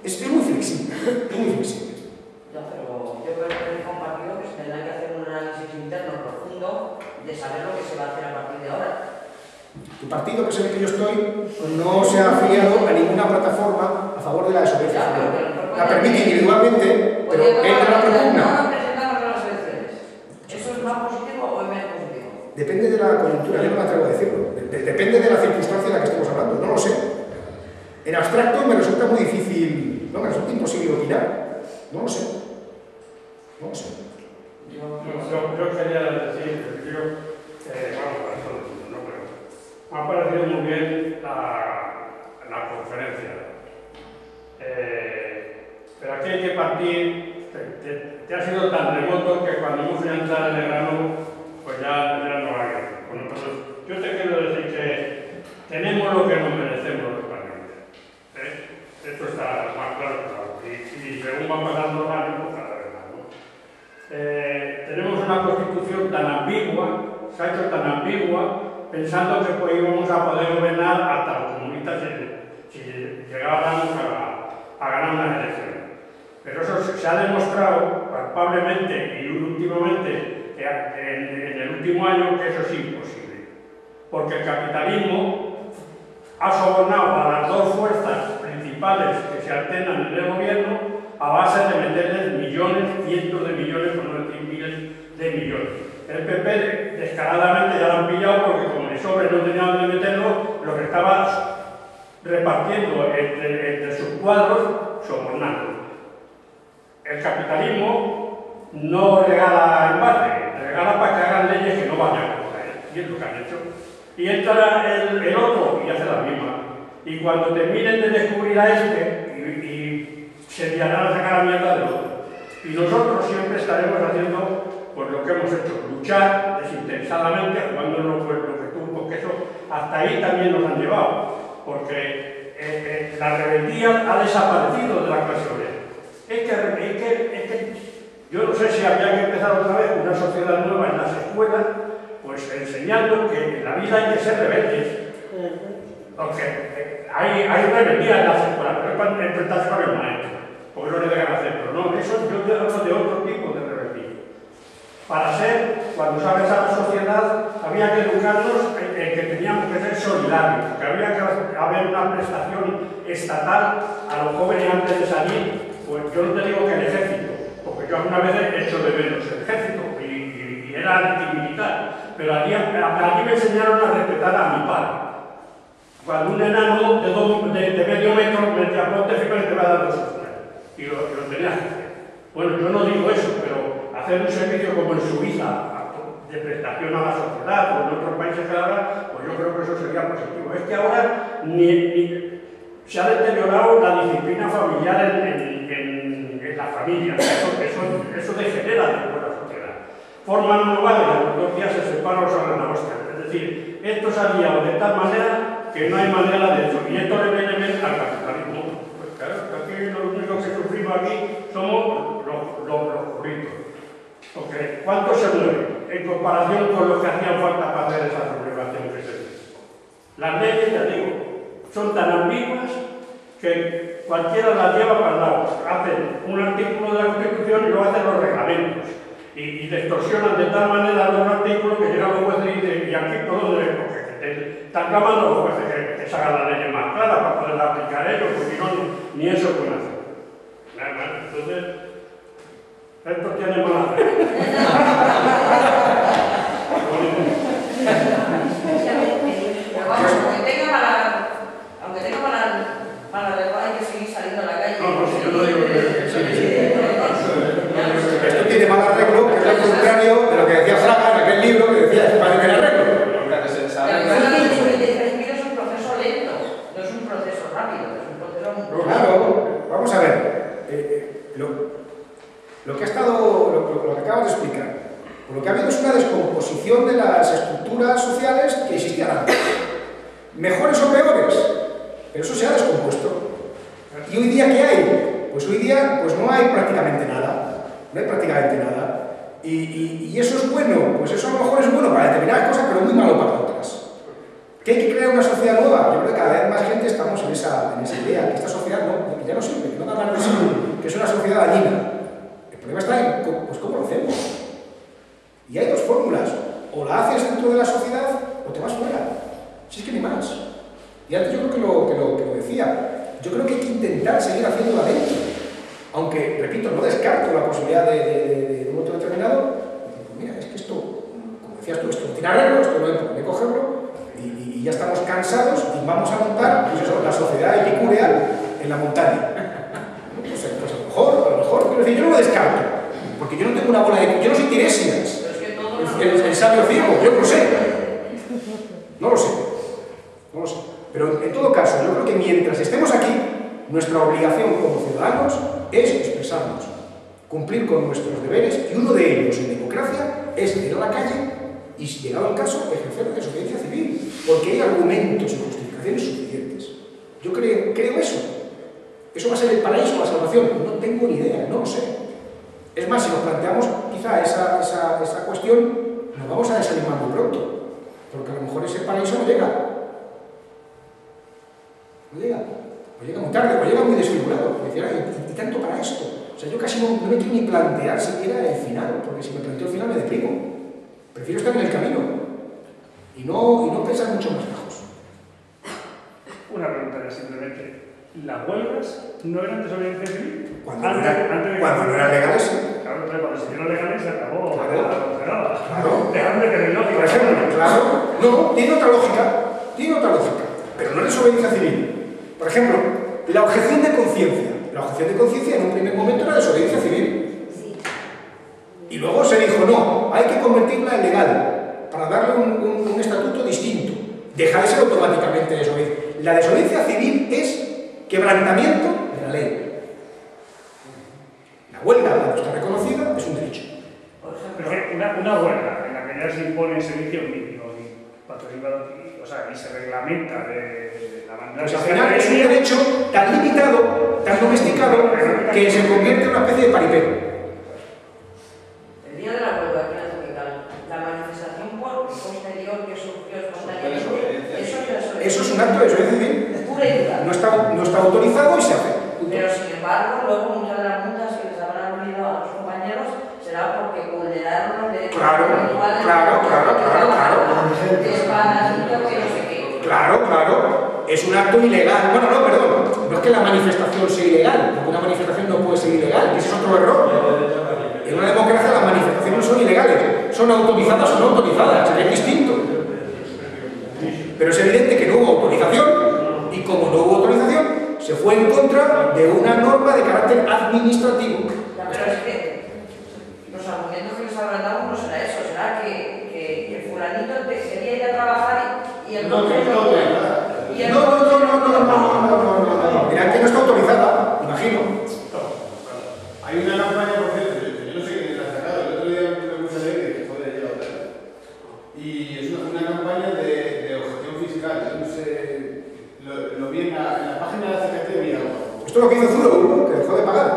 Es muy flexible, No, pero yo creo que el compartido que se tendrá que hacer un análisis interno profundo de saber lo que se va a hacer a partir de ahora. Tu partido, que es en el que yo estoy, no se ha afiliado a ninguna plataforma a favor de la desobediencia civil. La permite individualmente, pero entra la propugna. No presentamos a las elecciones. ¿Eso es más positivo o es menos positivo? Depende de la coyuntura, yo no me atrevo a decirlo. Depende de la circunstancia en la que estemos hablando, no lo sé. En abstracto me resulta muy difícil, me resulta imposible opinar. No lo sé. Yo quería decir, me ha parecido muy bien la conferencia. Pero aquí hay que partir, te ha sido tan remoto que cuando hemos entrado en el grano, pues ya no hay. Bueno, pues yo te quiero decir que tenemos lo que nos merecemos los españoles. Esto está más claro. Y según van pasando los años, pues cada vez más, ¿no? Tenemos una constitución tan ambigua, se ha hecho tan ambigua, pensando que pues, íbamos a poder gobernar hasta los comunistas si llegáramos a ganar unas elecciones. Pero eso se ha demostrado palpablemente y últimamente, en el último año, que eso es imposible. Porque el capitalismo ha sobornado a las dos fuerzas principales que se alternan en el gobierno a base de meterles millones, cientos de millones, por no decir miles de millones. El PP descaradamente ya lo han pillado porque como el sobre no tenía dónde meterlo, lo que estaba repartiendo entre sus cuadros, sobornando. El capitalismo no regala en base, regala para que hagan leyes que no vayan a coger, y es lo que han hecho. Y entra el otro y hace la misma. Y cuando terminen de descubrir a este, y se liarán a sacar la mierda del otro. Y nosotros siempre estaremos haciendo pues, lo que hemos hecho, luchar desinteresadamente, jugándonos pues, lo que tú, porque eso hasta ahí también nos han llevado. Porque la rebeldía ha desaparecido de la clase obrera. Es que yo no sé si habría que empezar otra vez una sociedad nueva en las escuelas, pues enseñando que en la vida hay que ser rebeldes. Porque hay rebeldía en las escuelas, pero es para enfrentarse con el maestro, porque no le dejan hacerlo. No, eso yo hablo de otro tipo de rebeldía. Para ser, cuando se ha empezado la sociedad, había que educarnos en que teníamos que ser solidarios, que había que haber una prestación estatal a los jóvenes antes de salir. Pues yo no te digo que el ejército, porque yo alguna vez he hecho de menos el ejército y era antimilitar, pero allí me enseñaron a respetar a mi padre. Cuando un enano de medio metro me decía, ponte firme que te va a dar 2 hostias. Y lo tenía que hacer. Bueno, yo no digo eso, pero hacer un servicio como en Suiza, de prestación a la sociedad, o en otros países que ahora, pues yo creo que eso sería positivo. Es que ahora se ha deteriorado la disciplina familiar en la familia. Eso degenera después la sociedad. Forman un lugar y a los 2 días se separan o salen a hostia. Es decir, esto se ha liado de tal manera que no hay manera de eso. Y esto le viene bien al capitalismo. Pues claro, aquí lo único que sufrimos aquí somos los burritos. Porque ¿cuánto se mueve en comparación con lo que hacían falta para hacer esa sublevación que se hizo? Las leyes, ya digo, son tan ambiguas que cualquiera las lleva para el lado. Hacen un artículo de la Constitución y luego hacen los reglamentos. Y distorsionan de tal manera los artículos que llegan los jueces y dicen, y aquí todo debe coger. Están clamando los jueces que se hagan las leyes más claras para poder aplicar ellos, porque no, ni eso pueden hacer. Entonces, esto tiene mala fe. Aunque tenga mala lengua, hay que seguir saliendo a la calle. No, si yo no digo que sí. Esto tiene mal arreglo, que es lo contrario de lo que decía Fraga en aquel libro que decía que parece que era arreglo. Es un proceso lento, no es un proceso rápido, es un proceso... Claro, vamos a ver. Lo que acabas de explicar, por lo que ha habido es una descomposición de las estructuras sociales que existían antes. Mejores o peores, pero eso se ha descompuesto. ¿Y hoy día qué hay? Pues hoy día no hay prácticamente nada. No hay prácticamente nada. Y eso es bueno, pues eso a lo mejor es bueno para determinadas cosas, pero muy malo para otras. ¿Que hay que crear una sociedad nueva? Yo creo que cada vez más gente estamos en esa idea, que esta sociedad que ya no sirve, que no da más que es una sociedad dañina. El problema está en pues, cómo lo hacemos. Y hay 2 fórmulas, o la haces dentro de la sociedad o te vas fuera. Si es que ni más. Y antes yo creo que lo decía, yo creo que hay que intentar seguir haciéndolo adentro. Aunque, repito, no descarto la posibilidad de un otro determinado, pues mira, es que esto, como decías tú, esto no tiene arreglo, esto no hay que cogerlo, y ya estamos cansados y vamos a montar, pues eso, la sociedad epicúrea en la montaña. Pues a lo mejor, pero decir, yo no lo descarto, porque yo no tengo una bola de... Yo no soy Tiresias, el sabio ciego, yo no lo sé. No lo sé. Pero en todo caso, yo creo que mientras estemos aquí, nuestra obligación como ciudadanos es expresarnos, cumplir con nuestros deberes, y uno de ellos en democracia es ir a la calle y, si llegado el caso, ejercer la desobediencia civil, porque hay argumentos y justificaciones suficientes. Yo creo eso. ¿Eso va a ser el paraíso o la salvación? No tengo ni idea, no lo sé. Es más, si nos planteamos quizá esa cuestión, nos vamos a desanimar muy pronto, porque a lo mejor ese paraíso no llega. No llega. O llega muy tarde, o llega muy desfigurado. Y tanto para esto. O sea, yo casi no me quiero ni plantear siquiera el final, porque si me planteo el final me deprimo. Prefiero estar en el camino y no pensar mucho más lejos. Una pregunta ya simplemente. ¿Las huelgas no eran desobediencia civil? Cuando no eran legales, sí. Claro, cuando se hicieron legales se acabó. Claro. Dejando de tener lógica. Por ejemplo, claro. No, tiene otra lógica, pero no es desobediencia civil. Por ejemplo, la objeción de conciencia. La objeción de conciencia en un primer momento era desobediencia civil. Y luego se dijo, no, hay que convertirla en legal, para darle un estatuto distinto. Deja de ser automáticamente desobediencia. La desobediencia civil es quebrantamiento de la ley. La huelga, cuando está reconocida, es un derecho. Pero una huelga en la que ya se imponen servicios mínimos y se reglamenta de la manera... Pues al final es un derecho tan limitado, tan domesticado, que se convierte en una especie de paripé. El día de la huelga aquí en la capital, la manifestación posterior que surgió espontáneamente, eso es un acto de desobediencia civil. Pura y dura. No está autorizado y se hace. Pero sin embargo, luego muchas de las multas que les habrán abolido a los compañeros será porque vulneraron los derechos individuales. Claro. Es un acto ilegal. Bueno, no, perdón. No es que la manifestación sea ilegal, porque una manifestación no puede ser ilegal, que ese es otro error. En una democracia las manifestaciones son ilegales. son autorizadas o no autorizadas, que es distinto. Pero es evidente que no hubo autorización, y como no hubo autorización, se fue en contra de una norma de carácter administrativo. La verdad es que los argumentos que les habrán dado no será eso, será que el fulanito quería ir a trabajar y el No, coche no puede. Y el no, coche dirán que no está autorizada, imagino. Hay una campaña, por cierto, yo no sé quién la ha sacado, el otro día me puse a leer y dije, joder, ya otra vez. Y es una campaña de objeción fiscal, yo no sé, lo vi en la página de la CGT, mira. Esto es lo que hizo Zuro, que dejó de pagar.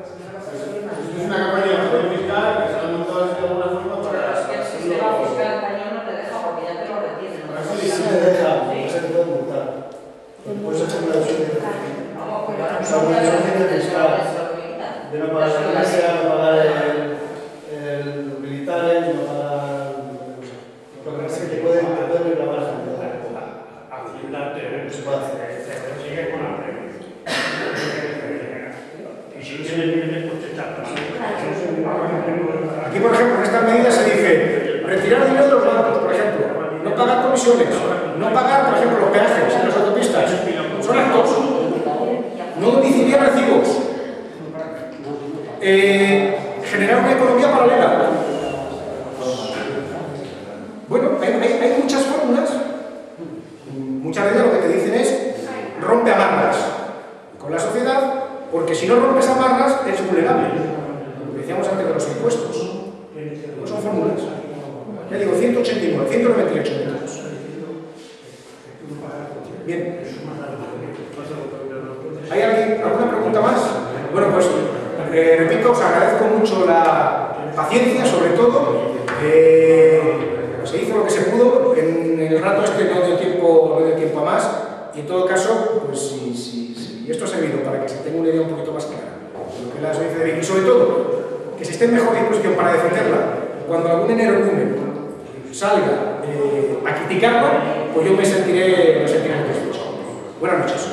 Esto es una campaña de objeción fiscal que se ha montado así de alguna forma Pero es que el sistema fiscal español no te deja porque ya te lo retienen. ¿No? Sí, Sí te deja, no se te puede multar. Puedes hacer una deducción de Vamos, pues ahora Son no deducciones te fiscales. lo de no pagar la iglesia, no pagar los militares, no pagar lo que pasa es que te pueden reclamar la cantidad. Hacienda te Se puede hacer. sigue con la regla. Y si tienes niveles, pues te echas para Aquí, por ejemplo, en estas medidas se dice retirar dinero de los bancos, por ejemplo, no pagar comisiones, no pagar, por ejemplo, los peajes en las autopistas. Son actos. No domiciliar recibos. Generar una economía paralela. Bueno, hay muchas fórmulas. Muchas veces lo que te dicen es rompe amarras con la sociedad, porque si no rompes amarras eres vulnerable. Lo que decíamos antes de los impuestos. No son fórmulas. Ya digo, 189, 198 metros. Bien. ¿Hay alguna pregunta más? Bueno, pues repito, os agradezco mucho la paciencia, sobre todo. Se hizo lo que se pudo, en el rato este no dio tiempo a más, y en todo caso, pues si esto ha servido para que se tenga una idea un poquito más clara de lo que es la audiencia de Vic, y sobre todo, que se esté en mejor disposición para defenderla, cuando algún energúmeno salga a criticarlo, pues yo me sentiré satisfecho. Buenas noches.